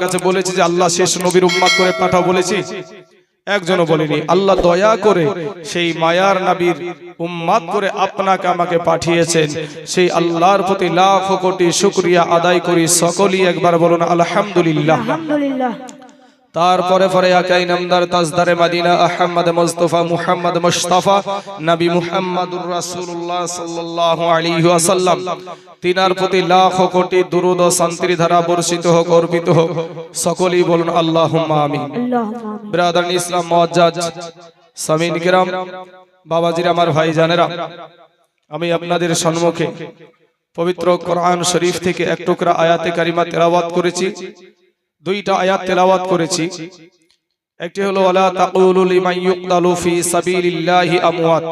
কাছে বলেছি যে আল্লাহ শেষ নবীর উম্মত করে পাঠাও বলেছি? একজনও বলেনি। আল্লাহ দয়া করে সেই মায়ার নবীর উম্মত করে আপনাকে আমাকে পাঠিয়েছেন, সেই আল্লাহর প্রতি লাখ কোটি শুকরিয়া আদায় করি। সকলেই একবার বলুন আলহামদুলিল্লাহ। আলহামদুলিল্লাহ। তারপরে পরে আকাই নামদার তাজদারে মদিনা আহমদ মুস্তাফা মুহাম্মদ মুস্তাফা নবী মুহাম্মদুর রাসূলুল্লাহ সাল্লাল্লাহু আলাইহি ওয়াসাল্লাম, তিনার প্রতি লাখ কোটি দুরূদ ও শান্তির ধারা বর্ষিত হোক, অর্পিত হোক। সকলেই বলুন আল্লাহুম্মা আমিন। আল্লাহুম্মা আমিন। ব্রাদার ইসলাম মুআজ্জাজ সামিন কিরাম, বাবাজিরা, আমার ভাই জানেরা, আমি আপনাদের সম্মুখে পবিত্র কোরআন শরীফ থেকে এক টুকরা আয়াতে কারিমা তেলাওয়াত করেছি। দুইটা আয়াত তেলাওয়াত করেছি। একটি হলো ওয়ালা তাকুলু লিমান ইউকতালু ফি সাবিলিল্লাহি আমওয়াত।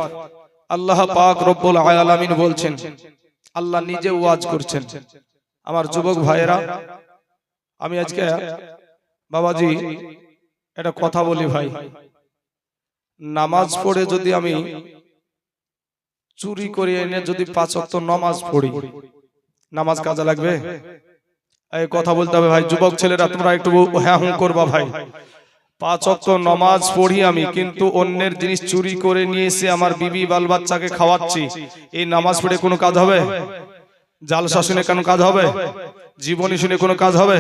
আল্লাহ পাক রব্বুল আলামিন বলছেন, আল্লাহ নিজে ওয়াজ করছেন। আমার যুবক ভাইয়েরা, আমি আজকে বাবাজি একটা কথা বলি ভাই, নামাজ পড়ে যদি আমি চুরি করে এনে যদি 5 ওয়াক্ত নামাজ পড়ি, নামাজ কাজে লাগবে? এই কথা বলতে হবে ভাই। যুবক ছেলেরা তোমরা একটু হ্যাঁ হুঁ করবা ভাই। 5 ওয়াক্ত নামাজ পড়ি আমি, কিন্তু অন্যের জিনিস চুরি করে নিয়ে এসে আমার বিবি বাল বাচ্চাকে খাওয়াচ্ছি, এই নামাজ পড়ে কোনো কাজ হবে? জালসা শুনে কোনো কাজ হবে? জীবনী শুনে কোনো কাজ হবে?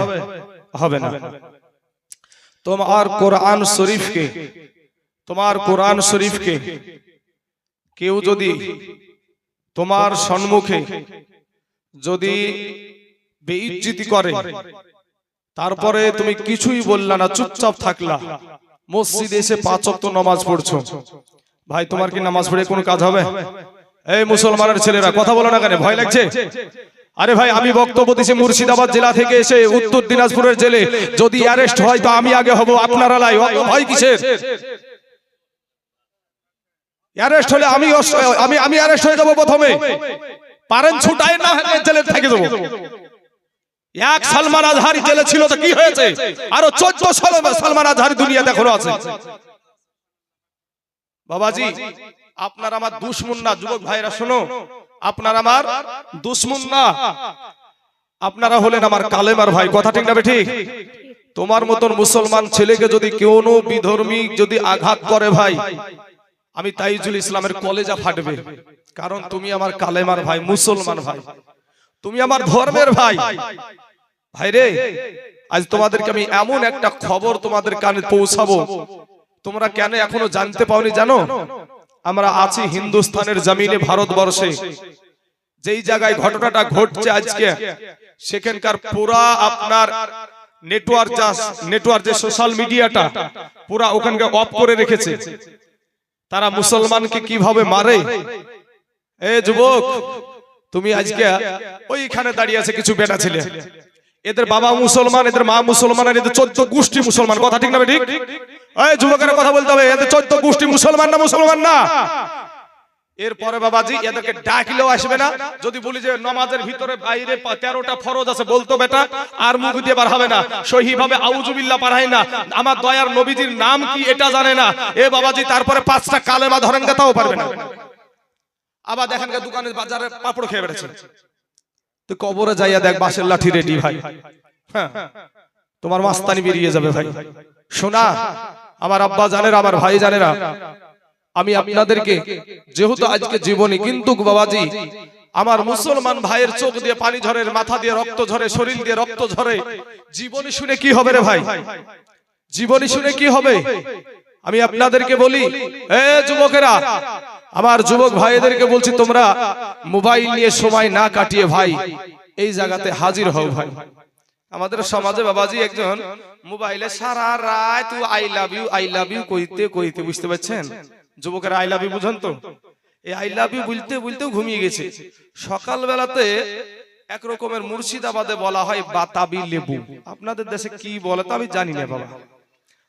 হবে না। তোমার কোরআন শরীফকে কেউ যদি তোমার সম্মুখে যদি বেইজ্জতি করে, তারপরে তুমি কিছুই বললা না, চুপচাপ থাকলা, মসজিদে এসে 5 ওয়াক্ত নামাজ পড়ছো, ভাই তোমার কি নামাজ পড়ে কোনো কাজ হবে? এই মুসলমানের ছেলেরা কথা বলো না কেন? ভয় লাগছে? আরে ভাই, আমি বক্তব্য দিছি মুর্শিদাবাদ জেলা থেকে এসে উত্তর দিনাজপুরের জেলে, যদি অ্যারেস্ট হয় তো আমি আগে হব, আপনারা লাই। ভয় কিসের? অ্যারেস্ট হলে আমি অ্যারেস্ট হয়ে যাব প্রথমে। পারেন ছুটাই না জেলে থেকে যাব। এক সালমান আজহারি জেলে ছিল তো কি হয়েছে? আরো 14 সালমান আজহারি দুনিয়াতে এখনো আছে। বাবাজি, আপনার আমার দুশমন না। যুবক ভাইরা শোনো, আপনার আমার দুশমন না, আপনারা হলেন আমার কালেমার ভাই। কথা ঠিক না ঠিক? তোমার মতন মুসলমান ছেলেকে যদি কোনো বিধর্মী যদি আঘাত করে ভাই, আমি তাইজুল ইসলামের কলেজা ফাটবে। কারণ তুমি আমার কালেমার ভাই, মুসলমান ভাই, তুমি আমার ধর্মের ভাই। ভাই রে, আজ তোমাদেরকে আমি এমন একটা খবর তোমাদের কানে পৌঁছাবো, তোমরা কেন এখনো জানতে পাওনি জানো? আমরা আছি হিন্দুস্তানের জমিনে, ভারতবর্ষে, যেই জায়গায় ঘটনাটা ঘটছে আজকে, সেখানকার পুরা আপনার নেটওয়ার্ক যে সোশ্যাল মিডিয়াটা পুরা ওখানকে অফ করে রেখেছে। তারা মুসলমানকে কিভাবে মারে। এ যুবক, তুমি আজকে ওইখানে দাঁড়িয়ে আছে কিছু বেটা ছেলে, এদের বাবা মুসলমান, এদের মা মুসলমান, আর এদের 14 গোষ্ঠী মুসলমান। কথা ঠিক না ঠিক? এই যুবকেরা কথা বলতে হবে, এদের 14 গোষ্ঠী মুসলমান না? মুসলমান না। এরপরে বাবাজি এদেরকে ডাকলেও আসবে না। যদি বলি যে নামাজের ভিতরে বাইরে 13টা ফরজ আছে, বলতো বেটা আর মুখ দিয়ে বার হবে না, সহি ভাবে আউযুবিল্লাহ পড়ায় না, আমার দয়ার নবীজির নাম কি এটা জানে না। এ বাবাজি, তারপরে 5টা কালেমা ধরেন তাও পারবে না। আবার দেখেন দোকানে বাজারে পাপড় খেয়ে বেড়েছে, তো কবরে যাইয়া দেখ বাঁশের লাঠি রেডি ভাই। হ্যাঁ, তোমার মাস্তানি বেরিয়ে যাবে ভাই। শোনা আমার আব্বা জানেরা, আমার ভাই জানেরা, আমি আপনাদেরকে যেহেতু আজকে জীবনী, কিন্তু বাবাজি আমার মুসলমান ভাইয়ের চোখ দিয়ে পানি ঝরে, মাথা দিয়ে রক্ত ঝরে, শরীর দিয়ে রক্ত ঝরে। জীবনী শুনে কি হবে রে ভাই? জীবনী শুনে কি হবে? আমি আপনাদেরকে বলি, এ যুবকেরা, আমার যুবক ভাইদেরকে বলছি, তোমরা মোবাইল নিয়ে সময় না কাটিয়ে ভাই এই জায়গাতে হাজির হও ভাই। আমাদের সমাজে বাবাজি একজন মোবাইলে সারা রাত আই লাভ ইউ কইতে কইতে, বুঝতে পারছেন যুবকেরা? আই লাভ ইউ বুঝেন তো? এই আই লাভ ইউ বলতে বলতেও ঘুমিয়ে গেছে। সকাল বেলাতে এক রকমের মুর্শিদাবাদে বলা হয় বাতাবি লেবু। আপনাদের দেশে কি বলে তো আমি জানি না বাবা।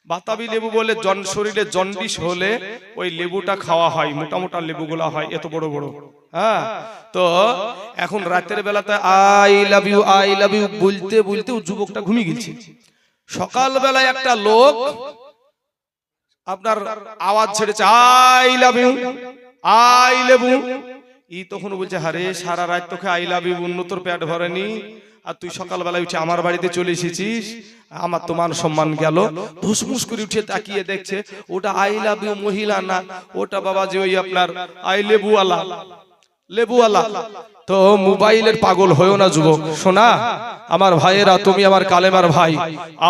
বাতাবি লেবু বলে শরীরে জন্ডিস হলে ওই লেবুটা খাওয়া হয়, মোটা মোটা লেবুগুলা হয় এত বড় বড়। হ্যাঁ, তো এখন রাতের বেলাতে আই লাভ ইউ বলতে বলতে যুবকটা ঘুমিয়ে গেছে। সকাল বেলায় একটা লোক আপনার আওয়াজ ছেড়েছে আই লাভ ইউ। ই তখন বলছে, আরে সারা রাত তোকে আই লাভ ইউ, উন্নতর পেট ভরেনি, আর তুই সকালবেলায় উঠে আমার বাড়িতে চলে এসেছিস, আমার তো মান সম্মান গেল। ধুসমুস করে উঠে তাকিয়ে দেখছে ওটা আই লাভ ইউ মহিলা না, ওটা বাবা যে ওই আপনার আই লেবুওয়ালা, লেবুওয়ালা। তো মোবাইলের পাগল হয়েও না যুবক। শোনা আমার ভাইয়েরা, তুমি আমার কালেমার ভাই।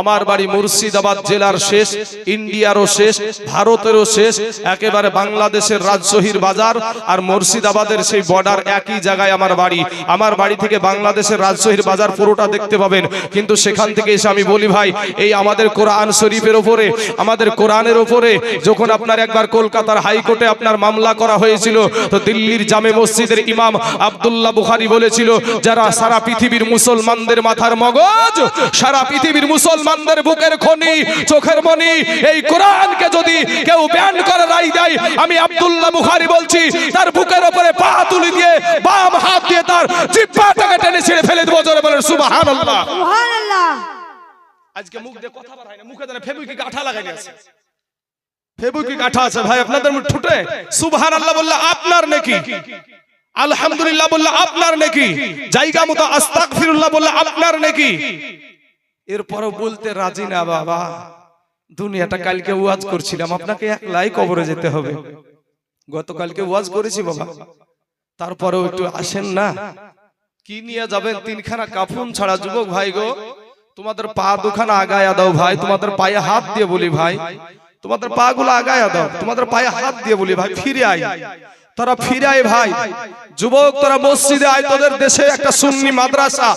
আমার বাড়ি মুর্শিদাবাদ জেলার শেষ, ইন্ডিয়ারও শেষ, ভারতেরও শেষ, একেবারে বাংলাদেশের রাজশাহীর বাজার আর মুর্শিদাবাদের সেই বর্ডার একই জায়গায় আমার বাড়ি। আমার বাড়ি থেকে বাংলাদেশের রাজশাহীর বাজার পুরোটা দেখতে পাবেন। কিন্তু সেখান থেকে এসে আমি বলি ভাই, এই আমাদের কোরআন শরীফের ওপরে, আমাদের কোরআনের ওপরে যখন আপনার একবার কলকাতার হাইকোর্টে আপনার মামলা করা হয়েছিল, তো দিল্লির জামে মসজিদের ইমাম আব্দুল্লাহ বুখারী বলেছিল, যারা সারা পৃথিবীর মুসলমানদের মাথার মগজ, সারা পৃথিবীর মুসলমানদের বুকের খনি, চোখের মনি, এই কোরআনকে যদি কেউ ব্যান করে রায় দেয়, আমি আব্দুল্লাহ বুখারী বলছি তার বুকের উপরে পা তুলে দিয়ে বাম হাত দিয়ে তার জিহ্বাটাকে টেনে ছিঁড়ে ফেলে দেব। জোরে বলেন সুবহানাল্লাহ। সুবহানাল্লাহ। আজকে মুখ দিয়ে কথা বার হয় না, মুখে যেন ফেবুকি কাঁঠা লাগাই আছে, ফেবুকি কাঁঠা আছে ভাই আপনাদের মুখ ঠুটে। সুবহানাল্লাহ বললে আপনার নেকি, আলহামদুলিল্লাহ বললে আপনার নেকি, জায়গা মতো আস্তাগফিরুল্লাহ বললে আপনার নেকি। এরপরও বলতে রাজি না বাবা। দুনিয়াটা কালকে ওয়াজ করছিলাম, আপনাকে একলাই কবরে যেতে হবে। গতকালকে ওয়াজ করেছি বাবা, তারপরেও একটু আসেন না। কি নিয়ে যাবেন? তিনখানা কাফন ছাড়া। যুবক ভাই গো, তোমাদের পা দুখানা আগায়া দাও ভাই, তোমাদের পায়ে হাত দিয়ে বলি ভাই, তোমাদের পা গুলো আগায়া দাও, তোমাদের পায়ে হাত দিয়ে বলি ভাই, ফিরে আয়। তারা ফিরে আয় ভাই। যুবক তোরা মসজিদে আয়, তোদের দেশে একটা সুন্নি মাদ্রাসা,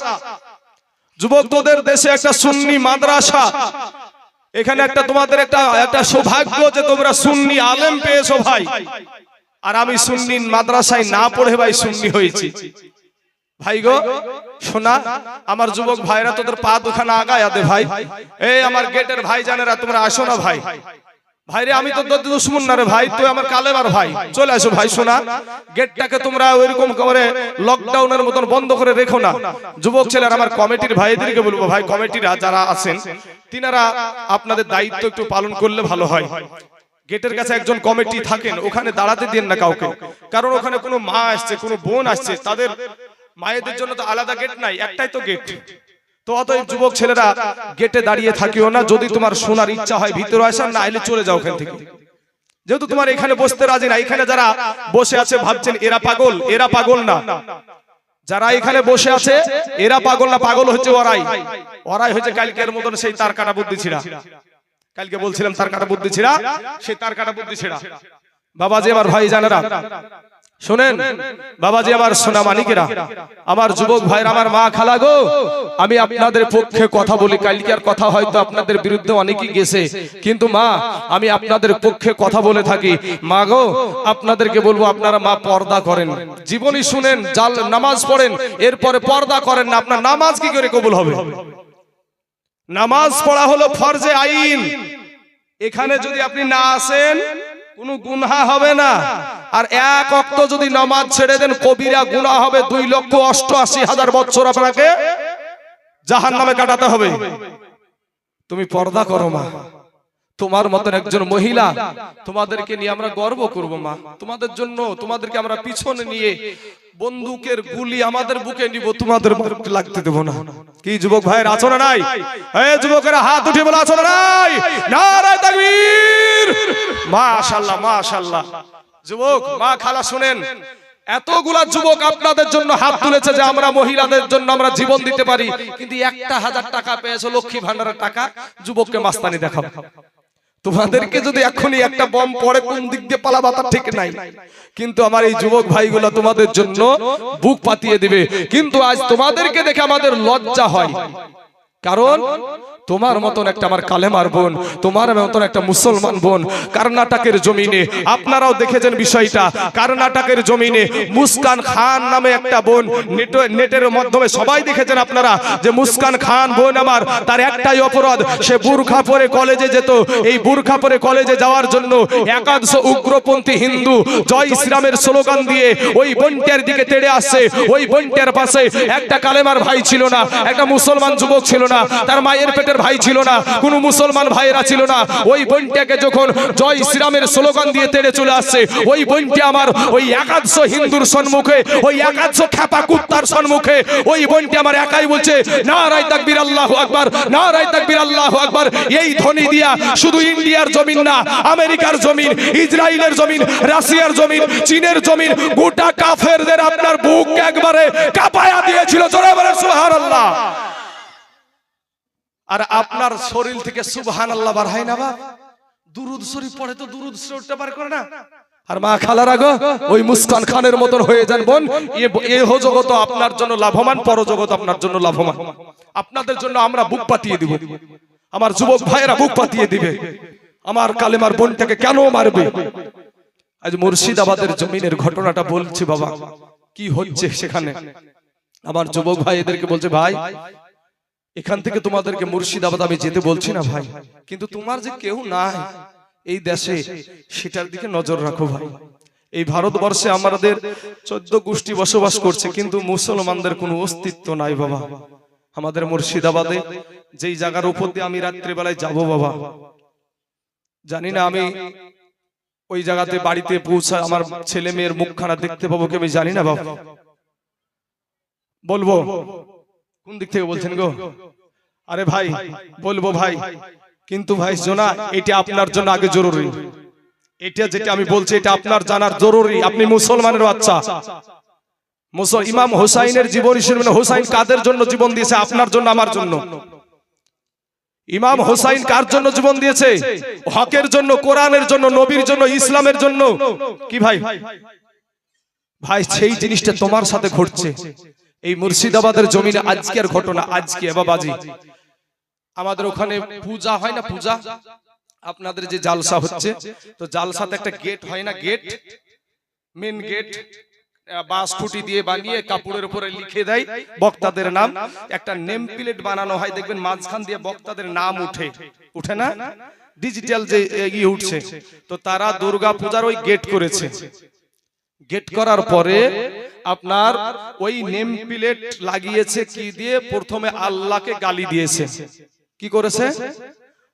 যুবক তোদের দেশে একটা সুন্নি মাদ্রাসা। এখানে একটা তোমাদের একটা সৌভাগ্য যে তোমরা সুন্নি আলেম পেয়েছো ভাই। আর আমি সুন্নি মাদ্রাসায় না পড়ে ভাই সুন্নি হয়েছি ভাই গো। শোনা আমার যুবক ভাইরা, তোদের পা দুখানা আগায়া দে ভাই। এই আমার গেটের ভাই জানেরা, তোমরা আসো না ভাই। ভাইরে আমি তো দুশমন না রে ভাই, তুই আমার কালেমার ভাই, চলে আসো ভাই। শোনা গেটটাকে তোমরা ওইরকম করে লকডাউনের মতন বন্ধ করে রেখো না। যুবক ছেলেরা, আমার কমিটির ভাইদেরকে বলবো ভাই, কমিটিরা যারা আছেন তিনারা আপনাদের দায়িত্ব একটু পালন করলে ভালো হয়। গেটের কাছে একজন কমিটি থাকেন, ওখানে দাঁড়াতে দেন না কাউকে, কারণ ওখানে কোনো মা আসছে, কোনো বোন আসছে, তাদের মায়েদের জন্য তো আলাদা গেট নাই, একটাই তো গেট। তো অতএব যুবক ছেলেরা গেটে দাঁড়িয়ে থাকিও না। যদি তোমার শোনার ইচ্ছা হয় ভিতরে আসার, না এলে চলে যাও ওখান থেকে। যেহেতু তোমার এখানে বসতে রাজি না, এখানে যারা বসে আছে ভাবছেন এরা পাগল, এরা পাগল না। যারা এখানে বসে আছে এরা পাগল না, পাগল হচ্ছে ওরাই। ওরাই হচ্ছে কালকের মতন সেই তার কাটা বুদ্ধি ছিড়া। কালকে বলছিলাম তার কাটা বুদ্ধি ছিড়া, সেই তার কাটা বুদ্ধি ছিড়া। বাবাজি আমার ভাই জানেরা, শুনেন বাবাজি আমার সোনা মানিকেরা, আমার যুবক ভাইরা, আমার মা খালা গো, আমি আপনাদের পক্ষে কথা বলি। কালকের কথা হয়তো আপনাদের বিরুদ্ধে অনেকেই গেছে, কিন্তু মা আমি আপনাদের পক্ষে কথা বলে থাকি। মা গো, আপনাদেরকে বলবো আপনারা মা পর্দা করেন, জীবনী শুনেন, জাল নামাজ পড়েন, এরপরে পর্দা করেন না। আপনার নামাজ কি করে কবুল হবে? নামাজ পড়া হলো ফরজে আইন। এখানে যদি আপনি না আসেন কোনো গুনাহ হবে না। আর এক ওয়াক্ত যদি নামাজ ছেড়ে দেন কবিরা গুনাহ হবে। 2,88,000 বছর আপনাকে জাহান্নামে কাটাতে হবে। তুমি পর্দা করো মা। তোমার মতন একজন মহিলা, তোমাদেরকে নিয়ে আমরা গর্ব করব মা। তোমাদের জন্য তোমাদেরকে আমরা পিছনে নিয়ে বন্দুকের গুলি আমাদের বুকে নিব, তোমাদের বুকে লাগতে দেব না। কি যুবক ভাইয়ের আছো না নাই? এই যুবকেরা হাত উঠে বলে আছো না নাই? নারায়ে তাকবীর। মাশাআল্লাহ মাশাআল্লাহ। যুবক মা খালা শুনেন, এতগুলা যুবক আপনাদের জন্য হাত তুলেছে যে আমরা মহিলাদের জন্য আমরা জীবন দিতে পারি, কিন্তু 1,000 টাকা পেয়েছো লক্ষ্মী ভান্ডারের টাকা, যুবককে মাস্তানি দেখাও। তোমাদেরকে যদি এখনই একটা বম পড়ে কোন দিক দিয়ে পালাবা তা ঠিক নাই, কিন্তু আমার এই যুবক ভাইগুলো তোমাদের জন্য বুক পাতিয়ে দিবে। কিন্তু আজ তোমাদেরকে দেখে আমাদের লজ্জা হয়, কারণ তোমার মতন একটা আমার কালেমার বোন, তোমার মতন একটা মুসলমান বোন কর্ণাটকের জমিনে, আপনারাও দেখেছেন বিষয়টা, কর্ণাটকের জমিনে মুস্কান খান নামে একটা বোন, নেটের মাধ্যমে সবাই দেখেছেন আপনারা যে মুস্কান খান বোন আমার, তার একটাই অপরাধ, সে বুরখা পরে কলেজে যেত। এই বুরখা পরে কলেজে যাওয়ার জন্য একাংশ উগ্রপন্থী হিন্দু জয় শ্রীরামের স্লোগান দিয়ে ওই বোনটার দিকে তেড়ে আসছে। ওই বোনটার পাশে একটা কালেমার ভাই ছিল না, একটা মুসলমান যুবক ছিল না, তার মায়ের পেটের ধর্মের ভাই ছিল না, কোন মুসলমান ভাইয়েরা ছিল না। ওই বোনটাকে যখন জয় শ্রীরামের স্লোগান দিয়ে তেড়ে চলে আসছে, ওই বোনটি আমার ওই 100 হিন্দুর সম্মুখে, ওই 100 খেপা কুত্তার সম্মুখে ওই বোনটি আমার একাই বলছে নারায়ে তাকবীর আল্লাহু আকবার, নারায়ে তাকবীর আল্লাহু আকবার। এই ধ্বনি দিয়া শুধু ইন্ডিয়ার জমিন না, আমেরিকার জমিন, ইসরায়েলের জমিন, রাশিয়ার জমিন, চীনের জমিন, গোটা কাফেরদের আপনার বুক একবারে কাঁপায়া দিয়েছিল। জোরে বলেন সুবহানাল্লাহ। আর আপনার শরীর থেকে সুবহানাল্লাহ বার হয় না বাপ? দুরুদ শরীফ পড়ে তো দুরুদ শরীফটা বার করে না। আর মা খালারা গো, ওই মুস্কান খানের মতন হয়ে যান বোন। এহ জগৎ আপনার জন্য লাভবান, পরজগৎ আপনার জন্য লাভবান। আপনাদের জন্য আমরা বুক পাতিয়ে দিব, আমার যুবক ভাইয়েরা বুক পাতিয়ে দিবে। আমার কালেমার বোনটাকে কেন মারবে? আজ মুর্শিদাবাদের জমিনের ঘটনাটা বলছি বাবা, কি হচ্ছে সেখানে। আমার যুবক ভাই এদেরকে বলছে ভাই এখান থেকে তোমাদেরকে মুর্শিদাবাদ আমি যেতে বলছি না ভাই, কিন্তু তোমার যে কেউ নাই এই দেশে সেটার দিকে নজর রাখো ভাই। এই ভারতবর্ষে আমাদের 14 গোষ্ঠী বসবাস করছে, কিন্তু মুসলমানদের কোনো অস্তিত্ব নাই বাবা। আমাদের মুর্শিদাবাদে যেই জায়গার উপর দিয়ে আমি রাত্রিবেলায় যাব বাবা, জানি না আমি ওই জায়গাতে বাড়িতে পৌঁছা আমার ছেলে মেয়ের মুখখানা দেখতে পাবো কি আমি জানি না বাবা। বলবো কোন দিক থেকে বলছেন গো? আরে ভাই বলবো ভাই, কিন্তু ভাই শোনা, এটা আপনার জন্য আগে জরুরি। এটা যেটা আমি বলছি এটা আপনার জানার জরুরি। আপনি মুসলমানের বাচ্চা। ইমাম হুসাইনের জীবনী শুনবেন। হুসাইন কাদের জন্য জীবন দিয়েছে? আপনার জন্য, আমার জন্য। ইমাম হুসাইন কার জন্য জীবন দিয়েছে? হকের জন্য, কোরআনের জন্য, নবীর জন্য, ইসলামের জন্য। কি ভাই? ভাই সেই জিনিসটা তোমার সাথে ঘটছে এই মুর্শিদাবাদের জমিনে। আজকের ঘটনা, আজকে বাবাজি আমাদের ওখানে পূজা হয় না, পূজা আপনাদের যে জালসা হচ্ছে, তো জালসাতে একটা গেট হয় না, গেট, মেন গেট বাঁশ খুঁটি দিয়ে বানিয়ে কাপড়ের উপরে লিখে দেয় বক্তাদের নাম। একটা নেম প্লেট বানানো হয়, দেখবেন মাঝখান দিয়ে বক্তাদের নাম উঠে, উঠে না? ডিজিটাল যে ইয়ে উঠছে, তো তারা দুর্গা পূজার ওই গেট করেছে। গেট করার পরে আপনার ওই নেম প্লেট লাগিয়েছে কি দিয়ে? প্রথমে আল্লাহকে গালি দিয়েছে। কি করেছে?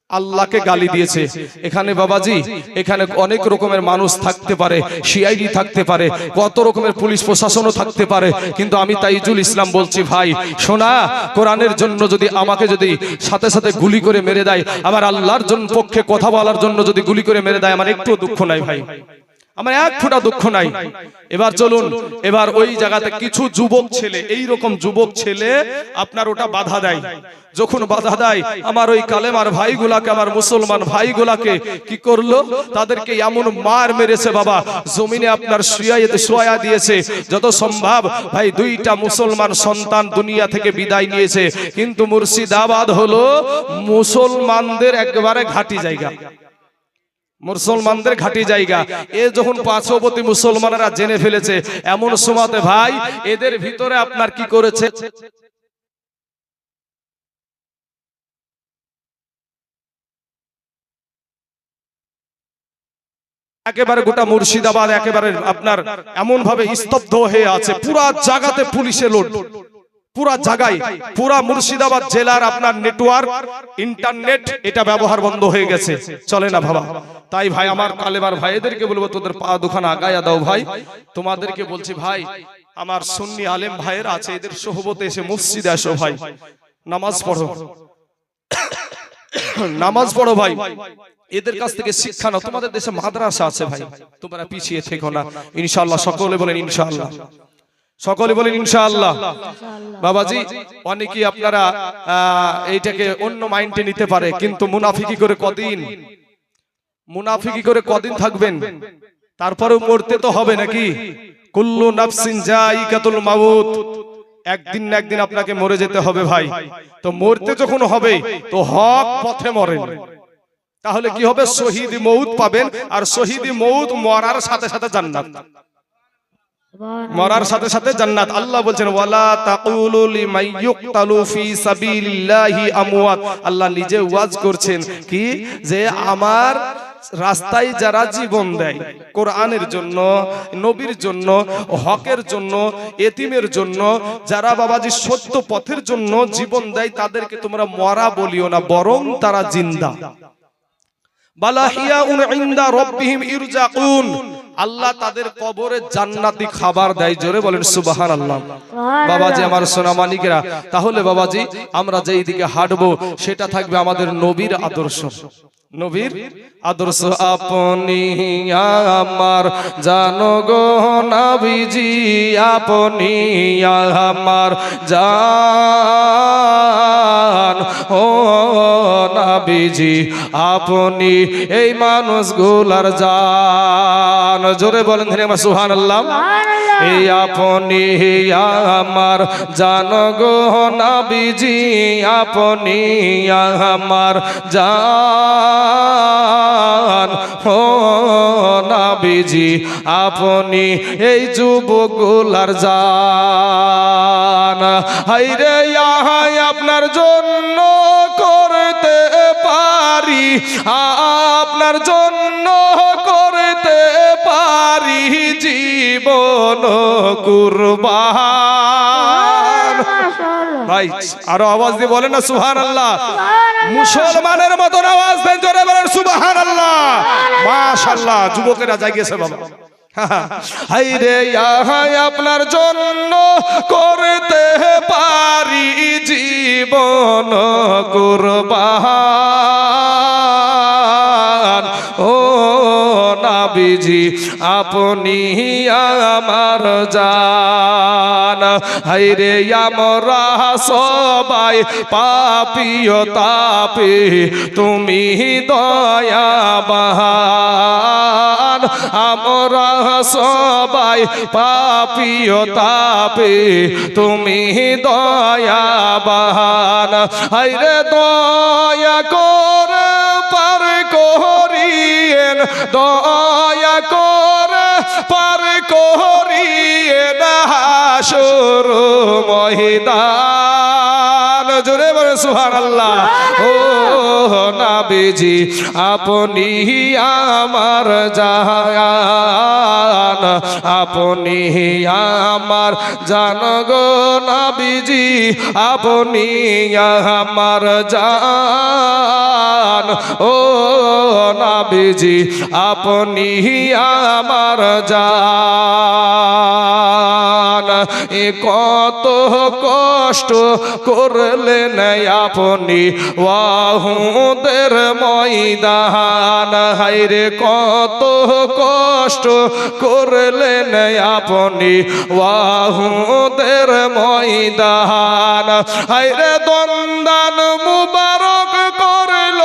আল্লাহকে গালি দিয়েছে। এখানে বাবাজি এখানে অনেক রকমের মানুষ থাকতে পারে, সিআইডি থাকতে পারে, কত রকমের পুলিশ প্রশাসনও থাকতে পারে, কিন্তু আমি তাইজুল ইসলাম বলছি ভাই শোনা, কোরআনের জন্য যদি আমাকে যদি সাথে সাথে গুলি করে মেরে দেয়, আমার আল্লাহর জন্য পক্ষে কথা বলার জন্য যদি গুলি করে মেরে দেয়, আমার একটু দুঃখ নাই ভাই, আমার এক ফোঁটা দুঃখ নাই। এবার চলুন, এবার ওই জায়গাতে কিছু যুবক ছেলে, এই রকম যুবক ছেলে আপনার ওটা বাধা দেয়। যখন বাধা দেয়, আমার ওই কালেমার ভাইগুলাকে, আমার মুসলমান ভাইগুলাকে কি করলো? তাদেরকে এমন মার মেরেছে বাবা, জমিনে আপনার শুয়া দিয়েছে। যত সম্ভব ভাই 2টা মুসলমান সন্তান দুনিয়া থেকে বিদায় নিয়েছে। কিন্তু মুর্শিদাবাদ হলো মুসলমানদের একেবারে ঘাঁটি জায়গা, মুসলমানদের ঘাঁটি জায়গা। এ যখন পার্শ্ববর্তী মুসলমানেরা জেনে ফেলেছে, এমন সময়তে ভাই এদের ভিতরে আপনার কি করেছে? একেবারে গোটা মুর্শিদাবাদ একেবারে আপনার এমন ভাবে স্তব্ধ হয়ে আছে, পুরা জায়গাতে পুলিশে লোড, পুরা জায়গায়, পুরা মুর্শিদাবাদ জেলার আপনার নেটওয়ার্ক, ইন্টারনেট এটা ব্যবহার বন্ধ হয়ে গেছে, চলে না বাবা। তাই ভাই আমার কালেমার ভাইদেরকে বলবো, তোদের পা দুখানা আগায়া দাও ভাই। তোমাদেরকে বলছি ভাই, আমার সুন্নি আলেম ভাইয়েরা আছে, এদের সোহবতে এসে মসজিদে আসো ভাই, নামাজ পড়ো, নামাজ পড়ো ভাই, এদের কাছ থেকে শিক্ষা নাও। তোমাদের দেশে মাদ্রাসা আছে ভাই, তোমরা পিছিয়ে থেকো না ইনশাআল্লাহ। সকলে বলেন ইনশাআল্লাহ, সকলে বলেন ইনশাআল্লাহ। বাবাজি অনেকেই আপনারা এইটাকে অন্য মাইন্ডে নিতে পারে, কিন্তু মুনাফিকি করে কদিন, মুনাফিকি করে কদিন থাকবেন? তারপরেও মরতে তো হবে নাকি? কুল্লু নাফসিন যায়িকাতুল মাউত, একদিন না একদিন আপনাকে মরে যেতে হবে ভাই। তো মরতে যখন হবে তো হক পথে মরেন, তাহলে কি হবে? শহীদ মৌত পাবেন, আর শহীদ মৌত মরার সাথে সাথে জান্নাত, মরার সাথে সাথে জান্নাত। আল্লাহ বলছেন ওয়ালা তাকুলু লিমান ইউকতালু ফি সাবিলিল্লাহি আমওয়াত। আল্লাহ নিজে ওয়াজ করছেন কি, যে আমার রাস্তায় যারা জীবন দেয়, কোরআনের জন্য, নবীর জন্য, হকের জন্য, এতিমের জন্য, যারা বাবাজি সত্য পথের জন্য জীবন দেয়, তাদেরকে তোমরা মরা বলিও না, বরং তারা জিন্দা। বালাহিয়াউন ইনদা রাব্বিহিম ইরজাকুন, আল্লাহ তাদের কবরে জান্নাতি খাবার দেয়। জোরে বলেন সুবহানাল্লাহ। বাবাজি আমার সোনা মানিকেরা, তাহলে বাবাজি আমরা যেই দিকে হাঁটবো সেটা থাকবে আমাদের নবীর আদর্শ, নবীর আদর্শ। আপনি আমার জানো গো নবীজি, আপনি আমার জান ও নবীজি, আপনি এই মানুষগুলার জান। জোরে বলেন সুবহানাল্লাহ। এই আপনি আমার জানো গো নবীজি, আপনি আমার জান ও নবীজি, আপনি এই যুবকগুলার জান। হায়রে ইহাই আপনার জন্য করতে পারি, আপনার জন্য করতে পারি জীবন কুরবান। ভাই আরো আওয়াজ দিয়ে বলেন না সুবহানাল্লাহ। মুসলমানের মতন আওয়াজ দেন, জোরে বলেন সুবহানাল্লাহ। মাশাআল্লাহ, যুবকেরা জাগিয়েছে বাবা। হায়রে ইহাই আপনার জন্য করতে পারি জীবন কুরবান ও নবীজি, আপনি আমার জান। হায়রে আমরা সবাই পাপী ও তাপী, তুমি দয়াবান। আমরা সবাই পাপী ও তাপী, তুমি দয়াবান। হায়রে দয়া করে পার করিয়েন, দয়া করে পার করিয়েন হাসর ময়দান। জোরে বলে সুবহানাল্লাহ। ও নবীজি, আপনি আমার জান, আপনি আমার জান গো নবীজি, আপনি আমার জান ও নবীজি, আপনি আমার জান। এ কত কষ্ট করলেন আপনি ওয়াহুদের ময়দান। হায়রে কত কষ্ট করলেন আপনি ওয়াহুদের ময়দান। হায়রে দন্দান মুবারক করল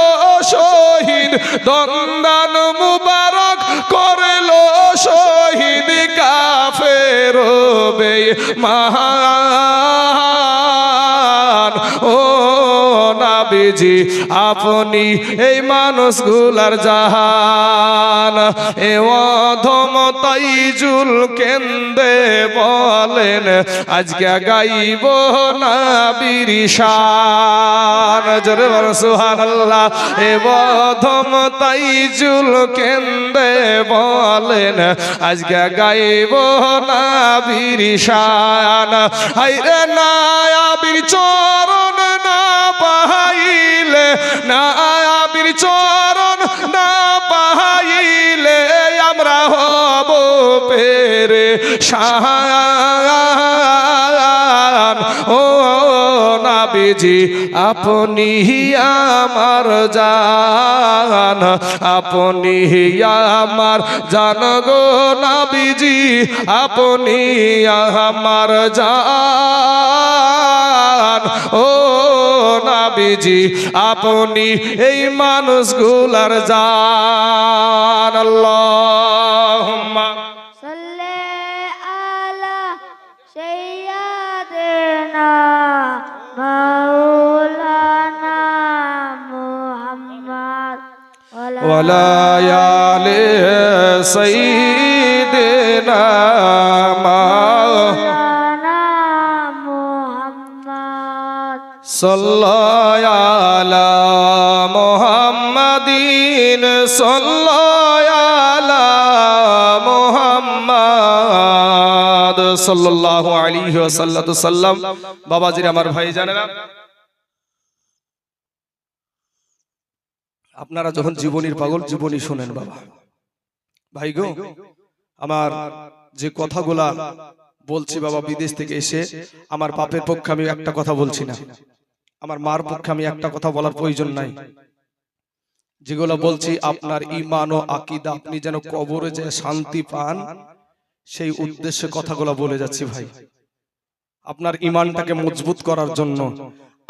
শহীদ, দন্দান মুবারক করল শহীদ কাফের বেঈমান ও নবীজি, আপনি এই মানুষগুলার জান। এ অধম তাইজুল কেন্দে বলেন, আজকে গাইব নবীর শান। জোরে বলেন সুবহানাল্লাহ। এ অধম তাইজুল কেন্দে বলেন, আজকে গাইব নবীর শান। হায়রে নায়াবির চরণ না পাইলে, নায়াবির চরণ না পাইলে আমরা হব পেরেশান ও নবীজি, আপনি আমার জান, আপনি আমার জান গো নবীজি, আপনি আমার জান ও নবীজি, আপনি এই মানুষগুলার জান। আল্লাহুম্মা সাল্লি আলা সাইয়্যিদিনা মাওলানা মুহাম্মদ ওয়ালা আলি সাইয়্যিদিনা মাওলানা মুহাম্মদ সাল্লাল্লাহু আলা মুহাম্মাদিন আলামিন সাল্লাল্লাহু আলা মুহাম্মদ সাল্লাল্লাহু আলাইহি ওয়াসাল্লাম। বাবাজির আমার ভাই জানেরা, আপনারা যখন জীবনীর পাগল, জীবনী শুনেন বাবা ভাই গো, আমার যে কথাগুলা বলছি বাবা, বিদেশ থেকে এসে আমার বাপের পক্ষে আমি একটা কথা বলছি না, আমার মার পক্ষে আমি একটা কথা বলার প্রয়োজন নাই। যেগুলো বলছি আপনার ঈমান ও আকীদা, আপনি যেন কবরে যে শান্তি পান, সেই উদ্দেশ্যে কথাগুলো বলে যাচ্ছি ভাই। আপনার ঈমানটাকে মজবুত করার জন্য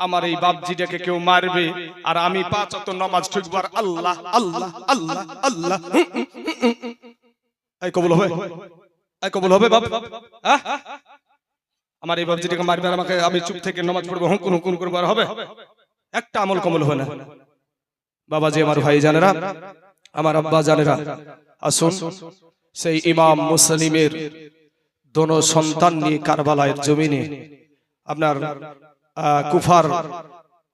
আমার এই বাপজিটাকে কেউ মারবে আর আমি 5 ওয়াক্ত নামাজ ঠিকবার আল্লাহ আল্লাহ আল্লাহ আল্লাহ, এই কবুল হবে? এই কবুল হবে বাপ? আমার এই বাপজিটাকে মারবে আর আমাকে আমি চুপ থেকে নামাজ পড়বো, হুকুন হুকুন করবো, আর হবে? একটা আমল কবুল হয় না বাবাজি আমার ভাই জানেরা, আমার আব্বা জানেরা। আসুন সেই ইমাম মুসলিমের দোনো সন্তান নিয়ে কারবালায়ের জমিনে, আপনার কুফার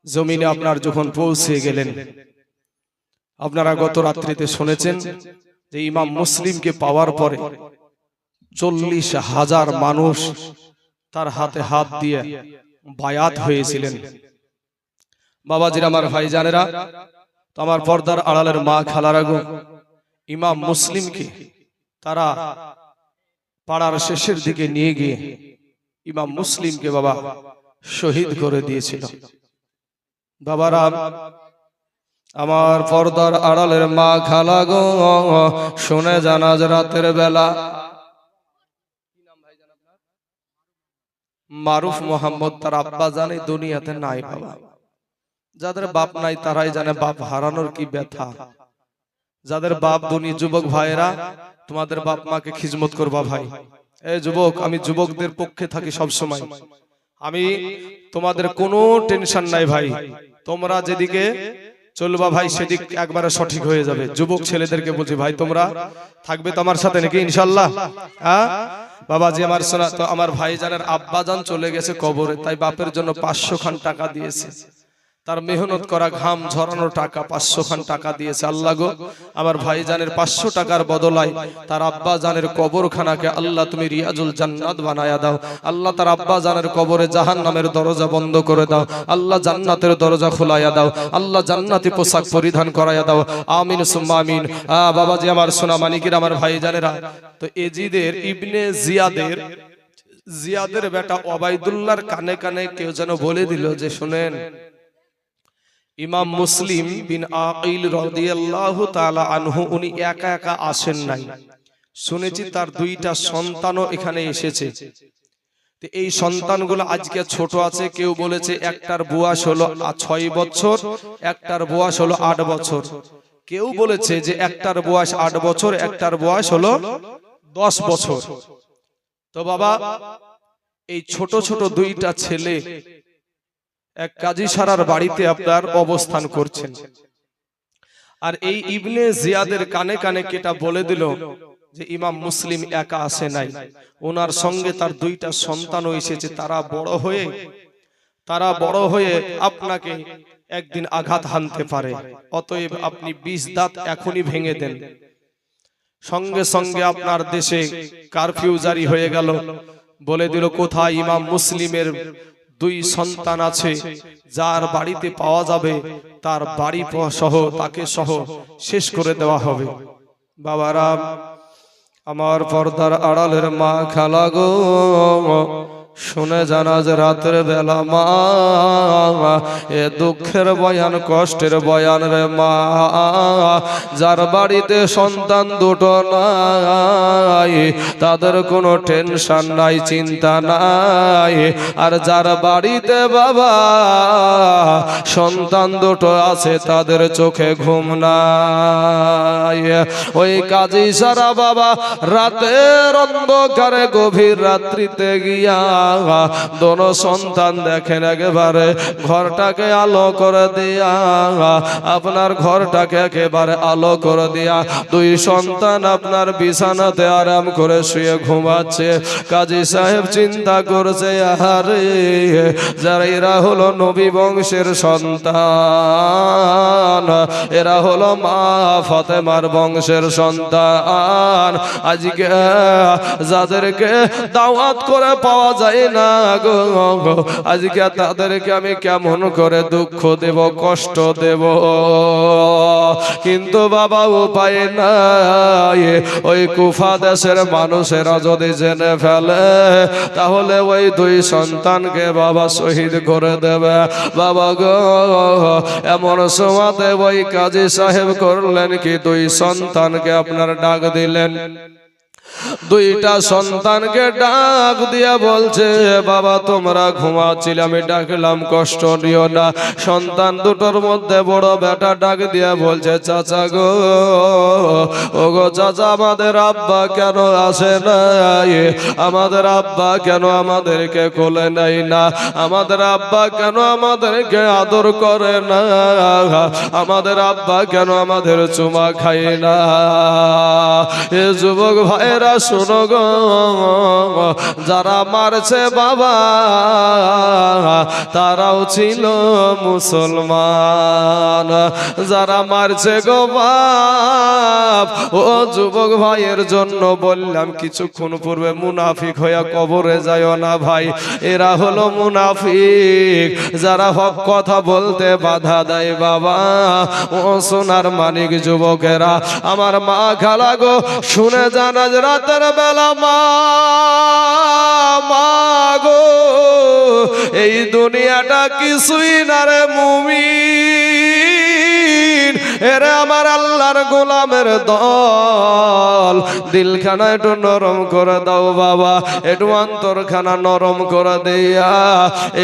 জমিনে আপনার যখন পৌঁছে গেলেন, আপনারা গত রাত্রিতে শুনেছেন যে ইমাম মুসলিমকে পাওয়ার পরে 40,000 মানুষ তার হাতে হাত দিয়ে বায়াত হয়েছিলেন। বাবাজির আমার ভাই জানেরা, তো আমার পর্দার আড়ালের মা খালারা গো, ইমাম মুসলিমকে তারা পাড়ার শেষের দিকে নিয়ে গিয়ে ইমাম মুসলিমকে বাবা শহীদ করে দিয়েছিল। বাবারা, আমার পর্দার আড়ালের মা খালা গো, শুনে জানা যে রাতের বেলা মারুফ মোহাম্মদ তার আব্বা জানে দুনিয়াতে নাই বাবা। যাদের বাপ নাই তারাই জানে বাপ হারানোর কি ব্যথা। যাদের বাপ দুনিয়া, যুবক ভাইরা, তোমাদের বাপ মাকে খিজমত করবা ভাই। এই যুবক, আমি যুবকদের পক্ষে থাকি সব সময়। আমি তোমাদের কোনো টেনশন নাই ভাই, তোমরা যেদিকে চলবা ভাই সেদিক একবারে সঠিক হয়ে যাবে। যুবক ছেলেদেরকে বলছি ভাই, তোমরা থাকবে তো আমার সাথে নাকি ইনশাআল্লাহ? হ্যাঁ বাবাজি আমার শোনা, তো আমার ভাইজানের আব্বাজান চলে গেছে কবরে, তাই বাপের জন্য 500 খান টাকা দিয়েছে। তার মেহনত করা ঘাম ঝরানো টাকা 500 খান টাকা দিয়েছে। আল্লাহ গো, আমার ভাইজানের 500 টাকার বদলায় তার আব্বা জানের কবরখানাকে আল্লাহ তুমি রিয়াজুল জান্নাত বানায়া দাও। আল্লাহ তার আব্বা জানের কবরে জাহান্নামের দরজা বন্ধ করে দাও। আল্লাহ জান্নাতের দরজা খোলায়া দাও। আল্লাহ জান্নাতি পোশাক পরিধান করায়া দাও। আমিন সুম্মা আমিন। বাবাজি আমার সোনা মানিকের আমার ভাইজানেরা, তো এজিদের ইবনে জিয়াদের বেটা ওবাইদুল্লাহর কানে কানে কেউ যেন বলে দিল যে শুনেন, ইমাম মুসলিম বিন আকিল রাদিয়াল্লাহু তাআলা আনহু উনি একা একা আসেন নাই, শুনেছি তার 2টা সন্তানও এখানে এসেছে। তো এই সন্তানগুলো আজকে ছোট আছে। কেউ বলেছে একটার বয়স হলো 6 বছর, একটার বয়স হলো 8 বছর। কেউ বলেছে যে একটার বয়স 8 বছর, একটার বয়স হলো 10 বছর। তো বাবা, এই ছোট ছোট 2টা ছেলে এক কাজী সারার বাড়িতে আপনার অবস্থান করছেন। আর এই ইবনে জিয়াদের কানে কানে কেটা বলে দিল যে ইমাম মুসলিম একা আসে নাই, ওনার সঙ্গে তার 2টা সন্তানও এসেছে। তারা বড় হয়ে আপনাকে একদিন আঘাত হানতে পারে, অতএব আপনি 20 দাঁত এখনই ভেঙে দেন। সঙ্গে সঙ্গে আপনার দেশে কারফিউ জারি হয়ে গেল। বলে দিল কোথায় ইমাম মুসলিমের 2 সন্তান আছে, যার বাড়িতে পাওয়া যাবে তার বাড়ি সহ তাকে সহ শেষ করে দেওয়া হবে। বাবারা, আমার পর্দার আড়ালের মা খালা গো, শুনে জানা যে রাতের বেলা মা, এ দুঃখের বয়ান, কষ্টের বয়ান রে মা। যার বাড়িতে সন্তান 2টো নাই তাদের কোনো টেনশন নাই, চিন্তা নাই। আর যার বাড়িতে বাবা সন্তান 2টো আছে তাদের চোখে ঘুম নাই। ওই কাজী সারা বাবা রাতের অন্ধকারে গভীর রাত্রিতে গিয়া দোনো সন্তান দেখেন একেবারে ঘরটাকে আলো করে দিয়া, আপনার ঘরটাকে একেবারে আলো করে দিয়া 2 সন্তান আপনার বিছানাতে আরাম করে শুয়ে ঘুমাচ্ছে। কাজী সাহেব চিন্তা করছে, আরে যারা এরা হলো নবী বংশের সন্তান, সন্তান, এরা হলো মা ফাতেমার বংশের সন্তান। আজকে যাদেরকে দাওয়াত করে পাওয়া যায় না গো, আজকে তাদেরকে আমি কেমন করে দুঃখ দেব, কষ্ট দেব, কিন্তু বাবা উপায় নাই। ওই কুফা দেশের মানুষেরা যদি জেনে ফেলে তাহলে ওই দুই সন্তানকে বাবা শহীদ করে দেবে। বাবা গো, এমন সময়তে ওই কাজী সাহেব করলেন কি, দুই সন্তানকে আপনার ডাক দিলেন। দুইটা সন্তানকে ডাক দিয়া বলছে, বাবা তোমরা ঘুমাচ্ছিলে, আমি ডাকলাম, কষ্ট নিও না। সন্তান দুটোর মধ্যে বড় বেটা ডাক দিয়া বলছে, চাচা গো, ও গো চাচা, আমাদের আব্বা কেন আসে না? আমাদের আব্বা কেন আমাদেরকে কোলে নেয় না? আমাদের আব্বা কেন আমাদেরকে আদর করে না? আমাদের আব্বা কেন আমাদের চুমা খায় না? এ যুবক ভাইরা শোনো গো, যারা মারছে বাবা তারাও ছিল মুসলমান। যারা মারছে গো বাপ, ও যুবক ভাইয়ের জন্য বললাম কিছুক্ষণ পূর্বে, মুনাফিক হইয়া কবরে যায় না ভাই। এরা হলো মুনাফিক, যারা হক কথা বলতে বাধা দেয় বাবা। ও সোনার মানিক যুবকেরা, আমার মা খালা গো, শুনে জানা রাতের বেলা মা গো, এই দুনিয়াটা কিছুই না রে মুমিন, এরে আমার আল্লাহর গোলামের দল। দিলখানা একটু নরম করে দাও বাবা, একটু অন্তরখানা নরম করে দিয়া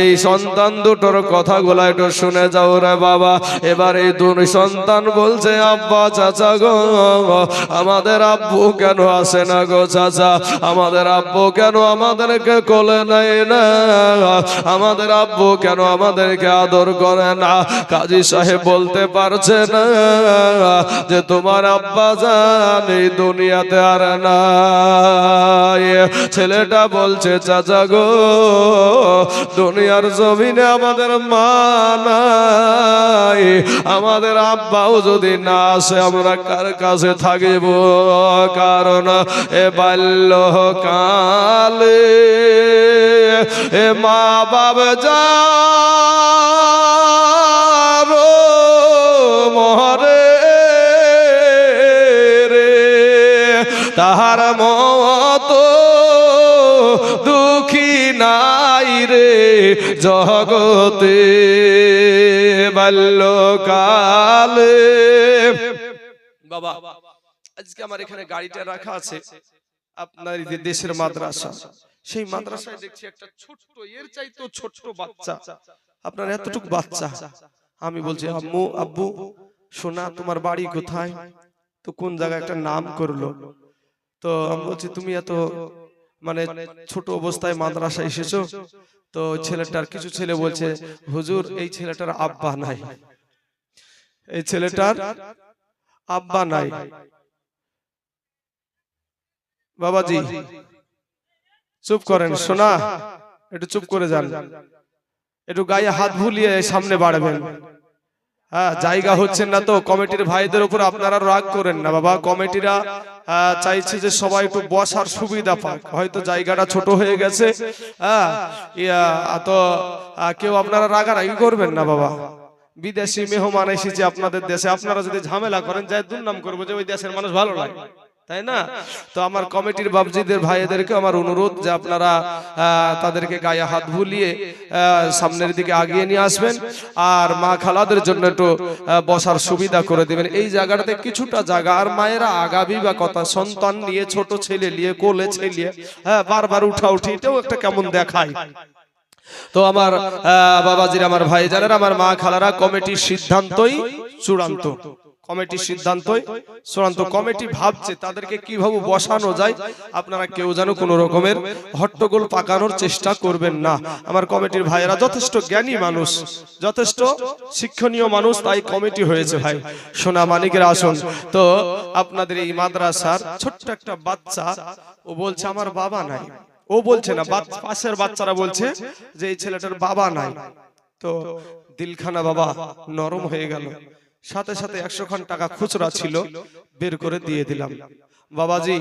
এই সন্তান দুটোর কথাগুলো একটু শুনে যাও রে বাবা। এবার এই দুই সন্তান বলছে, আব্বা চাচা গো, আমাদের আব্বু কেন আসে না গো চাচা? আমাদের আব্বু কেন আমাদেরকে কোলে নেয় না? আমাদের আব্বু কেন আমাদেরকে আদর করে না? কাজী সাহেব বলতে পারছে না যে তোমার আব্বা জান এই দুনিয়াতে আর নাই। ছেলেটা বলছে, চাচা গো, দুনিয়ার জমিনে আমাদের মা নাই, আমাদের আব্বাও যদি না আসে আমরা কার কাছে থাকিব? কারণ এ বাল্যকালে এ মা বাবা যারো মরে রে, তাহার মতো দুঃখী নাই রে জগতে। বাল্যকালে বাবা, আজকে আমার এখানে গাড়িটা রাখা আছে আপনার দেশের মাদ্রাসা, সেই মাদ্রাসায় দেখছি একটা ছোট্ট, এর চাইতেও ছোট্ট বাচ্চা, আপনার এতটুকু বাচ্চা। আমি বলছি, আম্মু আব্বু সোনা তোমার বাড়ি কোথায়? তো কোন জায়গায় একটা নাম করলো। তো আমি বলছি, তুমি এত মানে ছোট অবস্থায় মাদ্রাসা এসেছো? তো ছেলেটার কিছু ছেলে বলছে, হুজুর এই ছেলেটার আব্বা নাই, এই ছেলেটার আব্বা নাই। বাবাজি চুপ করেন, শোনা একটু চুপ করে যান, একটু গায়ে হাত ভুলিয়ে সামনে বাড়বেন। হ্যাঁ, জায়গা হচ্ছে না তো, কমিটির ভাইদের উপর আপনারা রাগ করেন না বাবা। কমিটিরা চাইছে যে সবাই একটু বসার সুবিধা পাক, হয়তো জায়গাটা ছোট হয়ে গেছে। হ্যাঁ, তো কেউ আপনারা রাগারাগি করবেন না বাবা। বিদেশি মেহমান এসেছে আপনাদের দেশে, আপনারা যদি ঝামেলা করেন যাই দুর্নাম করবো যে ওই দেশের মানুষ ভালো লাগে, তাই না? তো আমার কমিটির বাবজিদের ভাইদেরকে আমার অনুরোধ যে আপনারা তাদেরকে গায়ে হাত বুলিয়ে সামনের দিকে আগিয়ে নিয়ে আসবেন, আর মা খালাদের জন্য একটু বসার সুবিধা করে দিবেন। এই জায়গাটাতে কিছুটা জায়গা, আর মায়েরা আগাবি বা কথা, সন্তান নিয়ে, ছোট ছেলে নিয়ে, কোলে ছেলে, হ্যাঁ, বারবার উঠা উঠি, এটাও একটা কেমন দেখায়। তো আমার বাবাজির, আমার ভাই জানেন, আমার মা খালারা, কমিটির সিদ্ধান্তই চূড়ান্ত, কমিটির সিদ্ধান্তই চূড়ান্ত। কমিটি ভাবছে তাদেরকে কিভাবে বসানো যায়, আপনারা কেউ যেন কোনো রকমের হট্টগোল পাকানোর চেষ্টা করবেন না। আমার কমিটির ভাইয়েরা যথেষ্ট জ্ঞানী মানুষ, যথেষ্ট শিক্ষণীয় মানুষ, তাই কমিটি হয়েছে ভাই। সোনা মানিকের আসন। তো আপনাদের এই মাদ্রাসার ছোট্ট একটা বাচ্চা, ও বলছে আমার বাবা নাই। ও বলছে না, পাশের বাচ্চারা বলছে যে এই ছেলেটার বাবা নাই। তো দিলখানা বাবা নরম হয়ে গেল। সাথে সাথে 100 খান টাকা খুচরা ছিল, বের করে দিয়ে দিলাম। বাবাজি,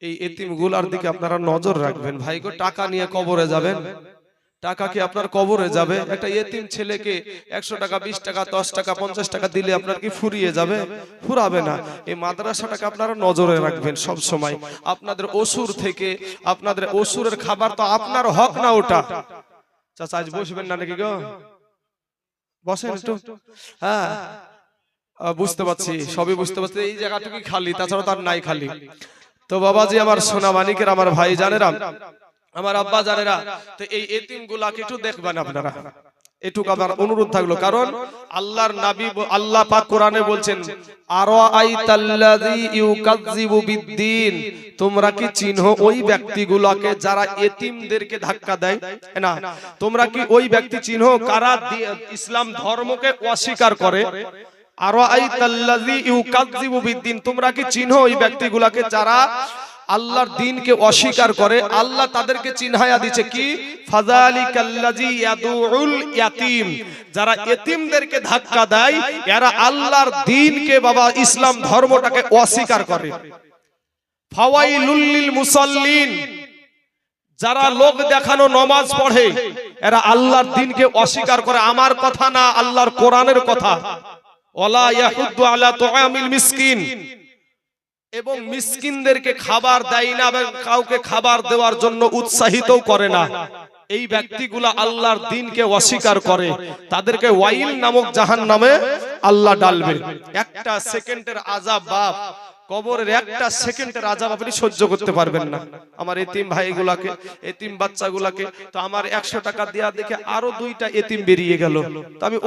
এই এতিমগুলার দিকে আপনারা নজর রাখবেন। ভাই গো, টাকা নিয়ে কবরে যাবেন? টাকা কি আপনার কবরে যাবে? একটা এতিম ছেলেকে 100 টাকা, 20 টাকা, 10 টাকা, 50 টাকা দিলে আপনার কি ফুরিয়ে যাবে? ফুরাবে না। এই মাদ্রাসাটাকে আপনারা নজরে রাখবেন সব সময়। আপনাদের অসুর থেকে, আপনাদের অসুরের খাবার তো আপনার হক না ওটা। চাচা আজ বসবেন না নাকি গো? বসেন একটু। হ্যাঁ, বুঝতে পারছি, সবই বুঝতে পারছি। এই জায়গাটুকু খালি, তাছাড়া তার নাই খালি। তো বাবাজি, আমার সোনা মানিকের, আমার ভাই জানেরা, আমার আব্বা জানেরা, তো এই এতিম গুলাকে একটু দেখবেন আপনারা। এটুকু আমার অনুরোধ থাকলো, কারণ আল্লাহর নবী, আল্লাহ পাক কোরআনে বলছেন, আরাআইতাল্লাযী ইউকাযযিবু বিদ্দীন, তোমরা কি চিনো ওই ব্যক্তিগুলোকে যারা এতিমদেরকে ধাক্কা দেয়? না, তোমরা কি ওই ব্যক্তি চিনো কারা ইসলাম ধর্মকে অস্বীকার করে? আরাআইতাল্লাযী ইউকাযযিবু বিদ্দীন, তোমরা কি চিনো ওই ব্যক্তিগুলোকে যারা আল্লাহর দ্বীনকে অস্বীকার করে? আল্লাহ তাদেরকে চিনহায়া দিয়েছে কি? ফাযালিকাল্লাযী ইয়াদুউল ইয়াতীম, যারা এতিমদেরকে ধাক্কা দেয় এরা আল্লাহর দ্বীনকে, বাবা ইসলাম ধর্মটাকে অস্বীকার করে। ফাওয়াইলুল লিল মুসাল্লিন, যারা লোক দেখানো নামাজ পড়ে এরা আল্লাহর দ্বীনকে অস্বীকার করে। আমার কথা না, আল্লাহর কোরআনের কথা। ওয়ালা ইয়াহুদ্দু আলা তুআমিল মিসকিন, এবং মিসকিনদেরকে খাবার দেয় না এবং কাউকে খাবার দেওয়ার জন্য উৎসাহিতও করে না। এই ব্যক্তিগুলা আল্লাহর দ্বীনকে অস্বীকার করে, তাদেরকে ওয়াইল নামক জাহান্নামে আল্লাহ ডালবে। একটা সেকেন্ডের আযাব, বাপ কবরের একটা সেকেন্ডের আযাব আপনি সহ্য করতে পারবেন না। আমার এতিম ভাইগুলাকে, এতিম বাচ্চাগুলাকে, তো আমার 100 টাকা দেয়া দেখে আরো 2টা এতিম বেরিয়ে গেল। তো আমি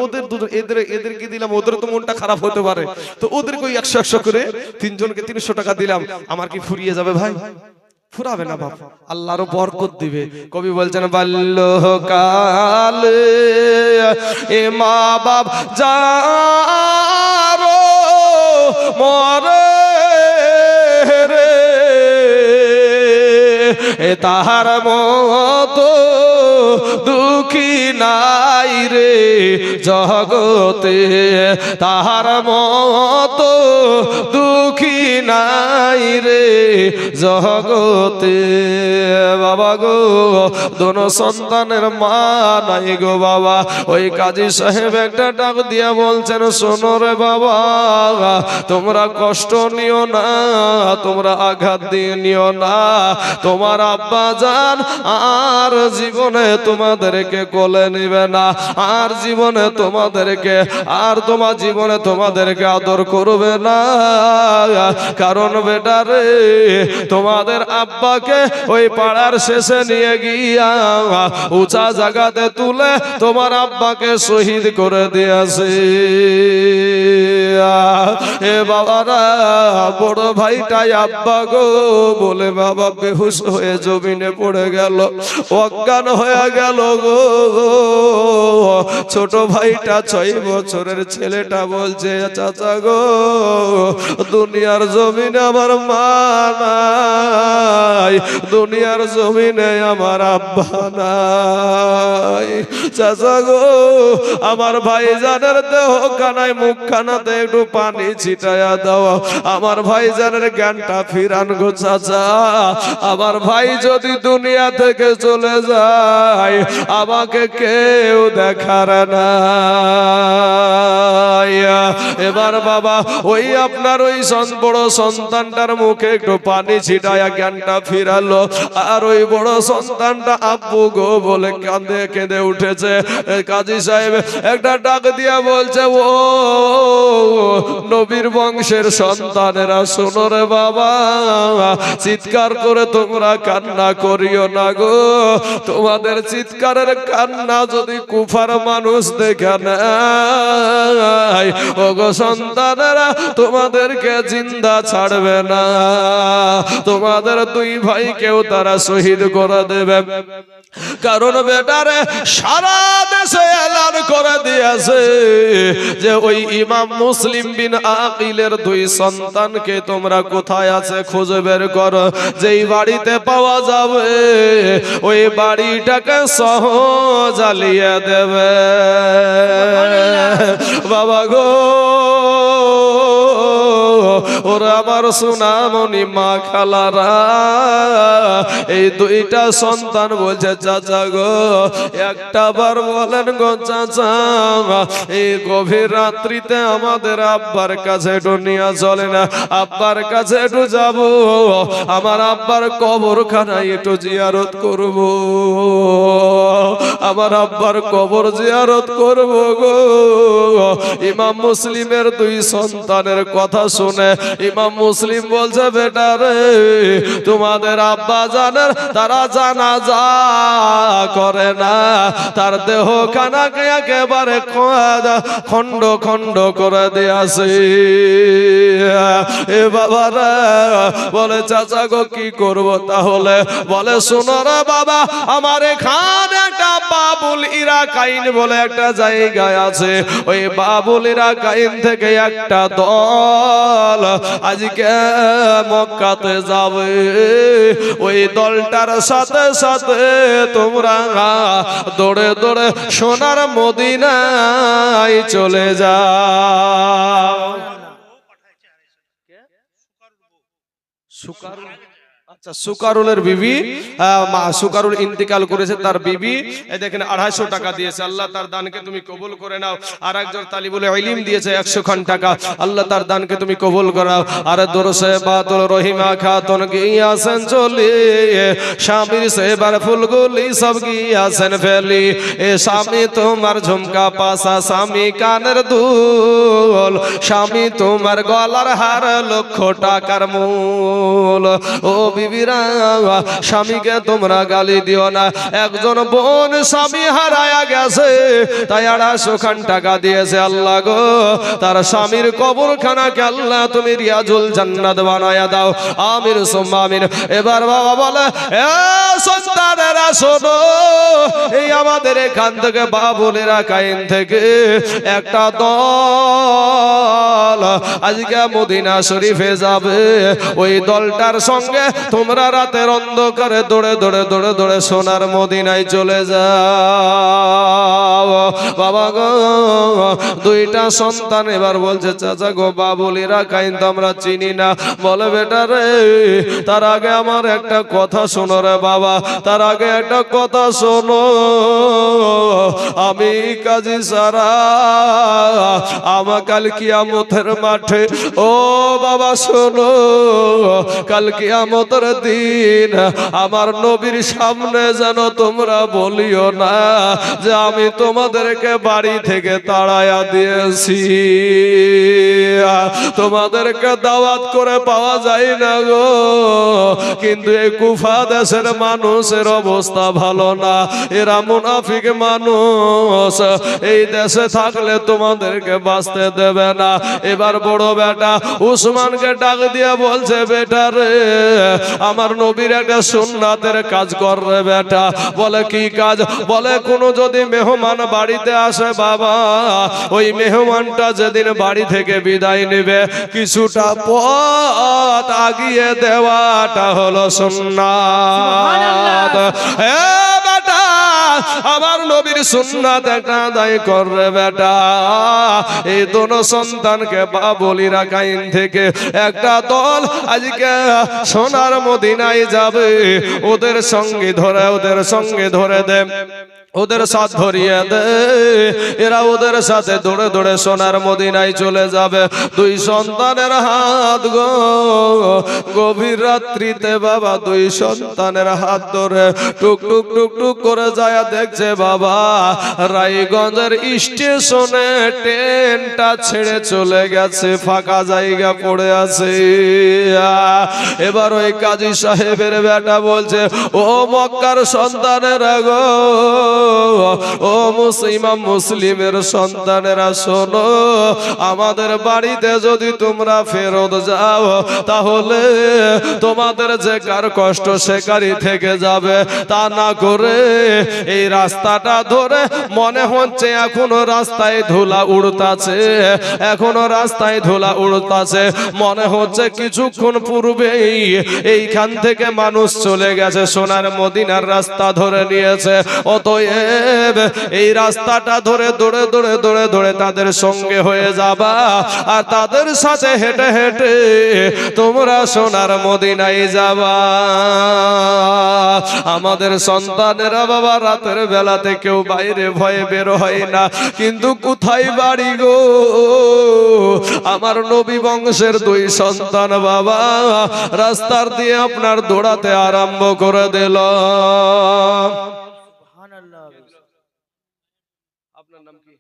এদেরকে দিলাম, ওদের তো মনটা খারাপ হতে পারে, তো ওদেরকে 100 করে 3 জনকে 300 টাকা দিলাম। আমার কি ফুরিয়ে যাবে ভাই? ফুরাবে না বাপ, আল্লাহরও বরকত দিবে। কবি বলছেন, বাল্যকালে এ মা বাপ যারো মরে রে, তাহার মতো দুঃখী নাই রে জগতে, তাহার মতো দুঃখী নাই রে জগতে। বাবা গো, দোনো সন্তানের মা নাই গো বাবা। ওই কাজী সাহেব একটা ডাক দিয়া বলছেন, শোনো রে বাবা, তোমরা কষ্ট নিও না, তোমরা আঘাত দিয়ে নিও না। তোমার আব্বা জান আর জীবনে তোমাদেরকে কোলে নিবে না, আর জীবনে তোমাদেরকে, আর তোমার জীবনে তোমাদেরকে আদর করবে না। কারণ বেটা রে, তোমাদের আব্বাকে ওই পাড়ার শেষে নিয়ে গিয়া উঁচা জায়গাতে তুলে তোমার আব্বাকে শহীদ করে দিয়েছে। এ বাবারা, বড় ভাইটাই আব্বা গো বলে বাবা বেহুশ হয়ে জমিনে পড়ে গেল, অজ্ঞান হয়ে গেল গো। ছোট ভাইটা 6 বছরের ছেলেটা বলছে, চাচা গো, দুনিয়ার জমিনে আমার মা নাই, দুনিয়ার জমিনে আমার আব্বা নাই। চাচা গো, আমার ভাই জানের দেহ কানায় মুখ খানাতে একটু পানি ছিটায়া দাও, আমার ভাই জানের জ্ঞানটা ফিরান গো চাচা। আমার ভাই যদি দুনিয়া থেকে চলে যায় আমাকে কেউ দেখার না। এবার বাবা ওই আপনার ওই বড় সন্তানটার মুখে একটু পানি ছিটায়া জ্ঞানটা ফিরালো, আর ওই বড় সন্তানটা আব্বু গো বলে কাঁদে কেঁদে উঠেছে। কাজী সাহেব একটা ডাক দিয়া বলছে, ও নবীর বংশের সন্তানেরা, শোনো রে বাবা, চিৎকার করে তোমরা কান্না করিও না গো। তোমাদের চিৎকারের কান্না যদি কুফার মানুষ দেখে নাই, ও গো সন্তানেরা, তোমাদেরকে জিন্দা ছাড়বে না, তোমাদের 2 ভাইকেও তারা শহীদ করে দেবে। কারণ বেটারে সারা দেশে এলান করে দিয়েছে যে ওই ইমাম মুসলিম বিন আকিল আকিলের দুই সন্তানকে তোমরা কোথায় আছে খুঁজে বের করো, যেই বাড়িতে পাওয়া যাবে ওই বাড়িটাকে সহ জ্বালিয়ে দেবে। বাবা গো, ওরা আমার সোনামণি মা খালারা, এই দুইটা সন্তান বলছে চাচা গো একটা বার বলেন গো চাচা, এই গভীর রাত্রিতে আমাদের আব্বার কাছে একটু নিয়ে চলে না, আব্বার কাছে একটু যাব, আমার আব্বার কবরখানায় একটু জিয়ারত করব, আমার আব্বার কবর জিয়ারত করব গো। ইমাম মুসলিমের দুই সন্তানের কথা শুনে ইমাম মুসলিম বলছে বেটা রে, তোমাদের আব্বা জানের তারা জানাজা করে না, তার দেহ খানাকে একেবারে খন্ড খন্ড করে দিয়েছে। এ বাবারা বলে চাচা গো কি করব তাহলে? বলে শোনো রে বাবা, আমার এখানে একটা বাবুল ইরাকাইন বলে একটা জায়গায় আছে, ওই বাবুল ইরাকাইন থেকে একটা দল আজকে মক্কাতে যাবে, ওই দলটার সাথে সাথে তোমরা দৌড়ে দৌড়ে সোনার মদিনায় চলে যাও। আচ্ছা, সুকারুলের বিবি, সুকারুল ইন্তিকাল করেছে, তার বিবি এই দেখেন 250 টাকা দিয়েছে, আল্লাহ তার দানকে তুমি কবুল করে নাও। আর একজন তালিবুল ইলম দিয়েছে 100 খান টাকা, আল্লাহ তার দানকে তুমি কবুল করাও। আর দরসে বাতুল রহিমা খাতুন গিয়াছেন চলি, স্বামীর সেবার ফুলগুলি সব গিয়াছেন ফেলি, এ স্বামী তোমার ঝুমকা পাসা, স্বামী কানের দুল, স্বামী তোমার গলার হার, লক্ষ টাকার মূল। ও বিবিরা, স্বামীকে তোমরা গালি দিও না, একজন বোন স্বামী হারায়া গেছে তাই 250 খান টাকা দিয়েছে, আল্লাহ গো তার স্বামীর কবরখানাকে আল্লাহ তুমি রিয়াজুল জান্নাত বানায়া দাও, আমির সুম্মা আমিন। এবার বাবা বলে এ সন্তানেরা শোনো, এই আমাদের এখান থেকে বাবুল ইরাকাইন থেকে একটা দল আজকে মদিনা শরীফে যাবে, ওই দলটার সঙ্গে তোমরা রাতের অন্ধকারে দৌড়ে দৌড়ে দৌড়ে দৌড়ে সোনার মদিনায় চলে যাও। বাবা গো, দুইটা সন্তান এবার বলছে চাচা গো বাবুল ইরাকাইন তো আমরা চিনি না। বলে বেটা রে, তার আগে আমার একটা কথা শোনো রে বাবা, তার আগে একটা কথা শোনো, আমি কাজী সারা আমার কাল কিয়ামতের মাঠে, ও বাবা শোনো, কাল কিয়ামতের দিন আমার নবীর সামনে যেন তোমরা বলিও না যে আমি তোমাদেরকে বাড়ি থেকে তাড়াইয়া দিয়েছি, তোমাদেরকে দাওয়াত করে পাওয়া যায় না গো, কিন্তু এই কুফা দেশের মানুষের অবস্থা ভালো না, এরা মুনাফিক মানুষ, এই দেশে থাকলে তোমাদেরকে বাঁচতে দেবে না। এবার বড় বেটা উসমানকে ডাক দিয়ে বলছে বেটা রে, আমার নবীর একটা সুন্নাতের কাজ কর রে বেটা। বলে কি কাজ? বলে কোনো যদি মেহমান বাড়িতে আসে বাবা, ওই মেহমানটা যেদিন বাড়ি থেকে বিদায় নেবে কিছুটা পথ আগিয়ে দেওয়াটা হলো সুন্নাত। আমার নবীর সুন্নাত একটা আদায় করে বেটা। এই দোনো সন্তানকে বাবুল ইরাকাইন থেকে একটা দল আজকে সোনার মদিনায় যাবে, ওদের সঙ্গে ধরে দে, ওদের সাথ ধরিয়ে দে, এরা ওদের সাথে দৌড়ে দৌড়ে সোনার মদিনায় চলে যাবে। দুই সন্তানের হাত গো, গভীর রাত্রিতে বাবা দুই সন্তানের হাত ধরে টুক টুক টুক টুক করে যায়, দেখছে বাবা রায়গঞ্জের স্টেশনে ট্রেনটা ছেড়ে চলে গেছে, ফাঁকা জায়গা পড়ে আছে। এবার ওই কাজী সাহেবের বেটা বলছে, ও মক্কার সন্তানেরা গো, ও ইমাম মুসলিমের সন্তানেরা শোনো, আমাদের বাড়িতে যদি তোমরা ফেরত যাও তাহলে তোমাদের যে কার কষ্ট সেকারই থেকে যাবে, তা না করে এই রাস্তাটা ধরে মনে হচ্ছে এখনো রাস্তায় ধুলা উড়তাছে, এখনো রাস্তায় ধুলা উড়তাছে, মনে হচ্ছে কিছুক্ষণ পূর্বেই এইখান থেকে মানুষ চলে গেছে, সোনার মদিনার রাস্তা ধরে নিয়েছে। অতএব এই রাস্তাটা ধরে দৌড়ে দৌড়ে দৌড়ে দৌড়ে তাদের সঙ্গে হয়ে যাবা, আর তাদের সাথে হেঁটে হেঁটে তোমরা সোনার মদিনায় যাবা। আমাদের সন্তানেরা বাবা রাতের বেলাতে কেউ বাইরে ভয়ে বের হয় না, কিন্তু কোথায় বাড়ি গো আমার নবী বংশের দুই সন্তান বাবা রাস্তার দিয়ে আপনার দৌড়াতে আরম্ভ করে দিল। আপনার নাম কি?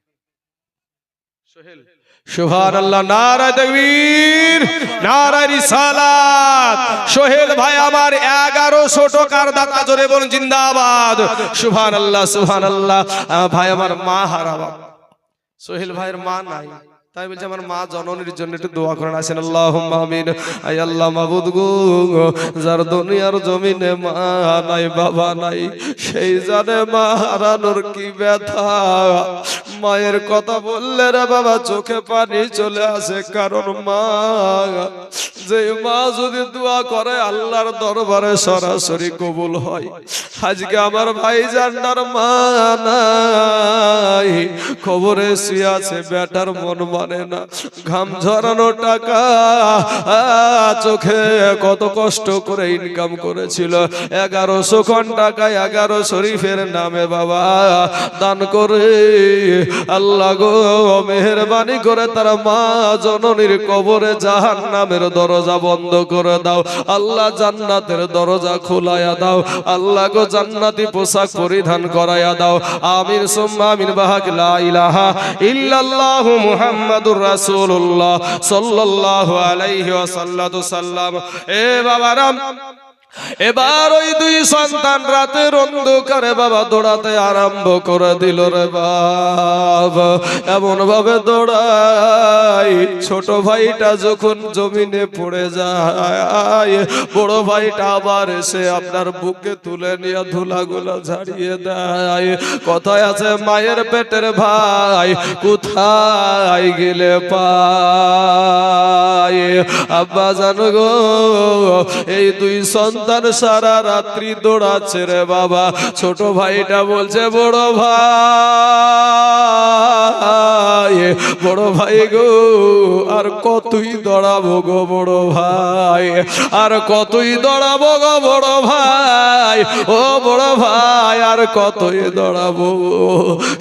সোহেল। সুবহানাল্লাহ, নারায়ে তাকবীর, নারায়ে রিসালাত। সোহেল ভাই আমার 1100 টাকার দাতা, জোরে বলুন জিন্দাবাদ। সুবহানাল্লাহ সুবহানাল্লাহ। ভাই আমার মা হারাবা, সোহেল ভাইয়ের মা নাই, তাই বলছে আমার মা জননীর জন্য একটু দোয়া করেন। আসেন আল্লাহুম্মা আমিন। আয় আল্লাহ মাবুদ গো, যার দুনিয়ার জমিনে মা নাই বাবা নাই, সেই জানে মা হারানোর কি ব্যথা। মায়ের কথা বললে রে বাবা চোখে পানি চলে আসে, কারণ মা, যে মা যদি দোয়া করে আল্লাহর দরবারে সরাসরি কবুল হয়। আজকে আমার ভাই জান্নার মা নাই, খবরে শুয়ে আছে, বেটার মন মানে না, ঘাম ঝরানো টাকা চোখে কত কষ্ট করে ইনকাম করেছিল, 1100 টাকা 11 শরীফের নামে বাবা দান করে আল্লাহ গো মেহেরবানি করে তার মা জননীর কবরে জাহান্নামের দরজা বন্ধ করে দাও, আল্লাহ জান্নাতের দরজা খোলায়া দাও, আল্লাহ গো জান্নাতি পোশাক পরিধান করায়া দাও। আমিন সুম্মা আমিন। বাহাক লা ইলাহা ইল্লাল্লাহু মুহাম্মাদুর রাসূলুল্লাহ সাল্লাল্লাহু আলাইহি ওয়াসাল্লাম। এ বাবারাম, এবার ওই দুই সন্তান রাতের অন্ধকারে বাবা দৌড়াতে আরম্ভ করে দিল রে বাবা, এমন ভাবে দৌড়াই ছোট ভাইটা যখন জমিনে পড়ে যায়, বড় ভাইটা আবার এসে আপনার বুকে তুলে নিয়ে ধুলাগুলা ঝাড়িয়ে দেয়। কথায় আছে মায়ের পেটের ভাই কোথায় গেলে পায়। আব্বা জানো গো, এই দুই সন্তান সারা রাত্রি দৌড়াচ্ছে রে বাবা। ছোট ভাইটা বলছে বড় ভাই, বড় ভাই গো আর কতই দৌড়াবো গো বড় ভাই, আর কতই দৌড়াবো গো বড় ভাই, ও বড় ভাই আর কতই দৌড়াবো।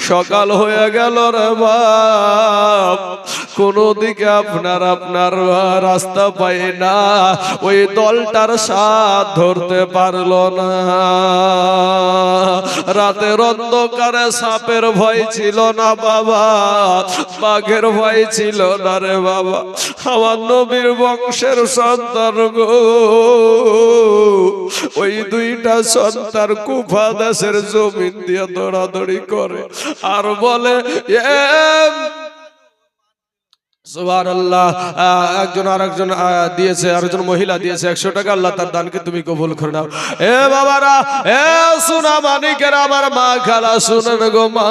সকাল হয়ে গেল রে বাপ, কোনো দিকে আপনার রাস্তা পাই না, ওই দলটার সাথ ধরতে পারলো না। রাতের অন্ধকারে সাপের ভয় ছিল না বাবা, বাঘের ভয় ছিল না রে বাবা। আমার নবীর বংশের সন্তান গো, ওই দুইটা সন্তান কুফা দেশের জমিন দিয়ে দৌড়াদৌড়ি করে আর বলে সুবহানাল্লাহ। একজন আরেকজন দিয়েছে, আরেকজন মহিলা দিয়েছে 100 টাকা, আল্লাহ তার দানকে তুমি কবুল করে নাও। এ বাবারা, এ সোনা মানিকের আমার মা খালা শুনেন গো, মা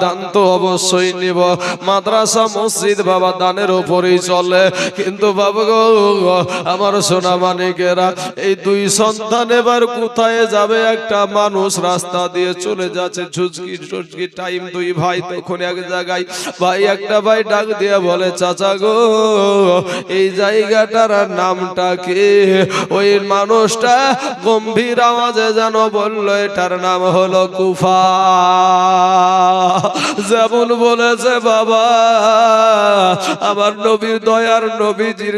দান তো অবশ্যই নিব, মাদ্রাসা মসজিদ বাবা দানের উপরেই চলে, কিন্তু বাবা গো আমার সোনা মানিকেরা এই দুই সন্তান এবার কোথায় যাবে? একটা মানুষ রাস্তা দিয়ে চলে যাচ্ছে, ঝুঁচকি টাইম, দুই ভাই তখন এক জায়গায়, ভাই একটা ভাই ডাক দিয়ে বলে চাচা গো এই জায়গাটার নামটা কি? ওই মানুষটা গম্ভীর আওয়াজে যেন বলল এটার নাম হলো কুফা। যেমন বলেছে বাবা আমার নবীর দয়ার নবীজির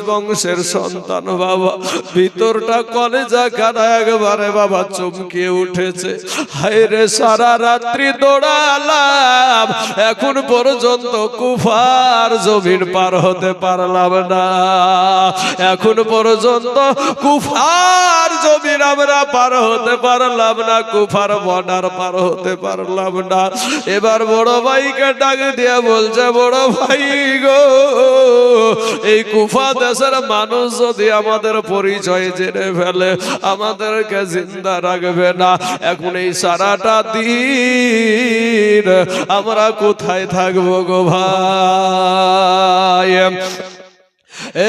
বংশের সন্তান বাবা, ভিতরটা কলেজা কানা একবারে বাবা চমকে উঠেছে। হায় রে সারা রাত্রি দৌড়ালাম, এখন পর্যন্ত কুফার জমিন পার হতে পারলাম না, এখন পর্যন্ত কুফার জমিন আমরা পার হতে পারলাম না, কুফার বর্ডার পার হতে পারলাম না। এবার বড় ভাইকে ডাক দিয়ে বলছে, বড় ভাই গো, এই কুফা দেশের মানুষ যদি আমাদের পরিচয় জেনে ফেলে আমাদেরকে জিন্দা রাখবে না। এখন এই সারাটা দিন আমরা কোথায় থাকবো গো ভাই?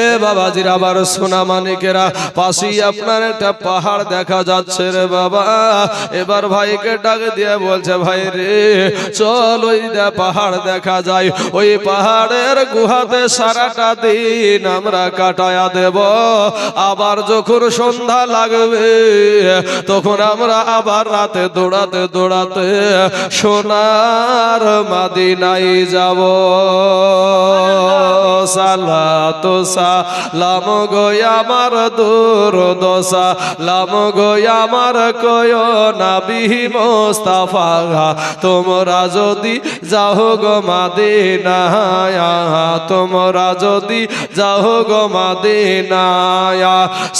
এ বাবাজির আবার সোনা মানিকেরা, পাশেই আপনার একটা পাহাড় দেখা যাচ্ছে রে বাবা। এবার ভাইকে ডাক দিয়ে বলছে, ভাই রে চল ওই পাহাড় দেখা যায়, ওই পাহাড়ের গুহাতে সারাটা দিন আমরা কাটায়া দেব। আবার যখন সন্ধ্যা লাগবে তখন আমরা আবার রাতে দৌড়াতে দৌড়াতে সোনার মদিনায় যাব। সালাত সালাম গো আমার দুরদশা, লাম গো আমার কয় নবী মুস্তাফা, তোমরা যদি যাও গো মদিনায়, তোমরা যদি যাও গো মদিনায়,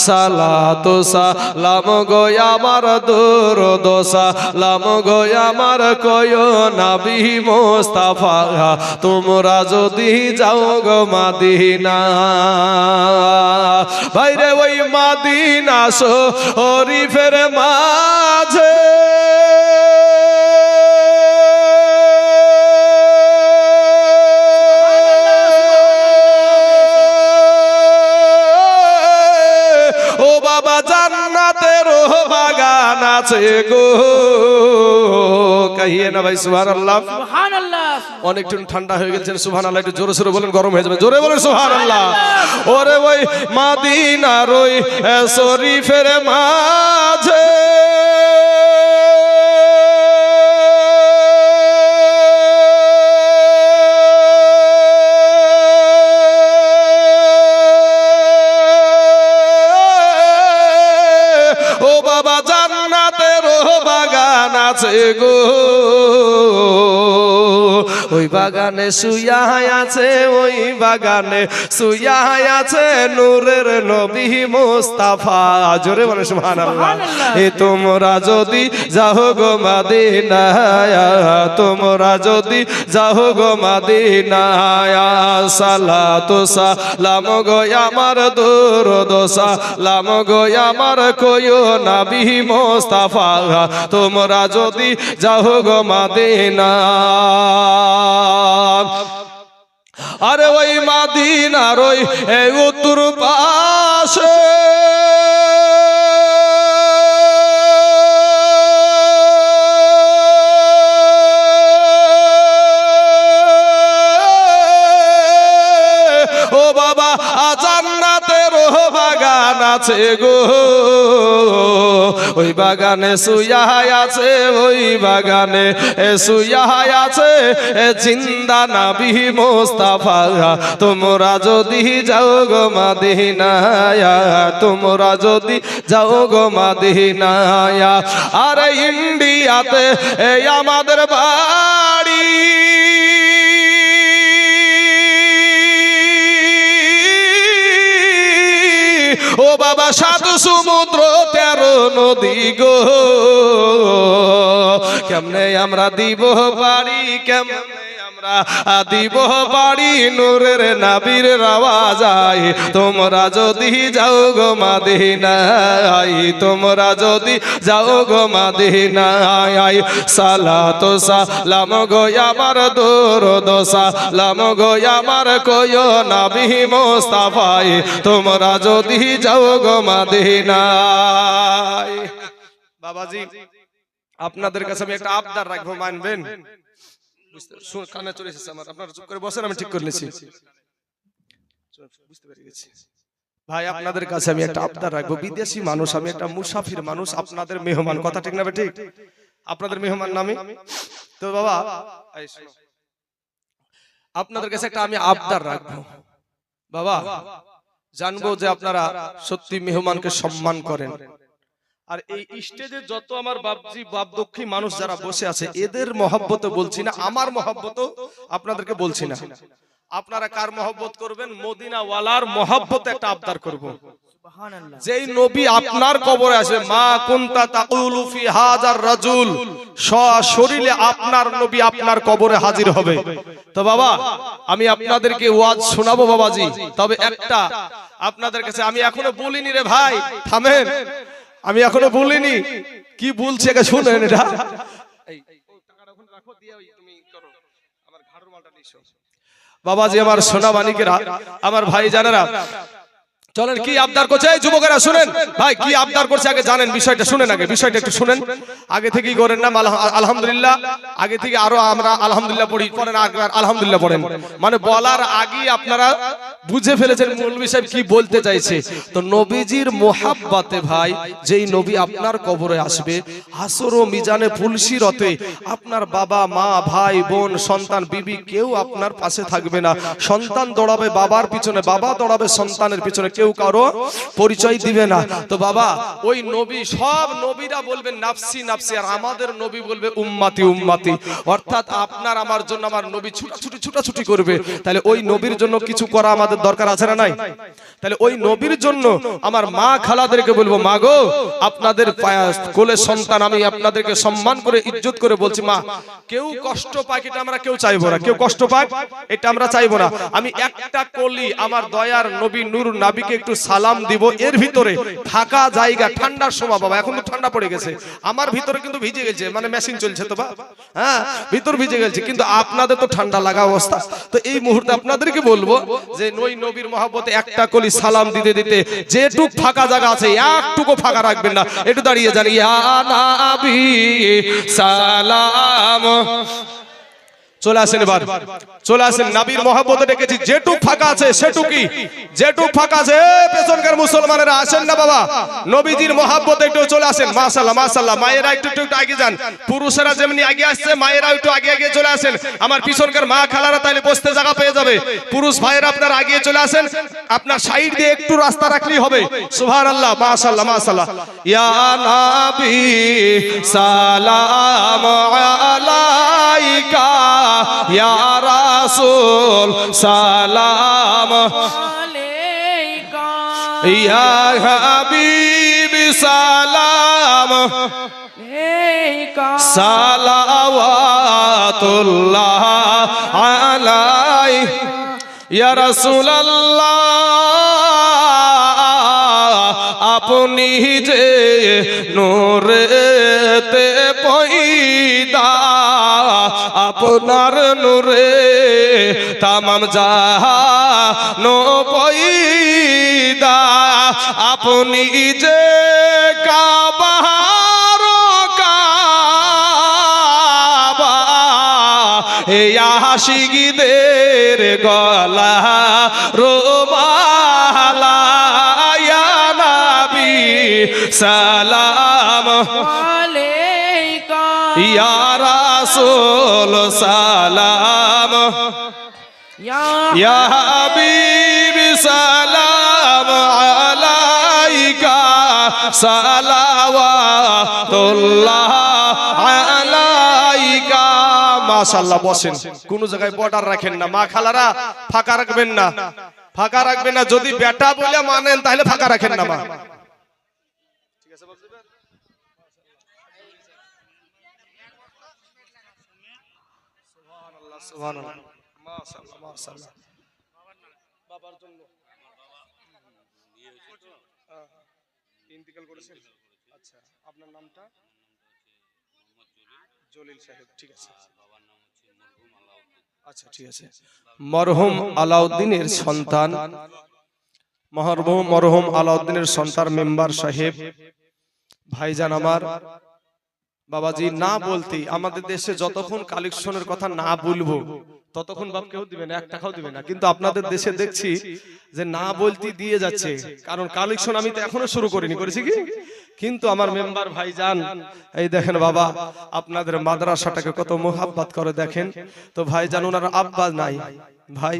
সালাত সালাম গো আমার দুরদশা, লাম গো আমার কয় নবী মুস্তাফা, তোমরা যদি যাও গো মদিনা। ভাইরে ওই মদিনা শরীফের মাঝে ও বাবা জান্নাতের বাগান আছে গো, কহিয়ে না ভাই সুবহানাল্লাহ। অনেকটা ঠান্ডা হয়ে গেছেন, সুবহানাল্লাহ একটু জোরে সোরে বলেন, গরম হয়ে যাবে, জোরে বলেন সুবহানাল্লাহ। ওরে ওই মদিনার ওই শরীফের মাঝে ও বাবা জান্নাতের বাগান আছে গো, ওই বাগানে শুয়া আছে, ওই বাগানে শুয়া আছে নূরের নবী মুস্তাফা। জোরে বলে সুবহানাল্লাহ। এ তোমরা যদি যাও গো মদিনায়, তোমরা যদি যাও গো মদিনায়, সালাত সালাম গো আমার দুরদশা, লাম গো আমার কয় নবী মুস্তাফা, তোমরা যদি যাও গো মদিনায়। আরে ওই মদিনার ওই উত্তর পাশে ও বাবা জান্নাতের বাগান আছে গো, ওই বাগানে শুয়া আছে, ওই বাগানে শুয়া আছে জিন্দা নবী মুস্তাফা, তোমরা যদি যাও গো মদিনায়, তোমরা যদি যাও গো মদিনায়। আর ইন্ডিয়াতে আমাদের বাড়ি, ও বাবা সাত সমুদ্র 13 নদী গো, কেমনে আমরা দিব পারি, কেমনে আমরা দিব পারি নূরের নবীর রাওয়াজায়। তোমরা যদি যাও গো মদিনায়, তোমরা যদি যাও গো মদিনায়, সালাত সালাম গো আমার দুরদশা, লাম গো আমার কয় নবী মুস্তাফা, তোমরা যদি যাও গো মদিনায়। বাবাজি আপনাদের কাছে আমি একটা আবদার রাখবো, মানবেন? কানে চলে এসেছে আমার, আপনারা চুপ করে বসেন, আমি ঠিক করে নিয়েছি, বুঝতে পেরে গেছি। ভাই আপনাদের কাছে আমি একটা আবদার রাখবো, বিদেশি মানুষ, আমি একটা মুসাফির মানুষ, আপনাদের মেহমান, কথা ঠিক না ঠিক? আপনাদের মেহমান নামে তো বাবা, আপনাদের কাছে একটা আমি আবদার রাখবো বাবা, জানবো যে আপনারা সত্যি মেহমানকে সম্মান করেন। আর এই স্টেজে যত আমার বাপজি বাপদক্ষী মানুষ যারা বসে আছে, এদের মহব্বতে বলছি না, আমার মহব্বত আপনাদেরকে বলছি না, আপনারা কার মহব্বত করবেন? মদিনা ওয়ালার মহব্বত একটা আবদার করব। সুবহানাল্লাহ। যেই নবী আপনার কবরে আসবে, মা কুনতা তাকুলু ফি হাজার রাজুল, সশরীরে আপনার নবী আপনার কবরে হাজির হবে। তো বাবা আমি আপনাদেরকে ওয়াজ শোনাবো বাবাজি, তবে একটা আপনাদের কাছে আমি এখনো বলিনি রে ভাই, থামেন, আমি এখনো বলিনি। কি বলছে একে শুনেন এটা। বাবাজি আমার সোনা মানিকেরা, আমার ভাই জানেরা, চলেন কি আবদার করছে এই যুবকেরা শুনেন। ভাই কি আবদার করছে আগে জানেন, বিষয়টা শুনেন, আগে বিষয়টা একটু শুনেন। আগে থেকেই করেন না আলহামদুলিল্লাহ, আগে থেকে আরো আমরা আলহামদুলিল্লাহ পড়ি, পড়েন আলহামদুলিল্লাহ পড়েন, মানে বলার আগে আপনারা বুঝে ফেলেছেন মৌলভী সাহেব কি বলতে চাইছে। তো নবীজির মোহাব্বতে ভাই, যেই নবী আপনার কবরে আসবে, হাসর ও মিজানে পুলসিরতে আপনার বাবা মা ভাই বোন সন্তান বিবি কেউ আপনার পাশে থাকবে না। সন্তান দৌড়াবে বাবার পিছনে, বাবা দৌড়াবে সন্তানের পিছনে, কেউ কারো পরিচয় দিবে না। তো বাবা ওই নবী, সব নবীরা বলবেন নাফসি নাফসি, আর আমাদের নবী বলবে উম্মতি উম্মতি, অর্থাৎ আপনার আমার জন্য আমার নবী ছুটাছুটি করবে। তাহলে ওই নবীর জন্য কিছু করা আমাদের দরকার আছে না নাই? তাহলে ওই নবীর জন্য আমার মা খালাদেরকে বলবো, মা গো আপনাদের কোলে সন্তান, আমি আপনাদেরকে সম্মান করে ইজ্জত করে বলছি, মা কেউ কষ্ট পাক এটা আমরা কেউ চাইবো না, কেউ কষ্ট পাক এটা আমরা চাইবো না। আমি একটা কলি আমার দয়ার নবী নূর নবীকে একটু সালাম দিব, এর ভিতরে ফাঁকা জায়গা, ঠান্ডার সময় বাবা, এখন তো ঠান্ডা পড়ে গেছে, আমার ভিতরে কিন্তু ভিজে গেছে, মানে মেশিন চলছে তো বা, হ্যাঁ ভিতর ভিজে গেছে, কিন্তু আপনাদের তো ঠান্ডা লাগা অবস্থা। তো এই মুহূর্তে আপনাদেরকে বলবো যে নই নবীর মহব্বতে একটা কলি সালাম দিতে দিতে যেটুক ফাঁকা জায়গা আছে একটুকু ফাঁকা রাখবেন না, একটু দাঁড়িয়ে যান। ইয়া নবী সালাম, চলে আসেন এবার, চলে আসেন, নবীর মহব্বতে ডেকেছি, যেটুক ফাঁকা আছে সেটুকুই, যেটুক ফাঁকা আছে পেছনকার মুসলমানেরা আসেন না বাবা, নবীজির মহব্বতে একটু চলে আসেন। মাশাআল্লাহ মাশাআল্লাহ, মায়েরা একটু একটু আগে যান, পুরুষেরা যেমনি আগে আসছে মায়েরা একটু আগে আগে চলে আসেন। আমার পিছনকার মা খালারা তাহলে বসতে জায়গা পেয়ে যাবে, পুরুষ ভাইরা আপনারা আগে চলে আসেন, আপনার সাইড দিয়ে একটু রাস্তা রাখলেই হবে। সুবহানাল্লাহ মাশাআল্লাহ মাশাআল্লাহ। ইয়া নবী সালাম আলাইকা, ইয়া রাসূল সালাম আলাইকা, ইয়া হাবিব সালাম আলাইকা, সালাওয়াতুল্লাহ আলাইহি, ইয়া রাসূলুল্লাহ আপনি যে নূরেতে পয়দা, আপনার নূরে তামাম জাহান পয়দা, আপনি যে কাবার কাবা, হে আশিকদের গলা রোমালা, ইয়া নবী সালাম আলাইকা, ইয়া রাসূল সালাম, ইয়া হাবিব সালাম আলাইকা, সালাওয়াতুল্লাহ আলাইকা। মাশাআল্লাহ, বসেন, কোন জায়গায় বর্ডার রাখেন না, মা খালারা ফাঁকা রাখবেন না, ফাঁকা রাখবেন না, যদি বেটা বলে মানেন তাহলে ফাঁকা রাখেন না মা। ঠিক আছে বাবু, সুবহানাল্লাহ সুবহানাল্লাহ মাশাআল্লাহ মাশাআল্লাহ। বাবার জন্য ইন্তেকাল করেছেন, আচ্ছা আপনার নামটা? জলিল সাহেব, ঠিক আছে, আচ্ছা ঠিক আছে। মরহুম আলাউদ্দিনের সন্তান, মরহুম আলাউদ্দিনের সন্তান মেম্বার সাহেব ভাইজান আমার বাবাজি, না বলতে আমাদের দেশে যতক্ষণ কালেকশনের কথা না বলবো ততক্ষণ বাপ কেউ দিবে না, এক টাকাও দিবে না, কিন্তু আপনাদের দেশে দেখছি যে না বলতে দিয়ে যাচ্ছে, কারণ কালেকশন আমি তো এখনো শুরু করিনি, করেছি কি, কিন্তু আমার মেম্বার ভাইজান এই দেখেন বাবা আপনাদের মাদ্রাসাটাকে কত মোহাব্বত করে দেখেন। তো ভাইজান ওনার আব্বা নাই ভাই,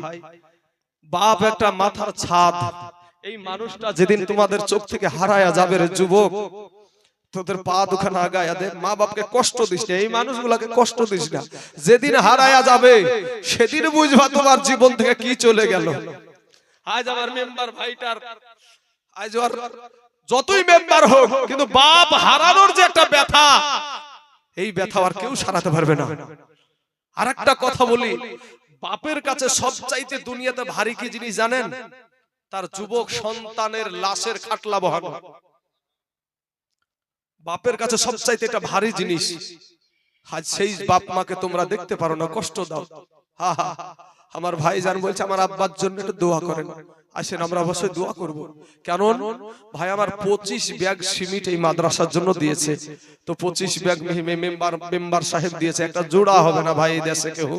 বাপ একটা মাথার ছাদ, এই মানুষটা যেদিন তোমাদের চোখ থেকে হারায়া যাবে রে যুবক, তোদের পা দুখানা আগায়া দে, মা বাপকে কষ্ট দিস না, এই মানুষগুলাকে কষ্ট দিস না। যেদিন হারায়া যাবে সেদিন বুঝবা তোমার জীবন থেকে কি চলে গেল। আজ আমার মেম্বার ভাইটার, আজ ওর যতই মেম্বার হোক, কিন্তু বাপ হারানোর যে একটা ব্যথা, এই ব্যথা আর কেউ সারাতে পারবে না। আর একটা কথা বলি, বাপের কাছে সবচাইতে দুনিয়াতে ভারী কি জিনিস জানেন? তার যুবক সন্তানের লাশের খাটলা বহানো। বাপের কাছে সবচাইতে এটা ভারী জিনিস। আজ সেই বাপ মাকে তোমরা দেখতে পারো না, কষ্ট দাও। হা হা, আমার ভাইজান বলছে আমার আব্বার জন্য একটু দোয়া করেন। আসেন আমরা অবশ্যই দোয়া করব। কারণ ভাই আমার 25 ব্যাগ সিমেন্ট এই মাদ্রাসার জন্য দিয়েছে। তো 25 ব্যাগ মেম্বার সাহেব দিয়েছে, একটা জোড়া হবে না ভাই এই দেশে কেউ,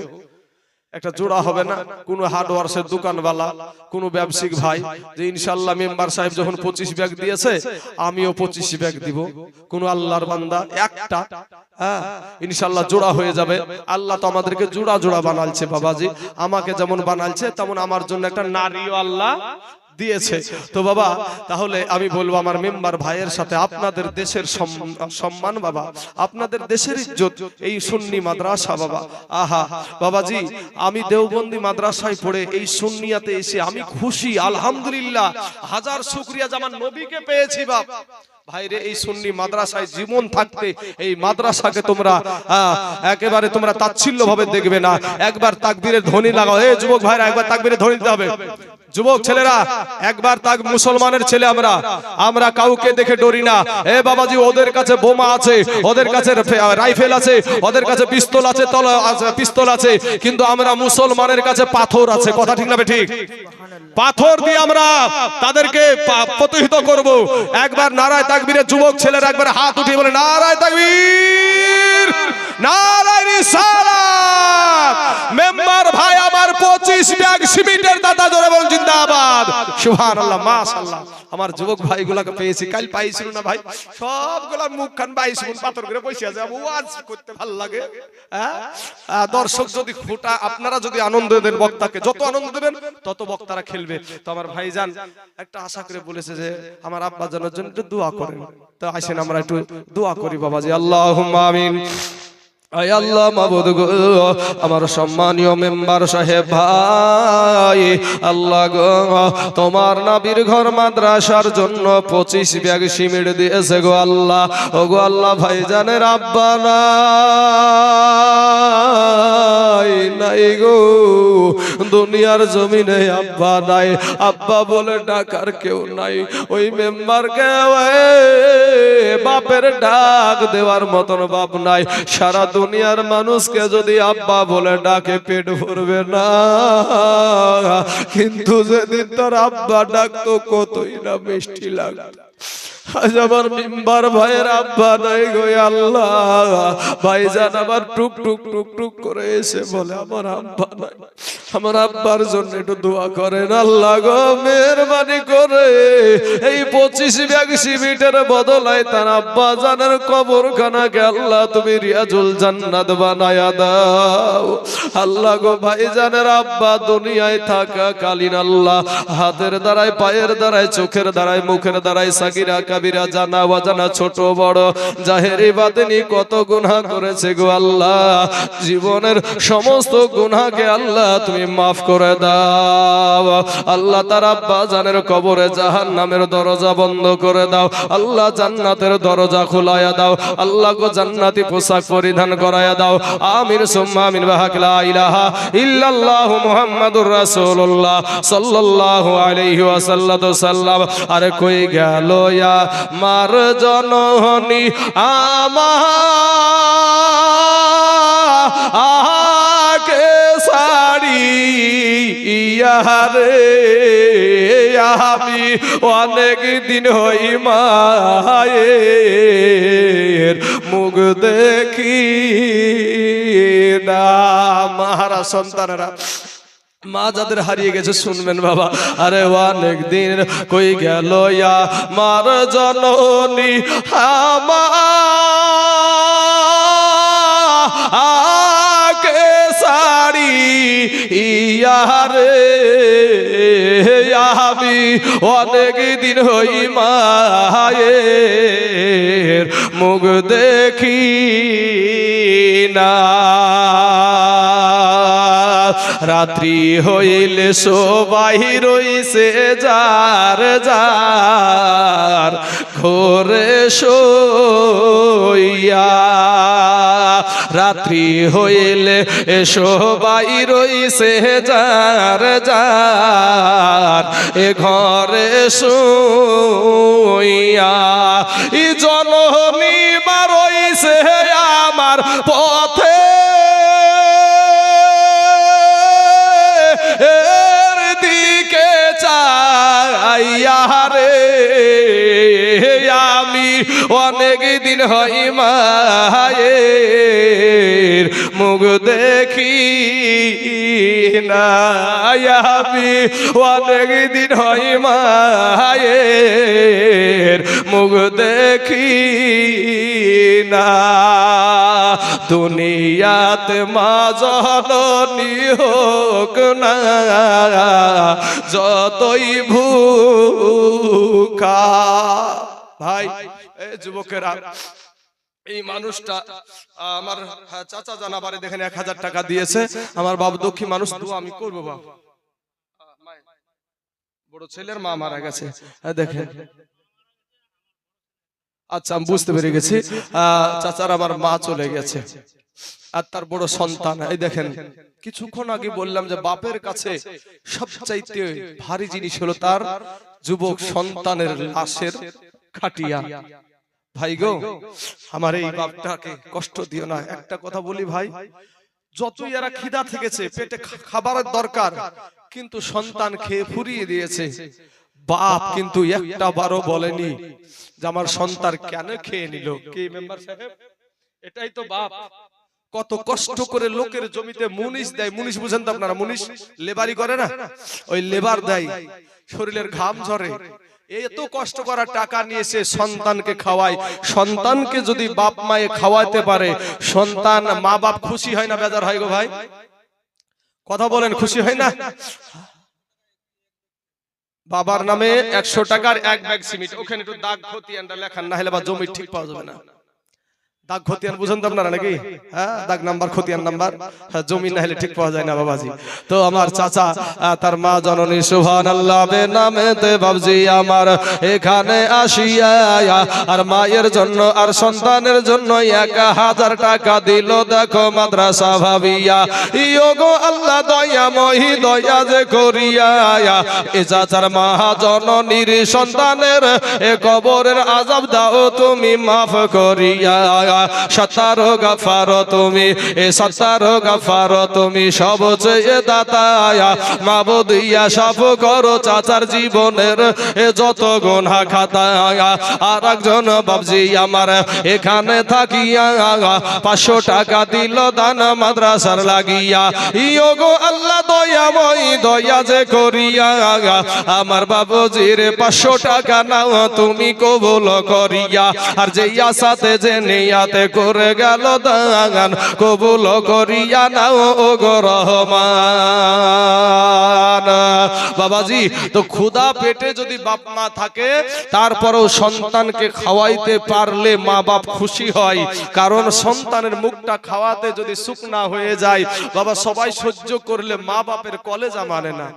একটা জোড়া হবে না। কোন হার্ডওয়ার্সের দোকানওয়ালা, কোন ব্যবসায়িক ভাই যে ইনশাআল্লাহ মেম্বার সাহেব যখন 25 ব্যাগ দিয়েছে আমিও 25 ব্যাগ দিব। কোন আল্লাহর বান্দা একটা, হ্যাঁ ইনশাআল্লাহ জোড়া হয়ে যাবে। আল্লাহ তো আমাদেরকে জোড়া জোড়া বানালছে বাবাজি, আমাকে যেমন বানালছে তেমন আমার জন্য একটা নারীও আল্লাহ দিয়েছে। তো বাবা তাহলে আমি বলবো আমার মেম্বার ভাইয়ের সাথে আপনাদের দেশের সম্মান বাবা, আপনাদের দেশের ইজ্জত এই সুন্নি মাদ্রাসা বাবা। আহা বাবাজি, আমি দেওবন্দি মাদ্রাসায় পড়ে এই সুন্নিয়াতে এসে আমি খুশি, আলহামদুলিল্লাহ, হাজার শুকরিয়া যে আমার নবীকে পেয়েছি বাপ। ভাইরে এই সুন্নি মাদ্রাসায় জীবন থাকতে এই মাদ্রাসাকে তোমরা একেবারে তোমরা তাচ্ছিল্য ভাবে দেখবে না। একবার তাকবীরের ধ্বনি লাগাও। এই যুবক ভাইরা একবার তাকবীরের ধ্বনি দিতে হবে। যুবক ছেলেরা একবার তাক, মুসলমানের ছেলে আমরা, আমরা কাউকে দেখে ডরি না। এ বাবাজি ওদের কাছে বোমা আছে, ওদের কাছে রাইফেল আছে, ওদের কাছে পিস্তল আছে, পিস্তল আছে, কিন্তু আমরা মুসলমানের কাছে পাথর আছে। কথা ঠিক না ঠিক? পাথর দিয়ে আমরা তাদেরকে প্রতিহত করব। একবার নারায়ে তাকবীরের যুবক ছেলেরা একবার হাত উঠিয়ে বলে নারায়ে তাকবীর, নারায়ে রিসালাত। মেম্বার ভাই আমার 25 ব্যাগ সিমেন্টের দাদা জোরে বল জিন্দাবাদ, সুবহানাল্লাহ, মাশাআল্লাহ। আমার যুবক ভাইগুলোকে পেয়েছি, কাল পাইছিল না ভাই, সবগুলা মুখ খান 22 মণ পাথর করে বসে আছে। ওয়াজ করতে ভালো লাগে, হ্যাঁ দর্শক যদি খোটা, আপনারা যদি আনন্দ দেন বক্তাকে, যত আনন্দ দেবেন তত বক্তারা খেলবে। তো আমার ভাইজান একটা আশা করে বলেছে যে আমার আব্বা জানের জন্য একটু দোয়া করেন। তো আসেন আমরা একটু দোয়া করি বাবাজি। আল্লাহুম্মা আমিন। আয় আল্লাহ মাবুদ গো, আমার সম্মানীয় মেম্বার সাহেব ভাই, আল্লাহ গো তোমার নবীর ঘর মাদ্রাসার জন্য 25 ব্যাগ সিমেন্ট দিয়েছে গো আল্লাহ। ও গো আল্লাহ, ভাইজানের আব্বা নাই গো, দুনিয়ার জমিনে আব্বা নাই, আব্বা বলে ডাকার কেউ নাই। ওই মেম্বারকে বাপের ডাক দেওয়ার মতন বাপ নাই। সারা দুনিয়ার মানুষকে যদি আব্বা বলে ডাকে পেট ভরবে না, কিন্তু যেদিন তার আব্বা ডাকতো কতই না মিষ্টি লাগতো। আজ আমার মেম্বার ভাইয়ের আব্বা নাই গো আল্লাহ। ভাইজান আবার টুক টুক টুক টুক করে এসে বলে আমার আব্বা নাই, আমার আব্বার জন্য একটু দোয়া করেন আল্লাহ গো, মেহেরবানি করে এই 25 ব্যাগ সিমেন্টের বদলায় তার আব্বা জানের কবরখানাকে আল্লাহ তুমি রিয়াজুল জান্নাত বানায়া দাও আল্লাহ গো। ভাইজানের আব্বা দুনিয়ায় থাকা কালীন আল্লাহ হাতের দ্বারায়, পায়ের দ্বারায়, চোখের দ্বারায়, মুখের দ্বারায়, সাগিরা কাবিরা, জানা অজানা, ছোট বড়, জাহেরি বাতিনি কত গুনাহ করেছে গো আল্লাহ। জীবনের সমস্ত গুনাহকে আল্লাহ তুমি মাফ করে দাও আল্লাহ। তার আব্বা জানের কবরে জাহান্নামের দরজা বন্ধ করে দাও আল্লাহ, জান্নাতের দরজা খোলায়া দাও আল্লাহ গো, জান্নাতি পোশাক পরিধান করায়া দাও। আমিন সুম্মা আমিন। ওয়া লা ইলাহা ইল্লাল্লাহু মুহাম্মাদুর রাসূলুল্লাহ সাল্লাল্লাহু আলাইহি ওয়াসাল্লাম। আরে কই গেল মার জননী আমাকে সারি ইয়ারে, আমি অনেক দিন হই মায়ের মুখ দেখি না। মাহারা সন্তানেরা, মা যাদের হারিয়ে গেছে শুনবেন বাবা। আরে অনেক দিন কই গেল মার জননী আমাকে সারি ইয়ারে আমি অনেক দিন হই মায়ের মুখ দেখি না রাত্রি হইলে সবাই রইছে যার যার ঘরে শোইয়া রাত্রি হইলে সবাই রইছে যার যার এ ঘরে শোইয়া ই জননী মা রইছে আমার পথে এর দিকে চাইয়া রে আমি অনেক দিন হই মায়ের মুখ দেখি না আমি অনেক দিন হই মায়ের মুখ দেখি না দুনিয়াতে মা জননী হোক না যতই ভুকা ভাই এই যুবকেরা এই মানুষটা আমার চাচা জানাবারে দেখেন 1000 টাকা দিয়েছে আমার বাবু দুঃখী মানুষ দোয়া আমি করব বাবা বড় ছেলের মা মারা গেছে দেখেন আচ্ছা আমি বুঝতে পেরে গেছি চাচার আমার মা চলে গেছে আর তার বড় সন্তান এই দেখেন কিছুক্ষণ আগে বললাম যে বাপের কাছে সবচাইতে ভারী জিনিস হলো তার যুবক সন্তানের লাশের খাটিয়া ভাই গো আমার এই বাপটাকে কষ্ট দিও না একটা কথা বলি ভাই যতই এরা খিদা থেকেছে পেটে খাবারের দরকার কিন্তু সন্তান খেয়ে ফুরিয়ে দিয়েছে বাপ কিন্তু একটা বারও বলেনি যে আমার সন্তান কেন খেয়ে নিল কি মেম্বার সাহেব এটাই তো বাপ কত কষ্ট করে লোকের জমিতে মুনিশ দেয় মুনিশ বুঝেন তো আপনারা মুনিশ লেবারি করে না ওই লেবার দেয় শরীরের ঘাম ঝরে এত কষ্ট করা টাকা নিয়ে সে সন্তানকে খাওয়ায় সন্তানকে যদি বাপ মায়ে খাওয়াতে পারে সন্তান মা বাপ খুশি হয় না বেজার হয় গো ভাই কথা বলেন খুশি হয় না বাবার নামে 100 টাকার এক ব্যাগ সিমেন্ট ওখানে একটু দাগ খতিয়ানটা লেখান না হলে বা জমি ঠিক পাওয়া যাবে না দাগ খতিয়ান বুঝেন তো আপনারা নাকি হ্যাঁ দাগ নাম্বার খতিয়ান নাম্বার জমি না হলে ঠিক পাওয়া যায় না বাবাজি তো আমার চাচা তার মা জননী সুবহানাল্লাহ বে নামেতে বাবজি আমার এখানে আসিয়া আর মায়ের জন্য আর সন্তানের জন্য 1000 টাকা দিল দেখো মাদ্রাসা ভাবিয়া ইয়োগো আল্লাহ দয়াময়ী দয়া যে করিয়া এ চাচার মা জননীর সন্তানের এ কবরের আযাব দাও তুমি মাফ করিয়া সত্তারো গাফারো তুমি এ সত্তারো গাফারো তুমি সবচেয়ে দাতা মাবুদ ইয়া সাফ করো চাচার জীবনের এ যত গুনাহ খাতা আর একজন বাবজি আমার এখানে থাকিয়া 500 টাকা দিল দান মাদ্রাসার লাগিয়া ইয়োগো আল্লাহ দয়াময় দয়া যে করিয়া আমার বাবুজির 500 টাকা নাও তুমি কবুল করিয়া আর যে আশাতে যে নিয়াতে করে গেল দান কবুল করিয়া নাও ও গো রহমান বাবাজি তো ক্ষুধা পেটে যদি বাপ মা থাকে তারপরেও সন্তানকে খাওয়াইতে পারলে মা বাপ খুশি হয় কারণ সন্তানের মুখটা খাওয়াতে যদি শুকনা হয়ে যায় বাবা সবাই সহ্য করলে মা বাপের কলেজা মানে না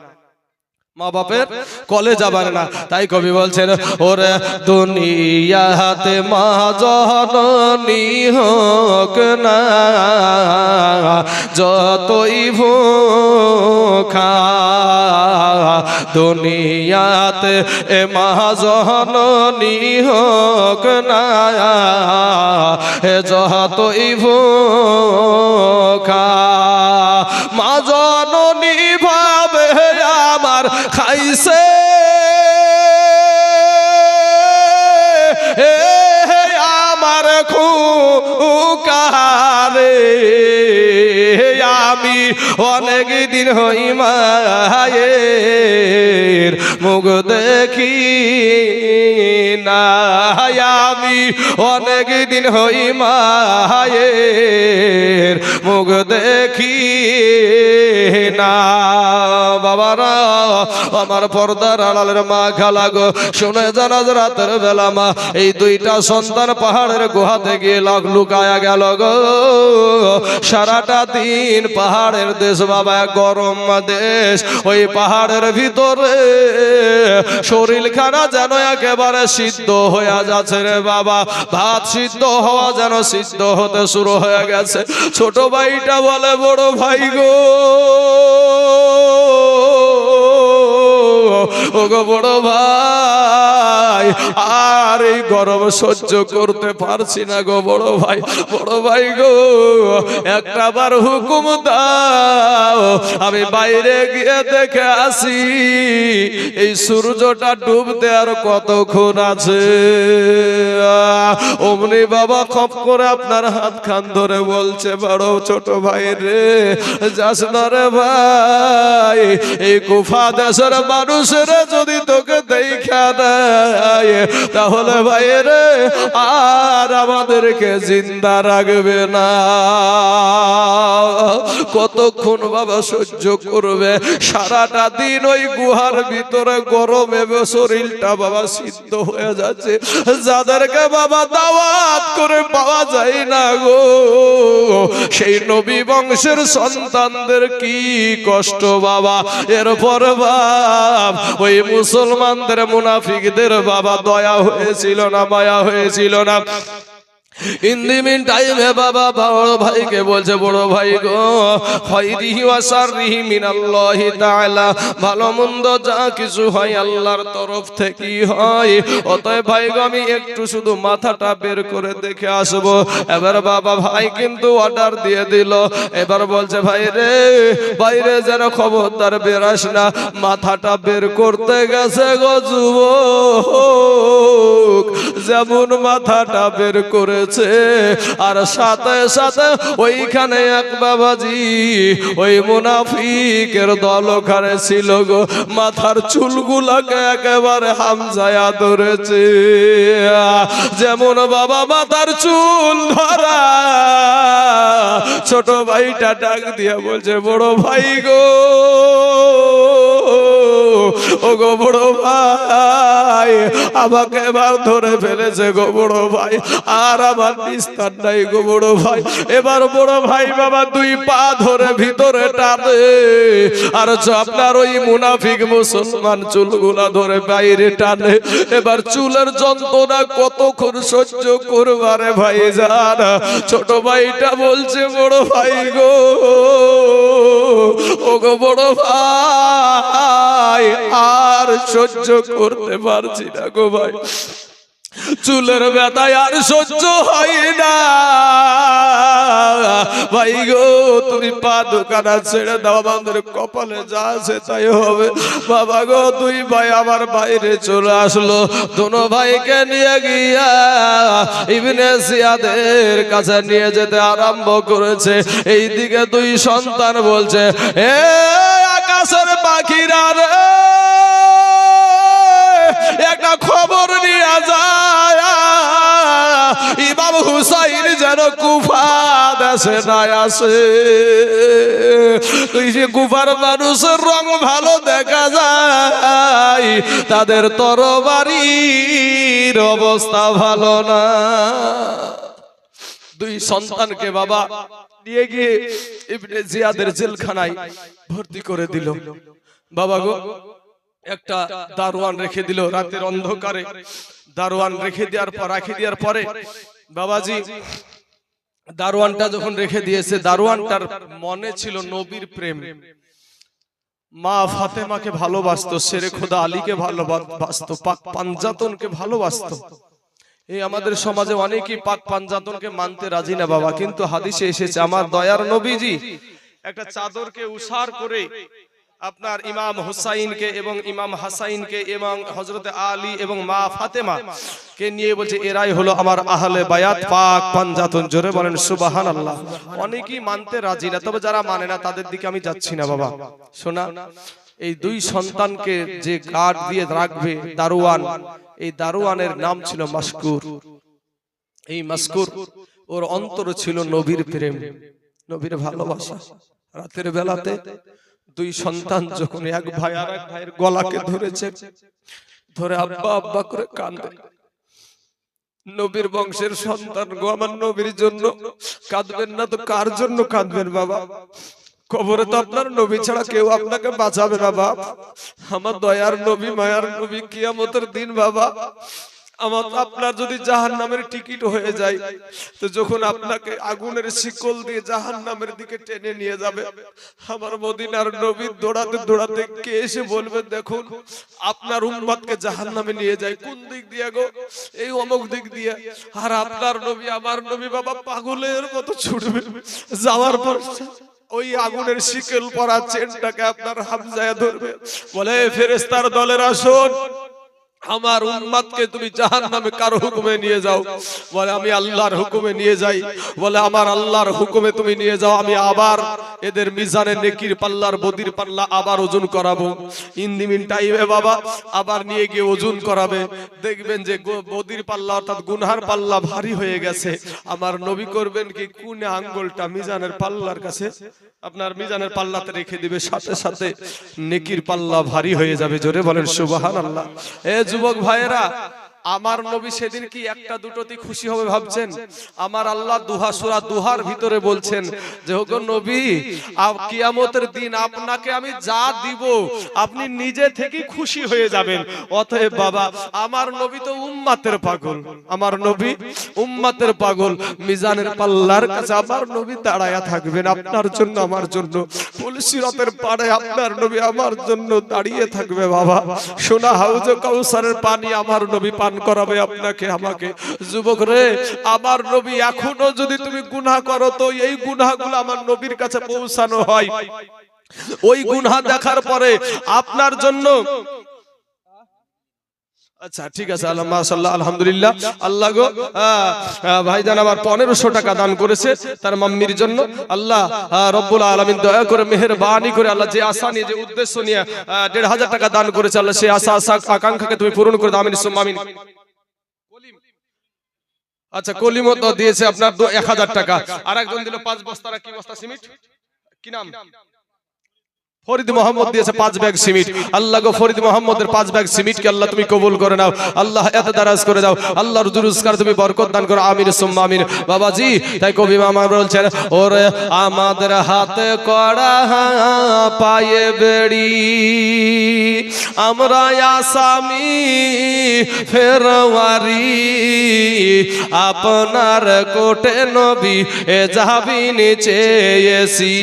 মা বাপের কলেজা মানে না তাই কবি বলছেন ওরে দুনিয়াতে মা জননী হোক না যতই ভুখা দুনিয়াতে এ মা জননী হোক না যতই ভুখা মা জননী ভাবে আমার খাইছে আমার খুকারে আমি অনেক দিন হই মায়ের মুখ দেখি না আমি আমি অনেক দিন হই মায়ের মুখ দেখি না। বাবারা আমার পর্দার আড়ালের মা খালা গো, শুনে জানা রাতের বেলা মা এই দুইটা সন্তান পাহাড়ের গুহাতে গিয়ে লুকায়া গেল গো। সারাটা দিন পাহাড়ের দেশ বাবা, গরম দেশ, ওই পাহাড়ের ভিতরে শরীর খানা যেন একেবারে সিদ্ধ হয়ে যাচ্ছে রে বাবা। ভাত সিদ্ধ হওয়া যেন সিদ্ধ হতে শুরু হয়ে গেছে। ছোট ভাইটা বলে, বড় ভাই গো, ওগো বড় ভাই, আর এই গরম সহ্য করতে পারছি না গো বড় ভাই। বড় ভাই গো, একটা বার হুকুম দাও, আমি বাইরে গিয়ে দেখে আসি এই সূর্যটা ডুবতে আর কতক্ষণ আছে। অমনি বাবা খপ করে আপনার হাত খান ধরে বলছে, বড় ছোট ভাই রে, যাস না রে ভাই, এই কুফা দেশের মানুষের যদি তোকে দেখা দেয় তাহলে ভাই রে আর আমাদেরকে জিন্দা রাখবে না। কতক্ষণ বাবা সহ্য করবে? সারাটা দিন ওই গুহার ভিতরে গরমে শরীরটা বাবা সিদ্ধ হয়ে যাচ্ছে। যাদেরকে বাবা দাওয়াত করে পাওয়া যায় না গো, সেই নবী বংশের সন্তানদের কি কষ্ট বাবা। এরপর বাপ ওই মুসলমানদের মুনাফিকদের বাবা দয়া হয়েছিল না, মায়া হয়েছিল না? ইন দি মিন টাইমে বাবা বড় ভাইকে বলছে, বড় ভাই গো, খায়রিহি ওয়া শাররিহি মিনাল্লাহি তাআলা, ভালো মন্দ যা কিছু হয় আল্লাহর তরফ থেকেই হয়। অতএব ভাই গো, আমি একটু শুধু মাথাটা বের করে দেখে আসব। এবার বাবা ভাই কিন্তু অর্ডার দিয়ে দিল। এবার বলছে, ভাই রে, বাইরে যেন খবরদার বেরাস না। মাথাটা বের করতে গেছে গো যুবক, যেমন মাথাটা বের করে আর সাথে সাথে ওইখানে এক বাবাজি ওই মুনাফিকের দল ওখানে ছিল গো। মাথার চুলগুলাকে একেবারে হামজায়া ধরেছে। যেমন বাবা মাথার চুল ধরা, ছোট ভাইটা ডাক দিয়া বলছে, বড় ভাই গো, ও গো বড় ভাই, আমাকে এবার ধরে ফেলেছে গো বড় ভাই, আর আমার নিস্তার নাই গো বড় ভাই। এবার বড় ভাই বাবা দুই পা ধরে ভিতরে টানে, আর আপনার ওই মুনাফিক মুসলমান চুলগুলা ধরে বাইরে টানে। এবার চুলের যন্ত্রণা কতক্ষণ সহ্য করবারে ভাই জান? ছোট ভাইটা বলছে, বড় ভাই গো, ও গো বড় ভাই, আর সহ্য করতে পারছি না গো ভাই, চুলের ব্যথায় আর সহ্য হয় না। ভাই গো, তুমি পা দোকানা ছেড়ে দাও, আমাদের কপালে যা আছে তাই হবে। বাবা গো, দুই ভাই আমার বাইরে চলে আসলো। দোনো ভাইকে নিয়ে গিয়া ইবনে জিয়াদের কাছে নিয়ে যেতে আরম্ভ করেছে। এইদিকে দুই সন্তান বলছে, এ আকাশের পাখিরা রে, একটা খবর নিয়ে যায়, ইমাম হুসাইন যেন কুফা দেশে না আসে। কুফার মানুষের রং ভালো দেখা যায়, তাদের তরবারির অবস্থা ভালো না। দুই সন্তানকে বাবা নিয়ে গিয়ে ইবনে জিয়াদের জেলখানায় ভর্তি করে দিল। বাবা গো, একটা দারোয়ান রেখে দিল রাতের অন্ধকারে। দারোয়ান রেখে দেওয়ার পরে বাবাজি দারোয়ানটা যখন রেখে দিয়েছে, দারোয়ানটার মনে ছিল নবীর প্রেম। মা ফাতেমাকে ভালোবাসতো, শেরে খোদা আলীকে ভালোবাসতো, পাক পাঞ্জাতনকে ভালোবাসতো। এই আমাদের সমাজে অনেকেই পাক পাঞ্জাতনকে মানতে রাজি না বাবা, কিন্তু হাদিসে এসেছে আমার দয়ার নবীজি একটা চাদরকে উসার করে আপনার ইমাম হুসাইনকে এবং ইমাম হাসাইনকে এবং হযরত আলী এবং মা ফাতেমা কে নিয়ে বলছে, এরাই হলো আমার আহলে বায়াত পাক পাঞ্জাতন। জোরে বলেন সুবহানাল্লাহ। অনেকেই মানতে রাজি না, তবে যারা মানে না তাদের দিকে আমি যাচ্ছি না বাবা। শোনা, এই দুই সন্তানকে যে গার্ড দিয়ে রাখবে দারোয়ান, এই দারোয়ানের নাম ছিল মাশকুর। এই মাসকুর ওর অন্তর ছিল নবীর প্রেম, নবীর ভালোবাসা। রাতের বেলাতে দুই সন্তান যখন এক ভাই আর এক ভাইয়ের গলাকে ধরেছে, ধরে আব্বা আব্বা করে কাঁদে। নবীর বংশের সন্তান গো, আমার নবীর জন্য কাঁদবেন না তো কার জন্য কাঁদবেন বাবা? কবরে তো আপনার নবী ছাড়া কেউ আপনাকে বাঁচাবে না বাপ। আমার দয়ার নবী, মায়ার নবী, কিয়ামতের দিন বাবা আমার আপনার যদি জাহান্নামের টিকিট হয়ে যায়, তো যখন আপনাকে আগুনের শিকল দিয়ে জাহান্নামের দিকে টেনে নিয়ে যাবে, আমার মদিনার নবী দৌড়াতে দৌড়াতে কে এসে বলবে, দেখুন আপনার উম্মতকে জাহান্নামে নিয়ে যায়। কোন দিক দিয়ে গো? এই অমুক দিক দিয়ে। আর আপনার নবী, আমার নবী বাবা পাগলের মতো ছুটবে, যাওয়ার পর ওই আগুনের শিকল পরা চেনটাকে আপনার হামজায় ধরবে, বলে ফেরেশতার দলের আসুন, আমার উম্মতকে তুমি জাহান্নামে কার হুকুমে নিয়ে যাও? বলে আমি আল্লাহর হুকুমে নিয়ে যাই। বলে আমার আল্লাহর হুকুমে তুমি নিয়ে যাও, আমি আবার এদের মিজানের নেকির পাল্লার বদির পাল্লা আবার ওজন করাবো। ইন দি মিন টাইমে বাবা আবার নিয়ে গিয়ে ওজন করাবে, দেখবেন যে বদির পাল্লা অর্থাৎ গুনহার পাল্লা ভারী হয়ে গেছে। আমার নবী করবেন কি, কোন আঙ্গুলটা মিজানের পাল্লার কাছে আপনার মিজানের পাল্লাতে রেখে দিবে, সাথে সাথে নেকির পাল্লা ভারী হয়ে যাবে। জোরে বলেন সুবহানাল্লাহ। এ যুবক ভাইয়েরা, আমার নবী সেদিন কি একটা দুটোতে খুশি হবে ভাবছেন? আমার আল্লাহ দুহা সূরা দুহার ভিতরে বলছেন যে ওগো নবী, কিয়ামতের দিন আপনাকে আমি যা দিব আপনি নিজে থেকে খুশি হয়ে যাবেন। অতএব বাবা আমার নবী তো উম্মতের পাগল, আমার নবী উম্মতের পাগল। মিজানের পাল্লার কাছে আমার নবী দাঁড়ায়া থাকবেন আপনার জন্য, আমার জন্য। পুলসিরাতের পাড়ে আপনার নবী আমার জন্য দাঁড়িয়ে থাকবে বাবা। সোনা হাউজে কাউসারের পানি আমার নবী পান করাবে আপনাকে আমাকে। যুবক রে, আমার নবী এখনো যদি তুমি গুনাহ করো, তো এই গুনাহগুলো আমার নবীর কাছে পৌঁছানো হয়। ওই গুনাহ দেখার পরে আপনার জন্য, আচ্ছা ঠিক আছে, মাশাআল্লাহ আলহামদুলিল্লাহ। আল্লাহ গো, ভাইজান আমার 1500 টাকা দান করেছে তার মাম্মির জন্য। আল্লাহ রব্বুল আলামিন দয়া করে মেহেরবানি করে আল্লাহ যে আশা নিয়ে, যে উদ্দেশ্য নিয়ে 1500 টাকা দান করেছে, আল্লাহ সেই আশা আকাঙ্ক্ষাকে তুমি পূরণ করে দাও, আমিন সুম্মা আমিন। আচ্ছা কলিমও তো দিয়েছে আপনার 1000 টাকা। আর একজন দিল 5 বস্তা, কি বস্তা সিমেন্ট, কি নাম? ফরিদ মোহাম্মদ দিয়েছে 5 ব্যাগ সিমেন্ট। আল্লাহ গো, ফরিদ মোহাম্মদের 5 ব্যাগ সিমেন্টকে আল্লাহ তুমি কবুল করে নাও, আল্লাহ এত দারাজ করে দাও, আল্লাহর রুজগার তুমি বরকত দান করো, আমিন সুম্মা আমিন। বাবাজি তাই কবি মামা বলছেন, ওরে আমাদের হাতে কড়া পায়ে বেড়ি, আমরা আসামি ফেরওয়ারি, আপনার কোটে নবী এ যাবি নিচে এসি।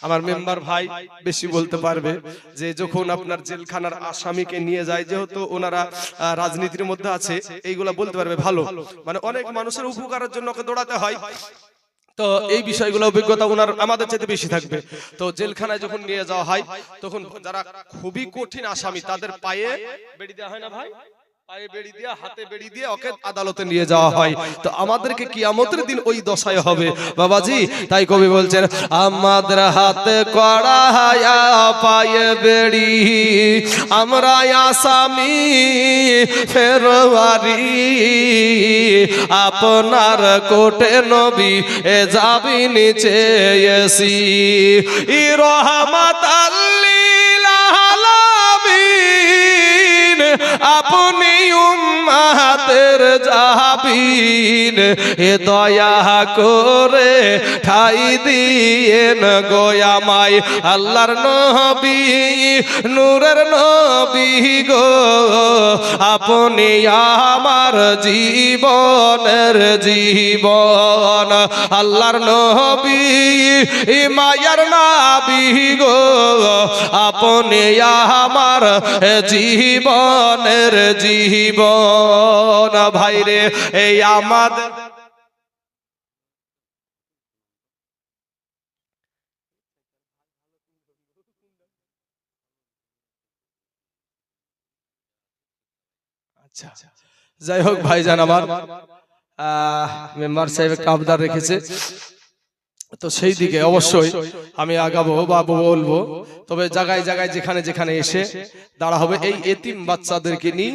আমার মেম্বার ভাই বেশি বলতে পারবে যে যখন আপনার জেলখানার আসামিকে নিয়ে যায়, যেহেতু ওনারা রাজনীতির মধ্যে আছে, এইগুলা বলতে পারবে ভালো, মানে অনেক মানুষের উপকারের জন্য ওকে দৌড়াতে হয়, তো এই বিষয়গুলো অভিজ্ঞতা ওনার আমাদের চাইতে বেশি থাকবে। তো জেলখানায় যখন নিয়ে যাওয়া হয়, তখন যারা খুবই কঠিন আসামি তাদের পায়ে বেড়ি দেওয়া হয় না ভাই, পায়ে বেড়ি দিয়ে, হাতে বেড়ি দিয়ে ওকে আদালতে নিয়ে যাওয়া হয়। তো আমাদেরকে কিয়ামতের দিন ওই দশায় হবে বাবাজি। তাই কবি বলছেন, আমাদের হাতে কড়া পায়ে বেড়ি, আমরা আসামি ফেরওয়ারি, আপনার কোটে নবী এ যাবি নিচে এসি, ই রহমাত লিল আলামিন, আপনি উম্মাতের জাবিন, এ দয়া করে ঠাই দিয়েন গো আমায়, আল্লাহর নবী নূরের নবী গো, আপনি আমার জীবনের জীবন, আল্লাহর নবী মায়ার নবী গো, আপনি আমার জীবনের জীবন। ভাইরে এই আমাদের আচ্ছা যাই হোক ভাইজান, আমার মেম্বার সাহেব একটা আবদার রেখেছে, তো সেই দিকে অবশ্যই আমি আগাবো বা বলবো, তবে জায়গায় জায়গায় যেখানে যেখানে এসে দাঁড়া হবে এই এতিম বাচ্চাদেরকে নিয়ে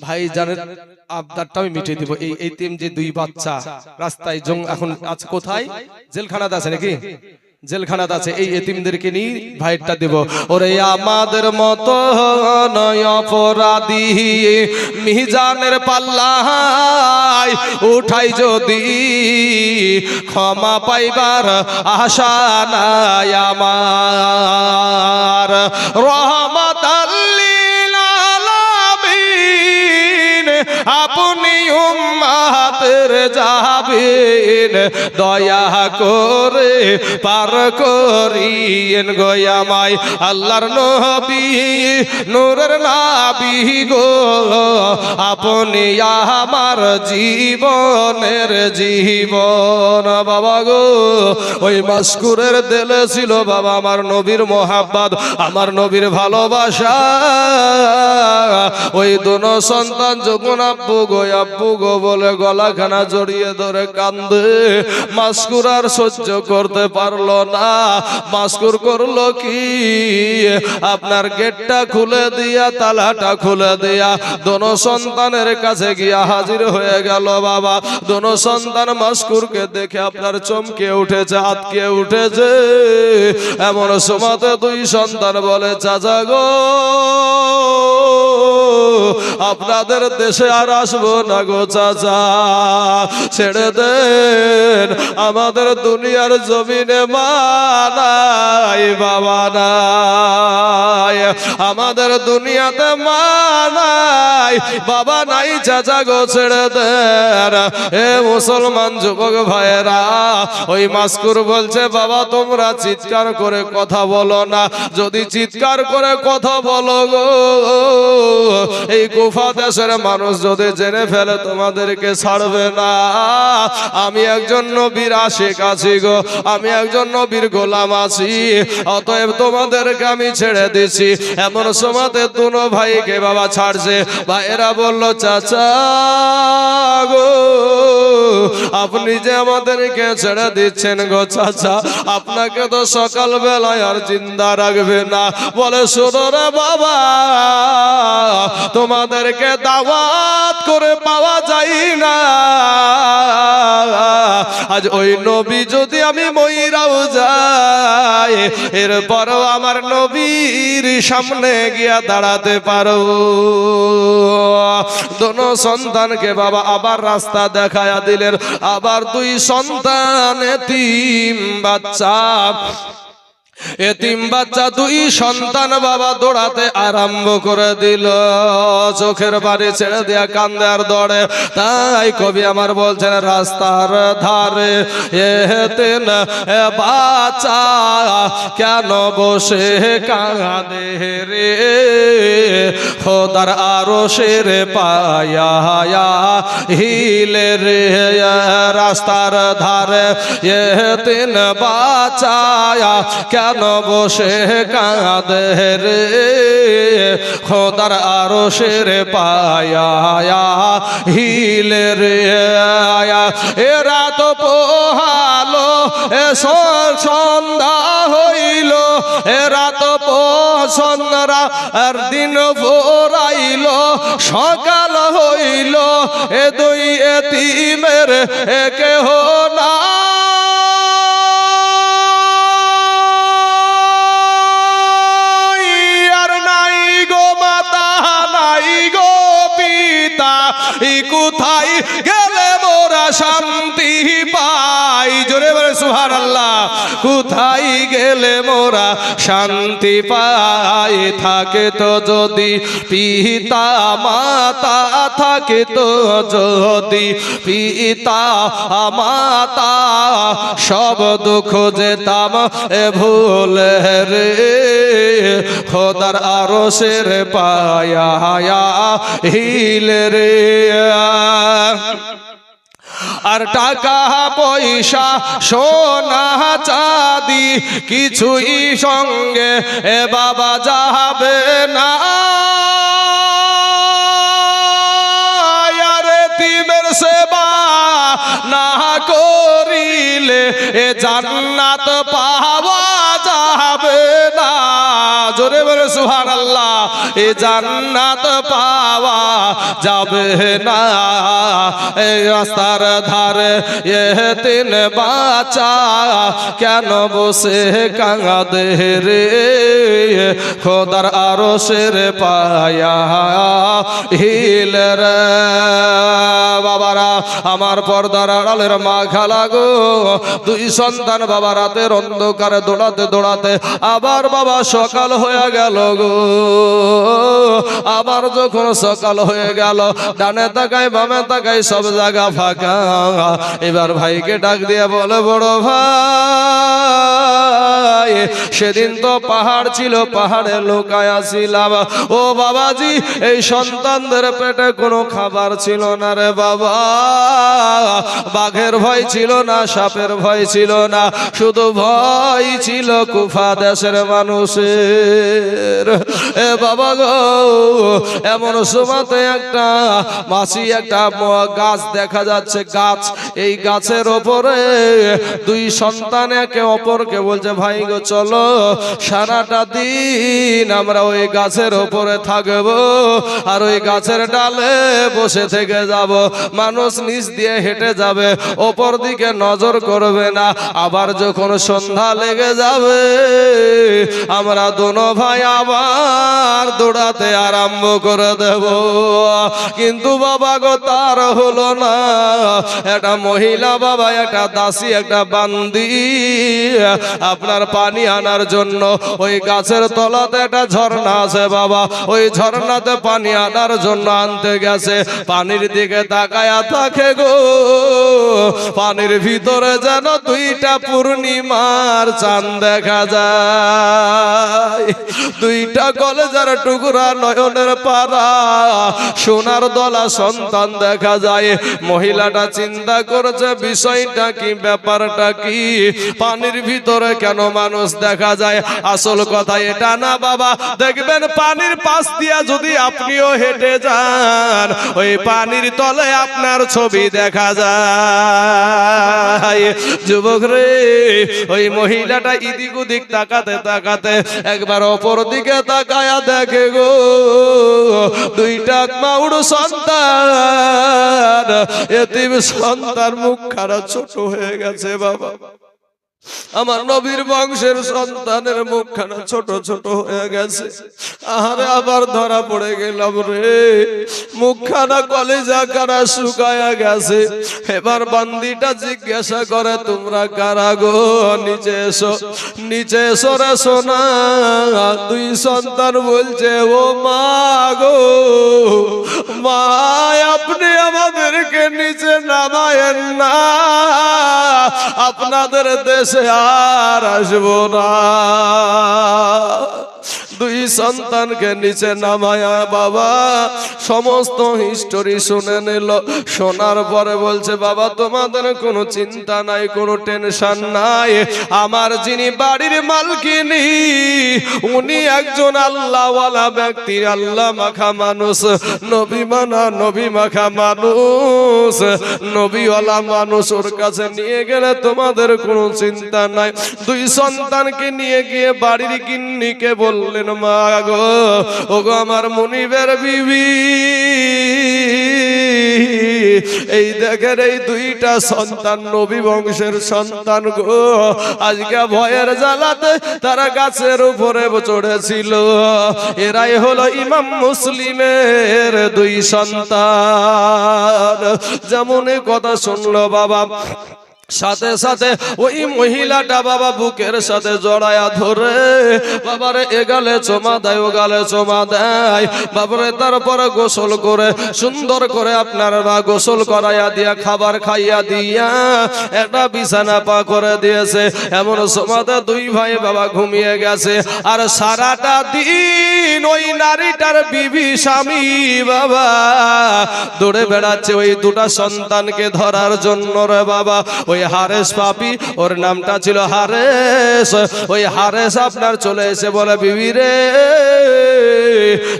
ভাই জানেন আবদারটা আমি মিটিয়ে দিব। এই এতিম যে দুই বাচ্চা রাস্তায় এখন আছে, কোথায় জেলখানাতে আছে নাকি, জেলখানাত আছে, এই এতিমদেরকে নিয়ে ভাইটা দেব। ওরে আমাদের মতো নয় অপরাধী মিজানের পাল্লায় উঠাই যদি ক্ষমা পাইবার আশা নাই আমার, রহমাতাল লিল আলামিন আপনি উম্মাতের যাবেন, দয়া করে পার করিয়েন গো আমায় আল্লাহর নবী নূরের নবী গো, আপনি আমার জীবনের জীবন। বাবা গো ওই মাসকুরের দিলে ছিল বাবা আমার নবীর মোহাব্বত, আমার নবীর ভালোবাসা। ওই দোনো সন্তান যখন আব্বু গো বলে গলাখানা জড়িয়ে ধরে কান্দে, মাসকুর আর সহ্য করতে পারলো না। মাসকুর করলো কি, আপনার গেটটা খুলে দিয়া তালাটা খুলে দিয়া দোনো সন্তানের কাছে গিয়া হাজির হয়ে গেল। বাবা দোনো সন্তান মাসকুরকে দেখে আপনার চমকে উঠেছে, আতকে উঠেছে। এমন সময়তে দুই সন্তান বলে, চাচা গো আপনাদের দেশে আর আসবো না গো চাচা, ছেড়ে দেন, আমাদের দুনিয়ার জমিনে মা নাই বাবা নাই, আমাদের দুনিয়াতে মা নাই বাবা নাই, চাচা গো ছেড়ে দেন। এ মুসলমান যুবক ভাইয়েরা, ওই মাসকুর বলছে, বাবা তোমরা চিৎকার করে কথা বলো না, যদি চিৎকার করে কথা বলো গো এই কুফা দেশের মানুষ যদি জেনে ফেলে তোমাদেরকে ছাড়বে না। আমি একজন নবীর আশিক আছি গো, আমি একজন নবীর গোলাম আছি, অতএব তোমাদেরকে আমি ছেড়ে দিছি। এমন সময়তে দুনো ভাইকে বাবা ছাড়ছে। ভাইয়েরা বলল, চাচা গো আপনি যে আমাদেরকে ছেড়ে দিচ্ছেন গো চাচা, আপনাকে তো সকাল বেলায় আর জিন্দা রাখবে না। বলে, শোনো রে বাবা, তোমাদেরকে দাওয়াত করে পাওয়া যায় না, আজ ওই নবী যদি আমি মইরাও যাই, এরপরও আমার নবীর সামনে গিয়া দাঁড়াতে পারো। দোনো সন্তানকে বাবা আবার রাস্তা দেখায়া দিলেন। আবার দুই সন্তান এতিম বাচ্চা, এতিম বাচ্চা দুই সন্তান বাবা দৌড়াতে আরম্ভ করে দিল, চোখের বাড়ি ছেড়ে দেয়া কান্দে আর দৌড়ে। তাই কবি আমার বলছেন, রাস্তার ধারে এতেন বাচ্চা কেন বসে কাঁদে রে, খোদার আরশের পায়া হিলে রে, রাস্তার ধারে এতেন বাচ্চা কেন বসে কাঁদে রে, খোদার আরশের পায়া হিলে রে। এরা তো পোহালো সন্ধ্যা হইল, এরা তো সন্ধ্যা আর দিন ভোরাইল, সকাল হইল, এ দুই এতিমের কেহ না, কোথায় গেলে মোরা শান্তি পাই, জোরে বলে সুবহানাল্লাহ, কোথায় গেলে মোরা শান্তি পাই, থাকে তো যদি পিতা মাতা, থাকে তো যদি পিতা মাতা, সব দুঃখ যেতাম ভুলে রে, খোদার আরশের পায়া হিলে রে। আর টাকা পয়সা সোনা চাঁদি কিছুই সঙ্গে এ বাবা যাবে না, আর এতিমের সেবা না করিলে এ জান্নাত পাওয়া যাবে না। জোরে বলে সুবহানাল্লাহ। এ জান্নাত পাওয়া যাবে না। এই রাস্তার ধারে এতিম বাচ্চা কেন বসে কাঁদে রে, খোদার আরশের পায়া হিল রে। বাবারা আমার পর্দার আড়ালের মা খালা গো, দুই সন্তান বাবা রাতের অন্ধকারে দৌড়াতে দৌড়াতে আবার বাবা সকাল হয়ে গেল গো। আবার যখন সকাল হয়ে গেল, ডানে তাকাই বামে তাকাই সব জায়গা ফাঁকা। এবার ভাইকে ডাক দিয়ে বলে, বড় ভাই সেদিন তো পাহাড় ছিল, পাহাড়ে লুকায় ছিলাম। ও বাবাজি এই সন্তানদের পেটে কোনো খাবার ছিল না রে বাবা। বাঘের ভয় ছিল না, সাপের ভয় ছিল না, শুধু ভয় ছিল কুফা দেশের মানুষের। এ বাবা গো, এমন সময়তে একটা মাছি একটা গাছ দেখা যাচ্ছে, গাছ। এই গাছের ওপরে দুই সন্তান একে অপরকে বলছে, ভাই গো চলো সারাটা দিন আমরা ওই গাছের ওপরে থাকবো, আর ওই গাছের ডালে বসে থেকে যাব। মানুষ নিচ দিয়ে হেঁটে যাবে, ওপর দিকে নজর করবে না। আবার যখন সন্ধ্যা লেগে যাবে, আমরা দোনো ভাই আবার দৌড়াতে আরম্ভ করে দেব। কিন্তু বাবা গো তার হলো না। একটা মহিলা বাবা, একটা দাসী, একটা বান্দি আপনার পানি আনার জন্য ওই গাছের তলাতে একটা ঝর্ণা আছে বাবা, ওই ঝর্ণাতে পানি আনার জন্য আনতে গেছে। পানির দিকে তাকায়া থাকে গো, পানির ভিতরে যেন দুইটা পূর্ণিমার চাঁদ দেখা যায়। দুইটা কলেজের টুকরা নয়নের পারা সোনার দলা সন্তান দেখা যায়। মহিলাটা চিন্তা করেছে বিষয়টা কি, ব্যাপারটা কি, পানির ভিতরে কেন মানুষ দেখা যায়। আসল কথা এটা না বাবা, দেখবেন পানির পাশ দিয়া যদি আপনিও হেঁটে যান, ওই পানির তলে আপনার ছবি দেখা যায়। যুবক রে, ওই মহিলাটা ইদিক উদিক তাকাতে তাকাতে একবার অপর দিকে তাকায়া দেখে গো, দুইটা মাউড় সন্তান, এতিম সন্তান মুখখানা ছোট হয়ে গেছে বাবা। আমার নবীর বংশের সন্তানের মুখখানা ছোট ছোট হয়ে গেছে। আহারে আবার ধরা পড়ে গেলাম রে, মুখখানা কলেজা কারা শুকায়া গেছে। এবার বান্দিটা জিজ্ঞাসা করে, তোমরা কারা গো, নিচে এসো, নিচে এসো রে সোনা। দুই সন্তান বলছে, ও মা গো, মা আপনি আমাদেরকে নিচে নামায়েন না, আপনাদের দেশে আর আসবো না। দুই সন্তানকে নিচে নামায়া বাবা সমস্ত হিস্টোরি শুনে নিল। শোনার পরে বলছে, বাবা তোমাদের কোনো চিন্তা নাই, কোনো টেনশন নাই। আমার যিনি বাড়ির মালকিনী, উনি একজন আল্লাহওয়ালা ব্যক্তি, আল্লাহ মাখা মানুষ, নবী মানা নবী মাখা মানুষ, নবীওয়ালা মানুষ। ওর কাছে নিয়ে গেলে তোমাদের কোনো চিন্তা নাই। দুই সন্তানকে নিয়ে গিয়ে বাড়ির গিন্নিকে বললেন, মা গো, ও গো আমার মনিবের বিবি, এই দেখেন এই দুইটা সন্তান নবী বংশের সন্তান গো, আজকে ভয়ের জ্বালাতে তারা গাছের উপরে চড়েছিল। এরাই হলো ইমাম মুসলিমের দুই সন্তান। যেমন কথা শুনলো বাবা, সাথে সাথে ওই মহিলাটা বাবা বুকের সাথে জড়ায়া ধরে বাবারে এগালে চোমা দেয়, ও গালে চোমা দেয় বাবারে। তারপরে গোসল করে সুন্দর করে আপনার বা গোসল করাইয়া দিয়া, খাবার খাইয়া দিয়া, একটা বিছানা পা করে দিয়েছে। এমন সময়তে দুই ভাই বাবা ঘুমিয়ে গেছে। আর সারাটা দিন ওই নারীটার বিবি স্বামী বাবা দৌড়ে বেড়াচ্ছে ওই দুটা সন্তানকে ধরার জন্য রে বাবা। ওই হারেস পাপি, ওর নামটা ছিল হারেস, ওই হারেস আপনার চলে এসে বলে, বিবি রে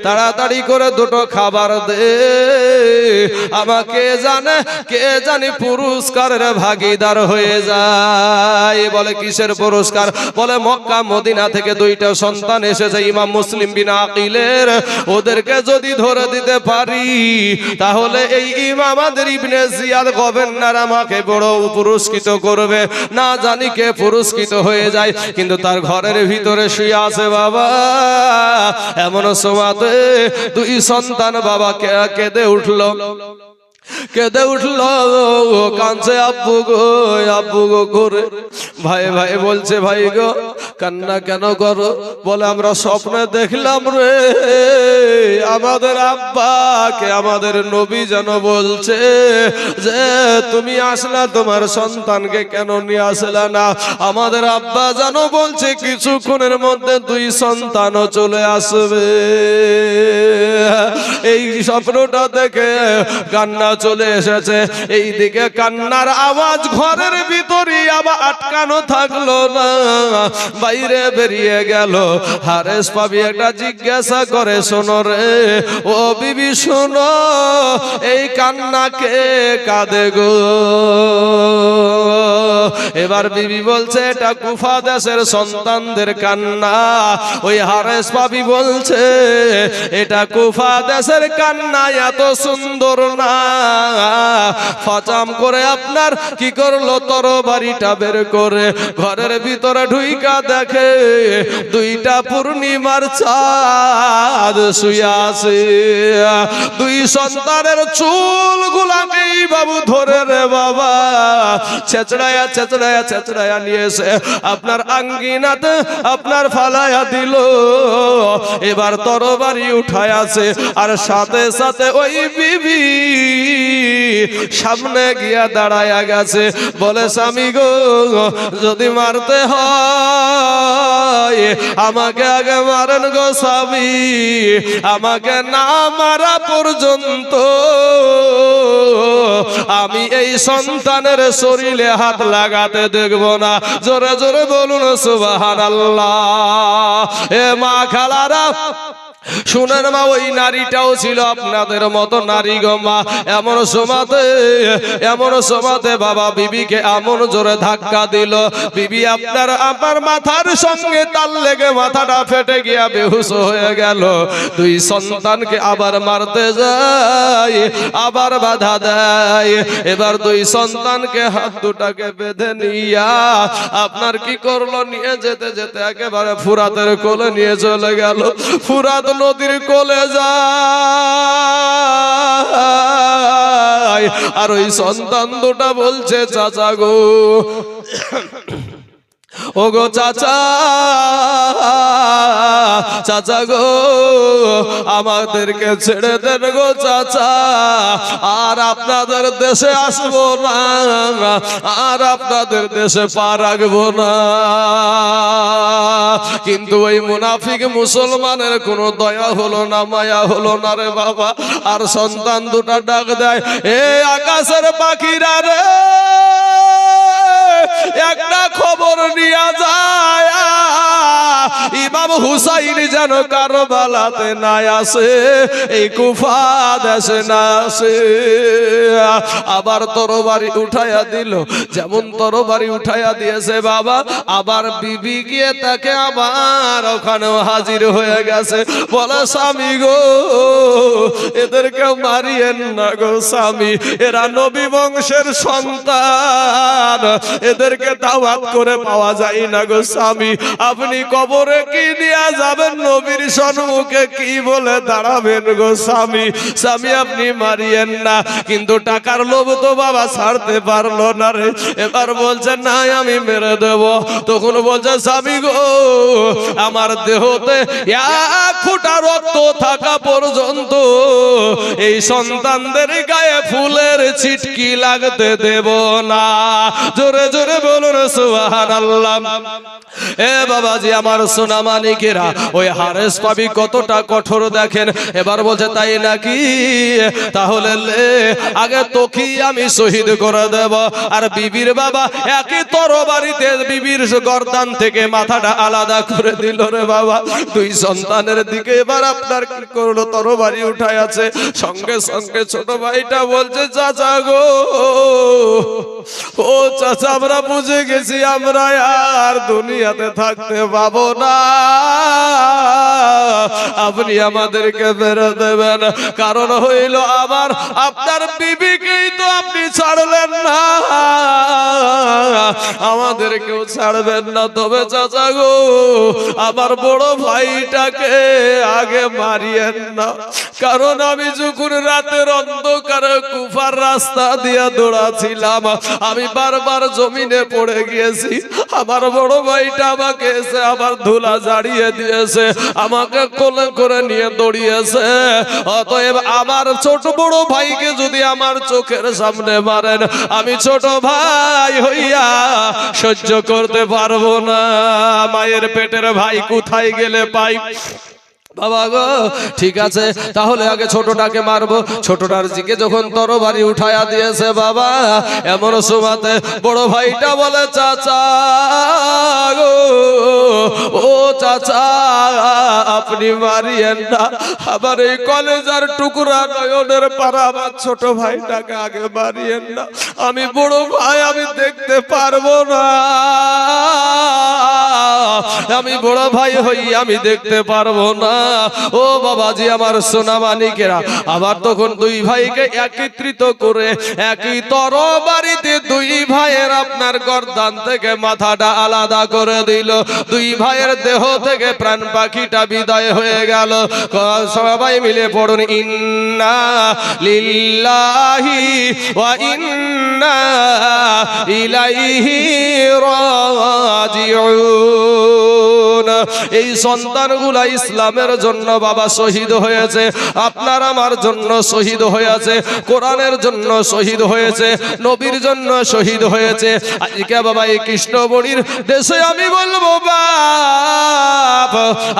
তাড়াতাড়ি করে দুটো খাবার দে, আমাকে জানে কে জানি পুরস্কারের ভাগীদার হয়ে যায়। বলে কিসের পুরস্কার? বলে মক্কা মদিনা থেকে দুইটা সন্তান এসেছে ইমাম মুসলিম বিন আকিলের, ওদেরকে যদি ধরে দিতে পারি তাহলে এই ইমামাদের ইবনে জিয়াদ গভর্নর আমাকে বড় পুরস্কৃত করবে। না জানি কে পুরস্কৃত হয়ে যায়, কিন্তু তার ঘরের ভিতরে শুয়ে আছে বাবা। এমন সময়তে দুই সন্তান বাবা কেঁদে উঠলো, কেঁদে উঠলো, কাঁদছে আব্বু গো করে। ভাই ভাই বলছে, ভাই গো কান্না কেন করো? বলে আমরা স্বপ্নে দেখলাম রে আমাদের আব্বাকে আমাদের নবী যেন বলছে যে তুমি আসলা, তোমার সন্তানকে কেন নিয়ে আসলা না? আমাদের আব্বা যেন বলছে কিছুক্ষণের মধ্যে দুই সন্তানও চলে আসবে। এই স্বপ্নটা দেখে কান্না চলে এসেছে। এইদিকে কান্নার আওয়াজ ঘরের ভিতরে আবার আটকানো থাকলো না, বাইরে বেরিয়ে গেল। হারেস পাবি একটা জিজ্ঞাসা করে, শোনো রে ও বিবি শোনো, এই কান্না কে কাঁদে গো? এবার বিবি বলছে এটা কুফা দেশের সন্তানদের কান্না। ওই হারেস পাবি বলছে এটা কুফা দেশের কান্না, এত সুন্দর না। ফাচাম করে আপনার কি করলো, তরবারিটা বের করে ঘরের ভিতরে ঢুইকা দেখে দুইটা পূর্ণিমার চাঁদ শুয়ে আছে। দুই সন্তানের চুল গুলাকে বাবু ধরে রে বাবা ছেচড়ায়া ছেচড়ায়া ছেচড়ায়া নিয়েছে আপনার আঙ্গিনাতে আপনার ফালায়া দিল। এবার তরবারি উঠায় আছে, আর সাথে সাথে ওই বিবি সামনে গিয়া দাঁড়ায়া গেছে। বলে স্বামী গো যদি মারতে হয় আমাকে আগে মারেন গো স্বামী, আমাকে না মারা পর্যন্ত আমি এই সন্তানের শরীরে হাত লাগাতে দেখব না। জোরে জোরে বলুন সুবহানাল্লাহ। এ মা খালারা শুনেন মা, ওই নারীটাও ছিল আপনাদের মতো নারী গো মা। এমন সময়তে বাবা বিবিকে এমন জোরে ধাক্কা দিল, বিবি আপনার মাথার সঙ্গে তাল লেগে মাথাটা ফেটে গিয়া বেহুশ হয়ে গেল। দুই সন্তানকে আবার মারতে যায়, আবার বাধা দেয়। এবার দুই সন্তানকে হাত দুটাকে বেঁধে নিয়া আপনার কি করলো, নিয়ে যেতে যেতে একেবারে ফুরাতের কোলে নিয়ে চলে গেল। ফুরাত নদীর কোলে যায়, আর ওই সন্তান দুটা বলছে চাচা গো, ও গো চাচা, চাচা গো আমাদেরকে ছেড়ে দেন গো চাচা, আর আপনাদের দেশে আসবো না, আর আপনাদের দেশে পা রাখবো না। কিন্তু ওই মুনাফিক মুসলমানের কোনো দয়া হলো না, মায়া হলো না রে বাবা। আর সন্তান দুটা ডাক দেয়, এ আকাশের পাখিরা রে, একটা খবর নিয়ে যায় ইমাম হুসাইন যেন কারবালাতে না আসে, এই কুফা দেশে না আসে। আবার তরবারি উঠাইয়া দিল, যেমন তরবারি উঠাইয়া দিয়েছে বাবা, আবার বিবি গিয়ে তাকে আবার ওখানেও হাজির হয়ে গেছে। বলে স্বামী গো এদেরকে মারিয়েন না গো স্বামী, এরা নবী বংশের সন্তান, এদেরকে দাওয়াত করে পাওয়া যায় না গো স্বামী। আপনি কবরে কি নিয়ে যাবেন, নবীর সম্মুখে কি বলে দাঁড়াবেন গো স্বামী। স্বামী আপনি মারিয়েন না। কিন্তু টাকার লোভ তো বাবা ছাড়তে পারলো না রে। এবার বলছে না আমি মেরে দেব। তখন বলছে স্বামী গো আমার দেহতে এক ফোঁটা রক্ত থাকা পর্যন্ত এই সন্তানদের গায়ে ফুলের ছিটকি লাগতে দেব না। জোরে জোরে বলুন সুবহানাল্লাহ। এ বাবাজি আমার সোনা মানিকেরা, ওই হারেস পাবি কতটা কঠোর দেখেন। এবার বলছে তাই নাকি, তাহলে আগে তোকে আমি শহীদ করে দেব। আর বিবির বাবা একই তরবারিতে বিবির গর্দান থেকে মাথাটা আলাদা করে দিল রে বাবা। দুই সন্তানের দিকে এবার আপনার কি করলো, তরবারি উঠায় আছে। আছে। সঙ্গে সঙ্গে ছোট ভাইটা বলছে চাচা গো, ও চাচা আমরা বুঝে গেছি আমরা আর দুনিয়াতে থাকতে পাবো না, আপনি আমাদেরকে ফেরত দেবেন। কারণ হইল আমার আপনার বিবিকেই তো আপনি ছাড়লেন না, আমাদেরকেও ছাড়বেন না। তবে চাচা গো আমার বড় ভাইটাকে আগে মারিয়েন না, কারণ আমি যখন রাতের অন্ধকারে কুফার রাস্তা দিয়ে দৌড়াছিলাম আমি বারবার জমিনে পড়ে গিয়েছি, আমার বড় ভাইটা আমাকে এসে আবার ধুলা ঝাড়িয়ে দিয়েছে, আমাকে কোলে করে নিয়ে দৌড়িয়েছে। অতএব আমার ছোট বড় ভাইকে যদি আমার চোখের সামনে মারেন আমি ছোট ভাই হইয়া সহ্য করতে পারবো না। মায়ের পেটের ভাই কোথায় গেলে পাই? বাবা গো ঠিক আছে, তাহলে আগে ছোটটাকে মারবো। ছোটটার দিকে যখন তরবারি উঠায়া দিয়েছে বাবা, এমন সময়তে বড় ভাইটা বলে চাচা গো, ও চাচা আপনি মারিয়েন না, আবার এই কলেজার টুকরা নয়নের পারা আমার ছোট ভাইটাকে আগে মারিয়েন না, আমি বড় ভাই আমি দেখতে পারবো না, আমি বড় ভাই হই আমি দেখতে পারবো না। ও বাবাজি আমার সোনা মানিকেরা, আবার তখন দুই ভাইকে একত্রিত করে একই তরবারিতে দুই ভাইয়ের আপনার গর্দান থেকে মাথাটা আলাদা করে দিল, দুই ভাইয়ের দেহ থেকে প্রাণ পাখিটা বিদায় হয়ে গেল। সবাই মিলে পড়ুন ইন্না লিল্লাহি ওয়া ইন্না ইলাইহি রাজিউন। এই সন্তানগুলা ইসলামের জন্য বাবা শহীদ হয়েছে, আপনার আমার জন্য শহীদ হয়েছে, কোরআনের জন্য শহীদ হয়েছে, নবীর জন্য শহীদ হয়েছে। আজকে বাবা এই কৃষ্ণবড়ির দেশে আমি বলবো বাপ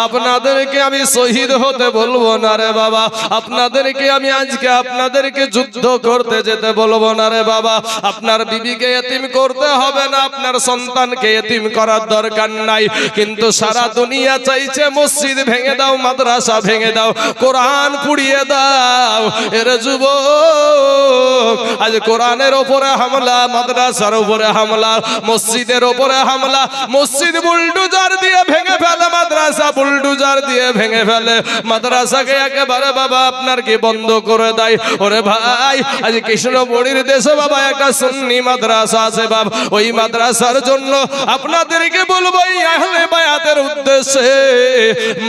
আপনাদেরকে আমি শহীদ হতে বলবো না রে বাবা, আপনাদেরকে আমি আজকে আপনাদেরকে যুদ্ধ করতে যেতে বলবো না রে বাবা। আপনার বিবিকে এতিম করতে হবে না, আপনার সন্তানকে এতিম করার দরকার নাই, কিন্তু সারা দুনিয়া চাইছে মসজিদ ভেঙে দাও, মাদ্রাসা ভেঙে দাও, কোরআন পুড়িয়ে দাও। এর যুবক আজ কোরআনের উপরে হামলা, মাদ্রাসার উপরে হামলা, মসজিদের উপরে হামলা, মসজিদ বুলডোজার দিয়ে ভেঙে ফেলে, মাদ্রাসা বুলডোজার দিয়ে ভেঙে ফেলে, মাদ্রাসাকে একেবারে বাবা আপনার কি বন্ধ করে দেয়। ওরে ভাই আজ কৃষ্ণবড়ির দেশে বাবা একটা সুন্নি মাদ্রাসা আছে বাবা, ওই মাদ্রাসার জন্য আপনাদেরকে বলবো এই আহলে বায়াতের উদ্দেশ্যে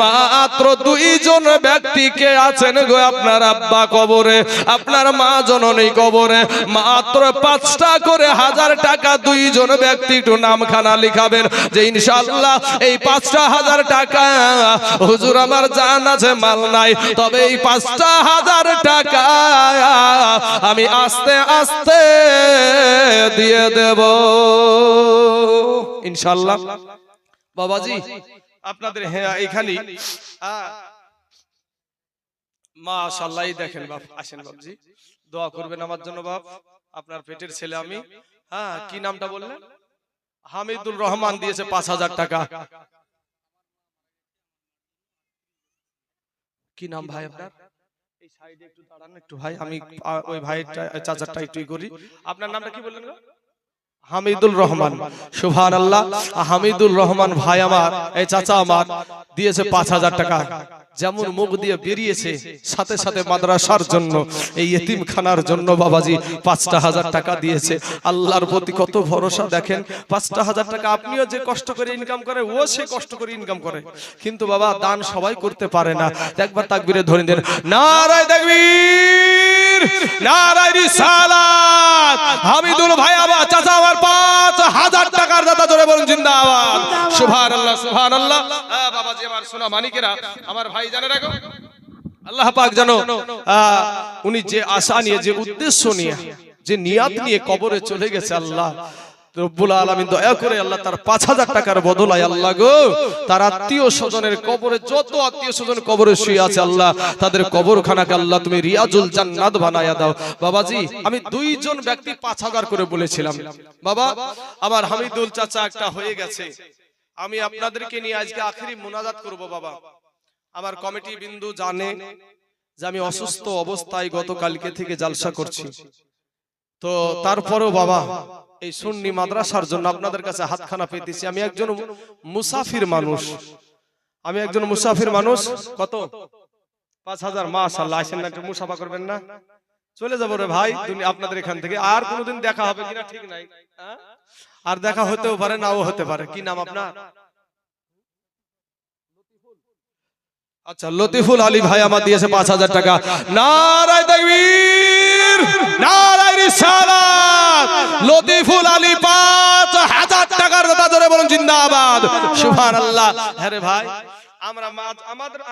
মাত্র দুইজন ব্যক্তিকে আছেন গো আপনার আব্বা কবরে, আপনার মা জননী কবরে, মাত্র 5টা করে 1000 টাকা দুইজন ব্যক্তি একটু নামখানা লিখাবেন যে ইনশাআল্লাহ এই 5টা 1000 টাকা হুজুর আমার জান আছে মাল নাই, তবে এই 5টা 1000 টাকা আমি আস্তে আস্তে দিয়ে দেব ইনশাআল্লাহ। বাবাজি আপনাদের হ্যাঁ এইখানে মাশাআল্লাহ দেখেন বাপ, আসেন বাপজি দোয়া করবেন আমার জন্য বাপ, আপনার পেটের ছেলে আমি। হ্যাঁ কি নামটা বললেন? হামিদুল রহমান দিয়েছে 5000 টাকা। কি নাম ভাই আপনার? এই সাইডে একটু দাঁড়ান একটু ভাই, আমি ওই ভাইটা চাচারটা একটু করি। আপনার নামটা কি বললেন? হামিদুল রহমান। সুবহানাল্লাহ। হামিদুল রহমান ভাই আমার, এই চাচা আমার দিয়েছে 5000 টাকা। যেমন মুখ দিয়ে বেরিয়েছে সাথে সাথে মাদ্রাসার জন্য, এই এতিমখানার জন্য বাবাজি 5টা 1000 টাকা দিয়েছে। আল্লাহর প্রতি কত ভরসা দেখেন। 5টা 1000 টাকা আপনিও যে কষ্ট করে ইনকাম করে ও সে কষ্ট করে ইনকাম করে, কিন্তু বাবা দান সবাই করতে পারে না। একবার তাকবীরে ধরে দেন, নারায়ে তাকবীর, নারায়ে রিসালাত। হামিদুল ভাই আমার চাচা আমার 5000 টাকার দাতা, জোরে বলুন জিন্দাবাদ। সুবহানাল্লাহ সুবহানাল্লাহ। বাবাজি আমার সোনা মানিকেরা, আমার ভাই জানে রাখো আল্লাহ পাক জানো উনি যে আশা নিয়ে, যে উদ্দেশ্য নিয়ে, যে নিয়াত নিয়ে কবরে চলে গেছে, আল্লাহ রব্বুল আলামিন দয়া করে আল্লাহ তার 5000 টাকার বদলায় আল্লাহ গো তার আত্মীয় স্বজনের কবরে, যত আত্মীয় স্বজন কবরে শুয়ে আছে আল্লাহ তাদের কবরখানাকে আল্লাহ তুমি রিয়াজুল জান্নাত বানায়া দাও। বাবাজি আমি দুইজন ব্যক্তি 5000 করে বলেছিলাম বাবা, আমার হামিদুল চাচা একটা হয়ে গেছে। আমি আপনাদেরকে নিয়ে আজকে আখেরি মুনাজাত করব বাবা। আমার কমিটি বিন্দু জানে, যে আমি অসুস্থ অবস্থায় গতকালকে থেকে জালসা করছি, তো তারপরেও বাবা এই সুন্নি মাদ্রাসার জন্য আপনাদের কাছে হাতখানা পেতেছি। আমি একজন মুসাফির মানুষ। কত? 5,000। মাশাআল্লাহ। আসেন না, একটু মুসাফা করবেন না? চলে যাবো রে ভাই আপনাদের এখান থেকে। আর কোনোদিন দেখা হবে কিনা ঠিক নাই, আর দেখা হতেও পারে, নাও হতে পারে। কি নাম আপনার? আচ্ছা, লতিফুল আলী ভাই আমার দিয়েছে 5,000 টাকা। নারায়ে তাকবীর, নারায়ে রিসালাত। লতিফুল আলী 5,000 টাকার দাতা, জোরে বলুন জিন্দাবাদ, সুবহানাল্লাহ। হ্যাঁ রে ভাই,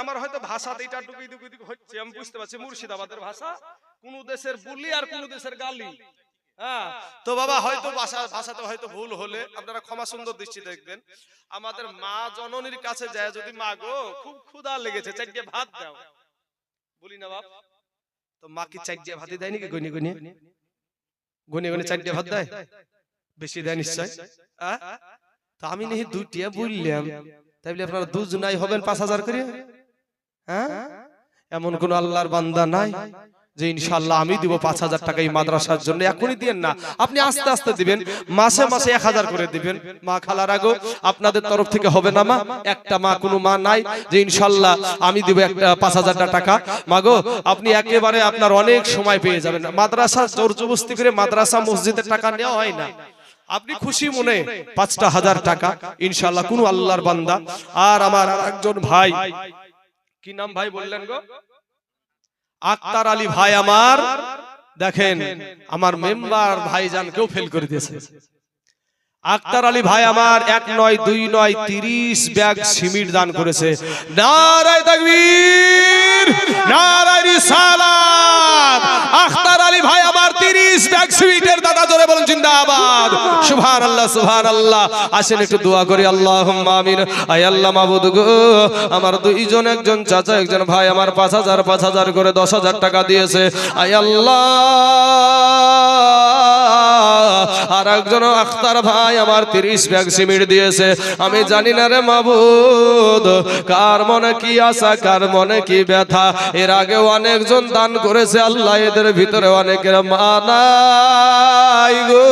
আমার হয়তো ভাষাতে এটা ডুবি হচ্ছে, আমি বুঝতে পারছি। মুর্শিদাবাদের ভাষা, কোন দেশের বুলি আর কোন দেশের গালি। হ্যাঁ, তো বাবা হয়তো ভাষাতে হয়তো ভুল হলে আপনারা ক্ষমা সুন্দর দৃষ্টি দেখবেন। আমাদের মা জননীর কাছে যায়, যদি মা গো খুব ক্ষুধা লেগেছে, 4 ভাত দাও, বলি না বাপ? তো মা কি 4 ভাতই দেয় নাকি? গনি গনি 4 ভাত দেয়? বেশি দেয় নিশ্চয়। তা আমি নাকি 2টা বললাম, তাই বলে আপনারা দুজনাই হবেন 5,000 করে? হ্যাঁ, এমন কোন আল্লাহর বান্দা নাই যে ইনশাআল্লাহ আমি দিব 5,000 টাকা এই মাদ্রাসার জন্য? এখনই দিবেন না, আপনি আস্তে আস্তে দিবেন, মাসে মাসে 1,000 করে দিবেন। মা খালার আগো আপনাদের তরফ থেকে হবে না মা? একটা মা, কোনো মা নাই যে ইনশাআল্লাহ আমি দিব একটা 5,000 টাকা? মাগো আপনি একেবারে আপনার অনেক সময় পেয়ে যাবেন। মাদ্রাসা জোর জবরদস্তি করে মাদ্রাসা মসজিদের টাকা নেওয়া হয় না। আপনি খুশি মনে 5,000 টাকা ইনশাআল্লাহ কোন আল্লাহর বান্দা। আর আমার একজন ভাই, কি নাম ভাই বললেন গো? আক্তার আলী ভাই আমার, দেখেন আমার মেম্বার ভাইজান কেউ ফেল করে দিয়েছে। আক্তার আলী ভাই আমার 1 নয় 2 নয় 30 ব্যাগ সিমেন্ট দান করেছে। নারায়ে তাকবীর, নারায়ে রিসালাত। আক্তার আলী ভাই আমার 30 ব্যাগ সিমেন্টের দাদা, জোরে বলুন জিন্দাবাদ, সুবহানাল্লাহ, সুবহানাল্লাহ। আসেন একটু দোয়া করি, আল্লাহুম্মা আমিন। আয় আল্লাহ মাবুদ গো, আমার দুইজন, একজন চাচা একজন ভাই আমার 5,000 করে 10,000 টাকা দিয়েছে। আয় আল্লাহ, আর একজন আক্তার ভাই আমার 30 ব্যাগ সিমেন্ট দিয়েছে। আমি জানি না রে মাবুদ কার মনে কি আশা, কার মনে কি ব্যথা। এর আগে অনেকজন দান করেছে আল্লাহ, এদের ভিতরে অনেকের মা নাই গো,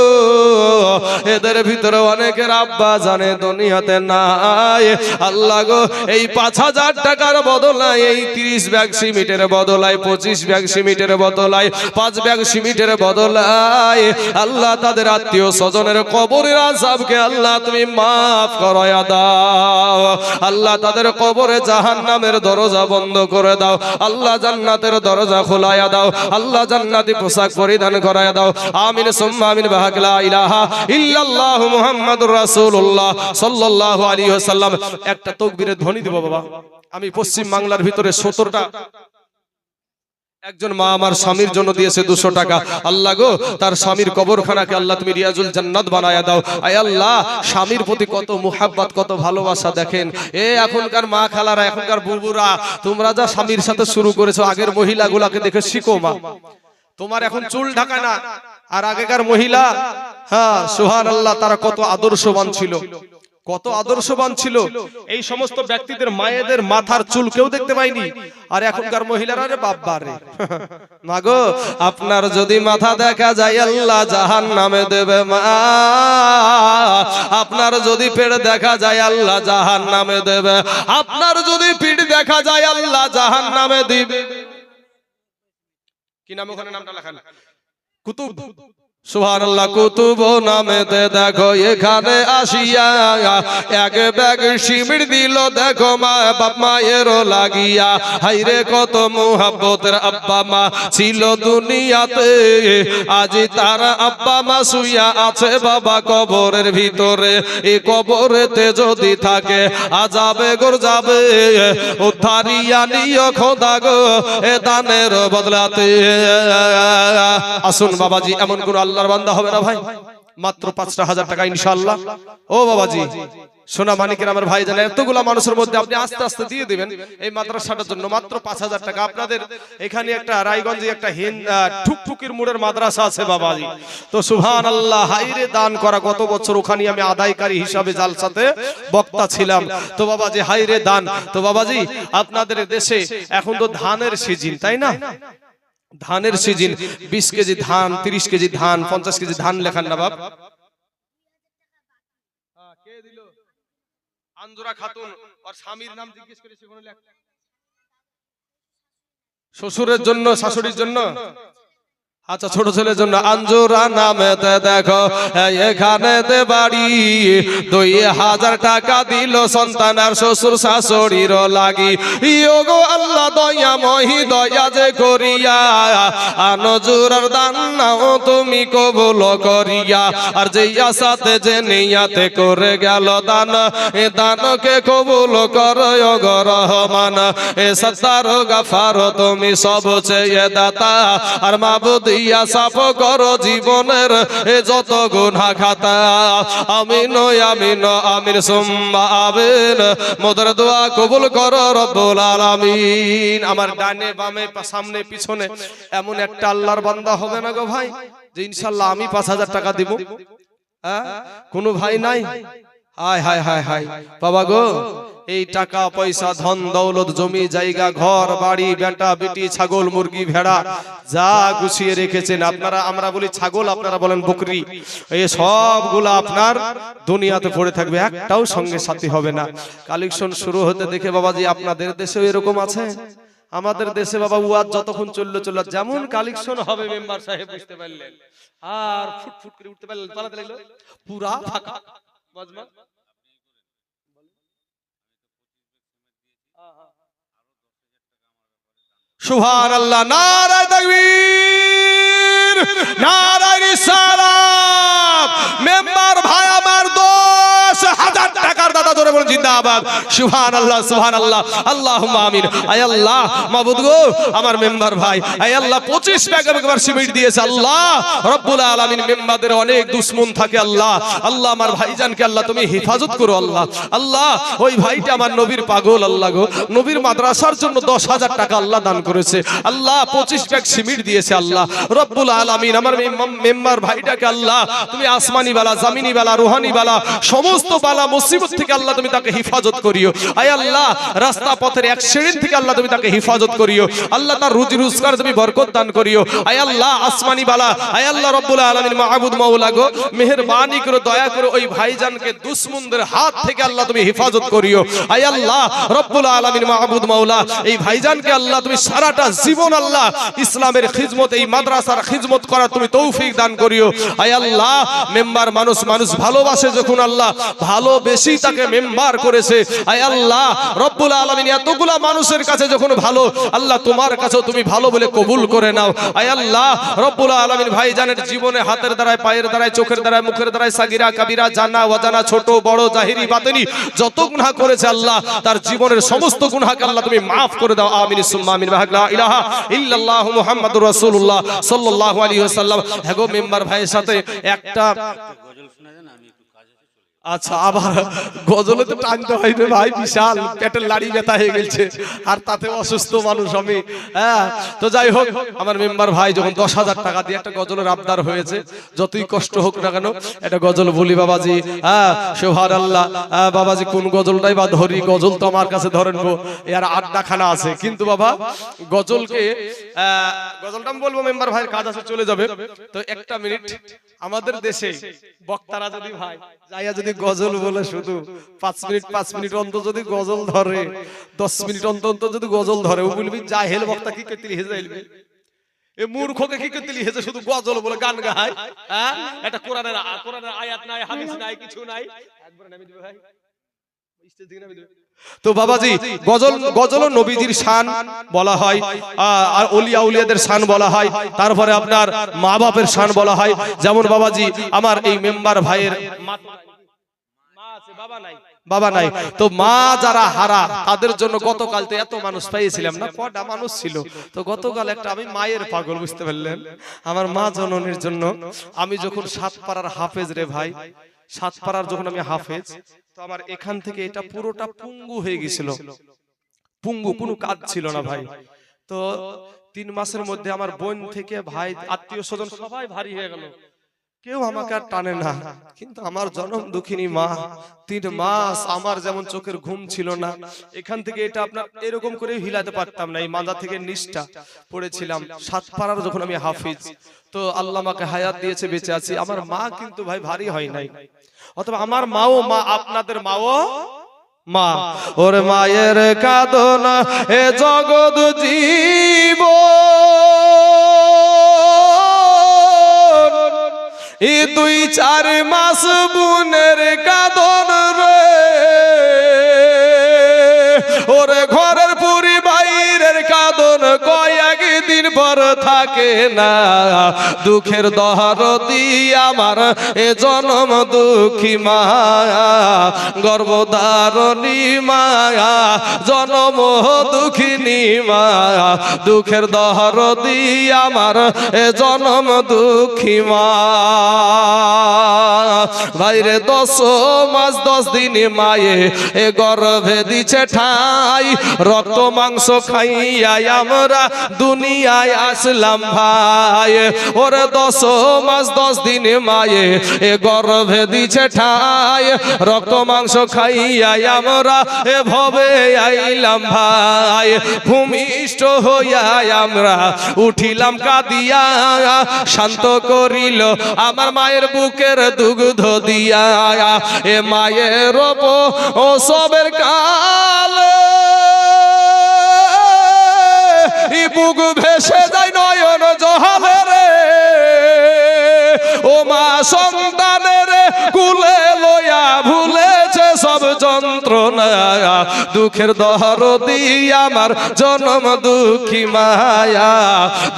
এদের ভিতরে অনেকের আব্বা জানে দুনিয়াতে নাই। আল্লাহ গো, এই 5,000 টাকার বদলায়, এই 30 ব্যাগ সিমেন্টের বদলায়, 25 ব্যাগ সিমেন্টের বদলায়, 5 ব্যাগ সিমেন্টের বদলায় আল্লাহ তাদের আত্মীয় স্বজনের কবরের আযাবকে আল্লাহ তুমি মাফ করায়া দাও। আল্লাহ তাদের কবরে জাহান্নামের দরজা বন্ধ করে দাও, আল্লাহ জান্নাতের দরজা খোলায়া দাও, আল্লাহ জান্নাতি পোশাক পরিধান করায়া দাও। আমিন সুম্মা আমিন। বিহাক লা ইলাহা ইল্লাল্লাহু মুহাম্মাদুর রাসূলুল্লাহ সাল্লাল্লাহু আলাইহি ওয়াসাল্লাম। একটা তাকবীরের ধ্বনি দেব বাবা। আমি পশ্চিম বাংলার ভিতরে 17টা একজন মা আমার স্বামীর জন্য দিয়েছে 200 টাকা। আল্লাহ গো, তার স্বামীর কবরখানাকে আল্লাহ তুমি রিয়াজুল জান্নাত বানায়া দাও। আয় আল্লাহ, স্বামীর প্রতি কত মুহাব্বত, কত ভালোবাসা দেখেন। এখনকার মা খালারা, এখনকার বুবুরা, তোমরা যা স্বামীর সাথে শুরু করেছো, আগের মহিলাগুলোকে দেখে শিখো মা। তোমার এখন চুল ঢাকা না, আর আগেকার মহিলা, হ্যাঁ সুবহানাল্লাহ, তারা কত আদর্শবান ছিল, কত আদর্শবান ছিল। এই সমস্ত ব্যক্তিদের মায়েদের মাথার চুল কেউ দেখতে পায়নি, আর এখনকার মহিলারা রে বাবা রে। মাগো, আপনার যদি মাথা দেখা যায় আল্লাহ জাহান্নামে দেবে মা, আপনার যদি পেট দেখা যায় আল্লাহ জাহান্নামে দেবে, আপনার যদি পিঠ দেখা যায় আল্লাহ জাহান্নামে দিবে। কি নাম ওখানে? নামটা লেখা না, কুতুব। সুবহানাল্লাহ। কুতুব নামেতে দেখো এখানে আসিয়া এক ব্যাগ সিমেন্ট দিল, দেখো মা বাপ মায়েরও লাগিয়া। হাইরে কত মুহাব্বতের আব্বা মা ছিল দুনিয়াতে, আজ তার আব্বা মা শুইয়া আছে বাবা কবরের ভিতরে। এই কবরেতে যদি থাকে আযাবে গর যাবে, উদ্ধারিয়া নিও খোদা গো এ দানের বদলাতে। আসুন বাবাজি, এমন কোন আল্লাহর বান্দা হবে না ভাই? মাত্র 5,000 টাকা ইনশাআল্লাহ। ও বাবাজি সোনা মানিকের আমার ভাই জানেন এতগুলা মানুষের মধ্যে আপনি আস্তে আস্তে দিয়ে দিবেন এই মাদ্রাসাটার জন্য মাত্র 5,000 টাকা। আপনাদের এখানে একটা রায়গঞ্জে একটা ঠুকঠুকির মোড়ের মাদ্রাসা আছে বাবাজি, তো সুবহানাল্লাহ, হাইরে দান করা গত বছর ওখানে আমি আদায়কারী হিসাবে জালসাতে বক্তা ছিলাম। তো বাবাজি হাইরে দান। তো বাবাজি আপনাদের দেশে এখন তো ধানের সিজন, তাই না? ধানের সিজন, 20 কেজি ধান, 30 কেজি ধান, 50 কেজি ধান লেখান না বাপ। কে দিল? আঞ্জুরা খাতুন। আর স্বামীর নাম জিজ্ঞেস করেছে কোন লেখ? শ্বশুরের জন্য, শাশুড়ির জন্য, আচ্ছা ছোট ছেলের জন্য। আঞ্জুরা নামেতে দেখো এখানে দে বাড়ি, 2,000 টাকা দিল সন্তান আর শ্বশুর শাশুড়ির লাগি। ইয়োগো আল্লাহ দয়াময়ী দয়া যে করিয়া, আনজুরার দান নাও তুমি কবুল করিয়া। আর যে আশাতে যে নিয়াতে করে গেল দান, এ দানকে কবুল করো গো রহমান। এ সত্তার গাফার তুমি সবচেয়ে দাতা, আর মাবুদ ইয়া সাফ করো জীবনের এ যত গুনাহ খাতা। আমিন আমিন আমিন সুম্মা আমিন। মোদের দোয়া কবুল করো রব্বুল আলামিন। আমার ডানে বামে সামনে পিছনে এমন একটা আল্লাহর বান্দা হবে না গো ভাই যে ইনশাআল্লাহ আমি 5,000 টাকা দিব? হ্যাঁ, কোনো ভাই নাই? হায় হায় হায় হায় বাবা গো, এই টাকা পয়সা ধন দৌলত জমি জায়গা ঘর বাড়ি বেটা বেটি ছাগল মুরগি ভেড়া যা গুছিয়ে রেখেছেন আপনারা, আমরা বলি ছাগল আপনারা বলেন বকরি, এই সবগুলা আপনার দুনিয়াতে পড়ে থাকবে, একটাও সঙ্গে সাথী হবে না। কালেকশন শুরু হতে দেখে বাবাজি আপনাদের দেশেও এরকম আছে? আমাদের দেশে বাবা ওয়াজ যতক্ষণ চললো যেমন কালেকশন হবে মেম্বার সাহেব বুঝতে পারলেন, আর ফুটফুট করে উঠতে পারলেন, পালাতে লাগলো পুরা ফাঁকা বাজমা। সুবহানাল্লাহ, নারায়ে তাকবীর, নারায়ে রিসালাত। মেম্বার ভাই আমার 10,000 টাকার দাদা ধরে বলেন জিন্দাবাদ। সুবহানাল্লাহ সুবহানাল্লাহ, আল্লাহুম্মা আমিন। আয় আল্লাহ মাবুদ গো, আমার মেম্বার ভাই আয় আল্লাহ 25 টাকা একবার সিমেন্ট দিয়েছে আল্লাহ রব্বুল আলামিন। মেম্বারদের অনেক দুশমন থাকে আল্লাহ, আল্লাহ আমার ভাইজানকে আল্লাহ তুমি হেফাজত করো আল্লাহ। আল্লাহ ওই ভাইটা আমার নবীর পাগল আল্লাহ গো, নবীর মাদ্রাসার জন্য 10,000 টাকা আল্লাহ দান করেছে আল্লাহ, 25 ব্যাগ সিমেন্ট দিয়েছে আল্লাহ রব্বুল আলামিন। আমার মেম্বার ভাইটাকে আল্লাহ তুমি আসমানি বালা জমিনি বালা রুহানি বালা সমস্ত বালা মুসিবত থেকে আল্লাহ তুমি তাকে হেফাজত করিও। আয় আল্লাহ রাস্তা পথের অ্যাক্সিডেন্ট থেকে আল্লাহ তুমি তাকে হেফাজত করিও আল্লাহ, তার রুজি রোজগার তুমি বরকত দান করিও। আয় আল্লাহ আসমানি বালা, আয় আল্লাহ রব্বুল আলামিন মাহবুদ মাওলা গো, মেহেরবানি করে দয়া করে ওই ভাইজানকে দুশমনদের হাত থেকে আল্লাহ তুমি হেফাজত করিও। আয় আল্লাহ রব্বুল আলামিন মাহবুদ মাওলা, এই ভাইজানকে আল্লাহ তুমি সারাটা জীবন আল্লাহ ইসলামের খিদমত এই মাদ্রাসার খিদমত করার তুমি তৌফিক দান করিও। আয় আল্লাহ মেম্বার মানুষ ভালোবাসে যখন আল্লাহ ভালোবেসেই তাকে মেম্বার করেছে। আয় আল্লাহ রব্বুল আলামিন এতগুলা মানুষের কাছে যখন ভালো আল্লাহ তোমার কাছেও তুমি ভালো বলে কবুল করে নাও। আয় আল্লাহ রব্বুল আলামিন ভাইজানের জীবনে হাতের দ্বারায় পায়ের দ্বারায় চোখের দ্বারায় মুখের দ্বারায় সাগিরা কাবিরা জানা ওয়াজানা ছোট বড় জাহিরি বাতিনি যত গুনাহ করেছে আল্লাহ তার জীবনের সমস্ত গুনাহকে আল্লাহ তুমি maaf করে দাও। আমিন সুম্মা আমিন। লা ইলাহা ইল্লাল্লাহু মুহাম্মাদুর রাসূলুল্লাহ সাল্লাল্লাহু আলাইহি ওয়াসাল্লাম। হ্যাঁ গো মেম্বার ভাইয়ের সাথে একটা আচ্ছা আবার গজলে তো টানতে হয় রে ভাই, বিশাল পেটের লাড়ি ব্যথা হয়ে গেছে আর তাতে অসুস্থ মানুষ আমি। হ্যাঁ তো যাই হোক আমার মেম্বার ভাই যখন 10,000 টাকা দিয়ে একটা গজলের আবদার হয়েছে, যতই কষ্ট হোক না কেন এটা গজল বলি বাবাজি। হ্যাঁ সুবহানাল্লাহ, বাবাজি কোন গজলটাই বা ধরি, গজল তো আমার কাছে ধরেন গো এর আড্ডাখানা আছে, কিন্তু বাবা গজলকে গজলটা আমি বলবো মেম্বার ভাইয়ের কাজ আছে চলে যাবে, তো একটা মিনিট। আমাদের দেশে বক্তারা যদি ভাই যাইয়া যদি গজল বলে শুধু 5 মিনিট অন্তর যদি গজল ধরে, 10 মিনিট অন্তর যদি গজল ধরে, ও বলবি জাহেল বক্তা কি করতে লিখে যাইবে, এ মূর্খকে কি করতে লিখেছে শুধু গজল বলে গান গায়। হ্যাঁ এটা কোরআনের আয়াত নাই হাদিস নাই কিছু নাই, একবার নামি দিবে ভাই স্টেজ দিকে নামি দিবে। তো বাবাজি গজল নবীজির শান বলা হয়, আর ওলিয়া উলিয়াদের শান বলা হয়, তারপরে আপনার মা বাপের শান বলা হয়। যেমন বাবাজি আমার এই মেম্বার ভাইয়ের মা আছে, বাবা নাই, তো মা যারা হারা তাদের জন্য গতকাল তো এত মানুষ পেয়েছিলাম না, কটা মানুষ ছিল, তো গতকাল একটা আমি মায়ের পাগল বুঝতে পারলেন, আমার মা জননীর জন্য আমি যখন 7 পাড়ার হাফেজ রে ভাই সাতপাড়ার যখন আমি হাফেজ, তো আমার এখান থেকে এটা পুরোটা পুঙ্গু হয়ে গেছিল, পুঙ্গু, কোনো কাজ ছিল না ভাই। তো 3 মাসের মধ্যে আমার বোন থেকে ভাই আত্মীয় স্বজন সবাই ভারী হয়ে গেল, কেউ আমাকে আর টানে না। কিন্তু আমার জনম দুঃখিনী মা 3 মাস আমার যেমন চোখের ঘুম ছিল না, এখান থেকে এটা আপনার এরকম করে হিলাতে পারতাম না, এই মাজা থেকে নিচটা পড়েছিলাম। সাতপাড়ার যখন আমি হাফিজ, তো আল্লাহ আমাকে হায়াত দিয়েছে, বেঁচে আছি। আমার মা কিন্তু ভাই ভারী হয় নাই, অথবা আমার মাও মা, আপনাদের মাও মা। ওর মায়ের কাঁদন এ জগৎ জীব, এই 2-4 মাস বুনের কাঁদন রে, ওরে ঘরের পুরি বাইরের কাঁদন কয়েকদিন পর থাকে না। দুঃখের দহরদি আমার এ জনম দুঃখী মায়া, গর্ভধারণী মায়া, জনম দুঃখিনী মায়া। দুঃখের দহরদি আমার এ জনম দুঃখী মা। ভাইরে 10 মাস 10 দিন মায়ে এ গর্ভে দিছে ঠাই, রক্ত মাংস খাইয়া আমরা দুনিয়ায় আসলাম ভাই। ওরে 10 মাস 10 দিন মায়ে এ গর্ভে দিছে ঠাই, রক্ত মাংস খাইয়া আমরা এ ভবে আইলাম ভাই। ভূমিষ্ঠ হইয়া আমরা উঠিলাম কাঁদিয়া, শান্ত করিল আমার মায়ের বুকের দুগ্ধ দিয়া। এ মায়ের ও সবের কালে বুক ভেসে যায় নয়ন জহালে রে, ও মা সন্তানের কুলে লইয়া ভুলেছে সব যন্ত্রণা। দুঃখের দহরদি আমার জনম দুঃখী মায়া,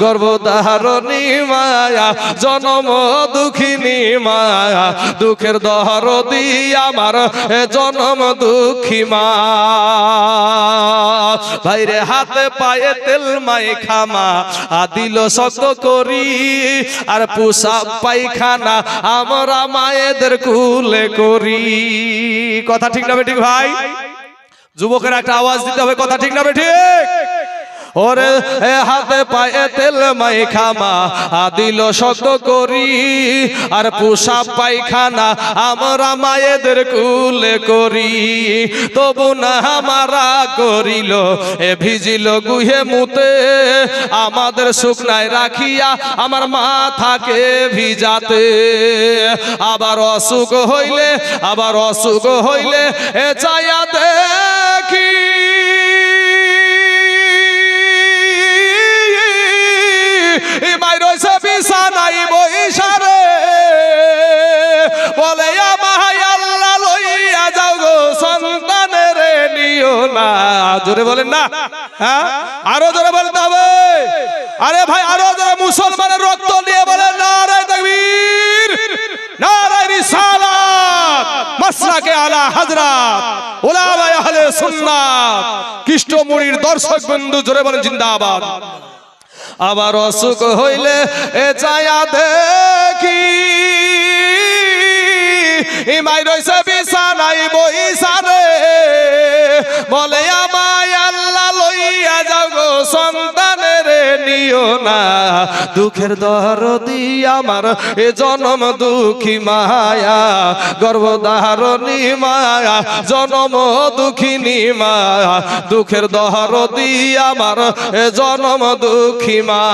গর্ভধারণী মায়া, জনম দুঃখিনী মায়া। দুঃখের দহরদি আমার জনম দুঃখী মা। ভাইরে হাতে পায়ে তেল মায়ে খামা দিল শক্ত করি, আর পোশাক পায়খানা আমরা মায়েদের কুলে করি। কথা ঠিক না বেঠিক ভাই? যুবকের একটা আওয়াজ দিতে হবে, কথা ঠিক না বেঠিক? ওরে হাতে পায়ে তেল মায়ে খামা দিল শক্ত করি, আর পোশাক পায়খানা আমরা মায়েদের কুলে করি। তবু না আমারা করিল এ ভিজিল গুহে মুতে, আমাদের শুকনায় রাখিয়া আমার মাথাকে ভিজাতে। আবার অসুখ হইলে এ চাইয়া দেখি বিছানাই বইসারে, বলে আমায় আল্লাহ লইয়া যাও গো সন্তানের নিও না। জোরে বলেন না, হ্যাঁ আরো জোরে বলতে হবে। আরে ভাই আরো জোরে মুসলমানের রক্ত নিয়ে বলেন নারে তাকবীর, নারে রিসালাত, মাসলাকে আলা হযরত উলামায়ে আহলে সুন্নাত, কৃষ্ণমুড়ির দর্শক বন্ধু জোরে বলেন জিন্দাবাদ। আবার অসুখ হইলে এ চায়া দেখি ইমাই রইছে বিছানাই বইসারে, বলে আমায় আল্লাহ লইয়া যাও গো সন্তানের নিও না। দুঃখের দহরদি আমার এ জনম দুঃখী মায়া, গর্ভধারণী মায়া, জনম দুঃখিনী মায়া। দুঃখের দহরদি আমার এ জনম দুঃখী মা।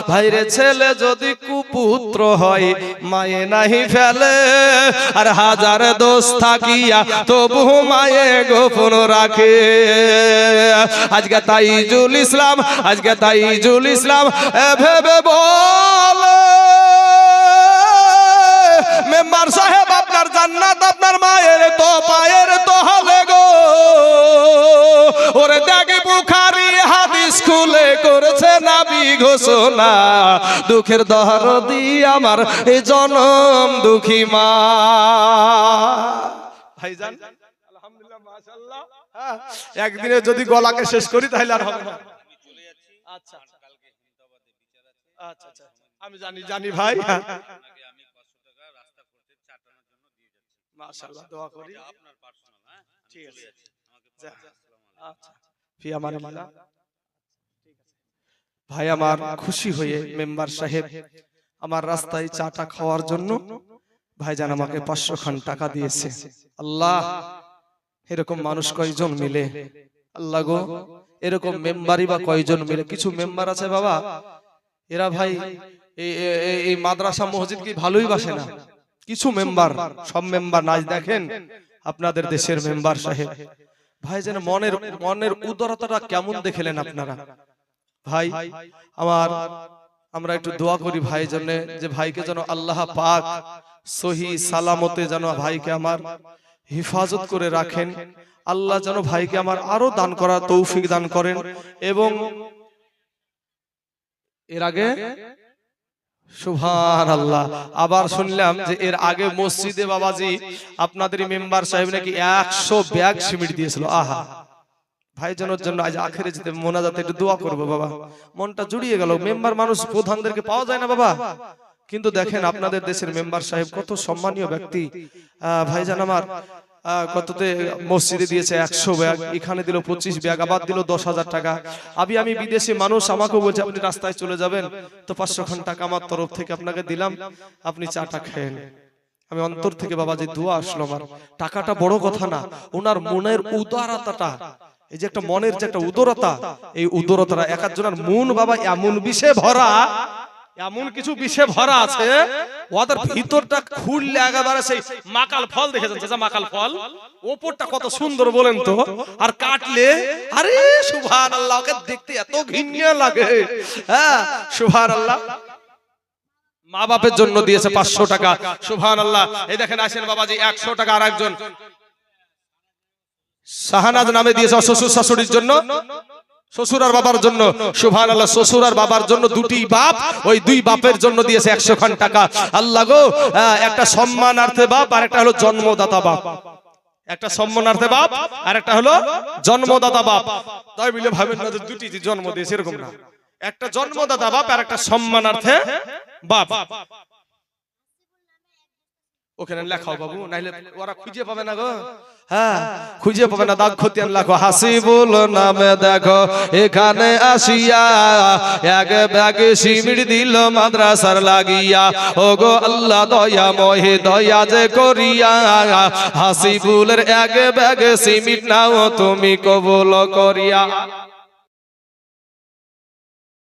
ভাইরে ছেলে যদি কুপুত্র হয় মায়ে নাহি ফেলে, আর হাজার দোষ থাকিয়া তবু মায়ে গোপন রাখে। আজকে তাইজুল ইসলাম ভেবে বলে, মেম্বার সাহেব আপনার জান্নাত আপনার মায়ের তো পায়ের তো হলে গো। ওরে দেখি বুখারী হাদিস খুলে করেছে নবী ঘোষণা, দুঃখের দহরদি আমার এই জনম দুঃখী মা। ভাইজান আলহামদুলিল্লাহ মাশাআল্লাহ, একদিনে যদি গলাকে শেষ করি তাহলে আর হবে না। আচ্ছা আচ্ছা, আমি জানি ভাই। মাশাআল্লাহ দোয়া করি ঠিক আছে যা আচ্ছা ফি আমানিল্লাহ ভাই আমার খুশি হয়ে মেম্বার সাহেব আমার রাস্তায় চাটা খাওয়ার জন্য ভাইজান আমাকে 500 খান টাকা দিয়েছে আল্লাহ এরকম মানুষ কয়জন মিলে আল্লাহ গো এরকম মেম্বারই বা কয়জন মিলে কিছু মেম্বার আছে বাবা এরা ভাই এই মাদ্রাসা মসজিদ কি ভালোই বাসে না কিছু মেম্বার সব মেম্বার নাচ দেখেন আপনাদের দেশের মেম্বার সাহেব ভাই যেন মনের উদারতাটা কেমন দেখলেন আপনারা ভাই আমরা একটু দোয়া করি ভাই জন্য যে ভাইকে যেন আল্লাহ পাক সহি সালামতে যেন ভাইকে আমার হিফাজত করে রাখেন আল্লাহ যেন ভাইকে আমার আরো দান করার তৌফিক দান করেন এবং এর আগে সুবহানাল্লাহ আবার শুনলাম যে এর আগে মসজিদে বাবাজি আপনাদের মেম্বার সাহেব নাকি 100 ব্যাগ সিমেন্ট দিয়েছিল আহা ভাইজানের জন্য আজ আখেরে যেতে মোনাজাতে একটু দোয়া করবো বাবা মনটা জুড়িয়ে গেল মেম্বার মানুষ প্রধানদেরকে পাওয়া যায় না বাবা কিন্তু দেখেন আপনাদের দেশের মেম্বার সাহেব কত সম্মানীয় ব্যক্তি ভাইজান আমার কততে মসজিদে দিয়েছে 100 ব্যাগ এখানে দিল 25 ব্যাগ আবার দিল 10,000 টাকা আমি বিদেশি মানুষ আমাকে বলছে আপনি রাস্তায় চলে যাবেন তো 500 খান টাকা আমার তরফ থেকে আপনাকে দিলাম আপনি চাটা খেয়েন আমি অন্তর থেকে বাবা যে দোয়া আসলো আমার টাকাটা বড় কথা না ওনার মনের উদারতাটা এই যে একটা মনের যে একটা উদারতা এই উদারতাটা একজনের মন বাবা এমন বিষে ভরা এমন কিছু বিষে ভরা আছে ওদের ভিতরটা খুললে একেবারে সেই মাকাল ফল দেখেছেন যে মাকাল ফল ওপরটা কত সুন্দর বলেন তো আর কাটলে আরে সুবহানাল্লাহ ওকে দেখতে এত ঘৃণা লাগে হ্যাঁ সুবহানাল্লাহ মা বাপের জন্য দিয়েছে 500 টাকা সুবহানাল্লাহ এই দেখেন আসেন বাবাজি 100 টাকা আরেকজন শাহনাজ নামে দিয়েছে শ্বশুর শাশুড়ির জন্য শ্বশুর আর বাবার জন্য সুবহানাল্লাহ শ্বশুর আর বাবার জন্য দুটি বাপ ওই দুই বাপের জন্য দিয়েছে 100 খান টাকা আল্লাহ গো একটা সম্মানার্থে বাপ আর একটা হলো জন্মদাতা বাপ একটা সম্মানার্থে বাপ আর একটা হলো জন্মদাতা বাপ তাই বলে ভাবেন না যে দুটি জন্ম দিয়েছে এরকম না একটা জন্মদাতা বাপ আর একটা সম্মানার্থে বাপ ওখানে লেখাও বাবু নাইলে ওরা খুঁজে পাবে না গো হ্যাঁ খুঁজে পাবে না দাগ খতিয়ান লেখো হাসিবুল নামে দেখো এখানে আসিয়া এক ব্যাগ সিমেন্ট দিল মাদ্রাসার লাগিয়া ওগো আল্লাহ দয়াময় দয়া যে করিয়া হাসিবুলের এক ব্যাগ সিমেন্ট নাও তুমি কবুল করিয়া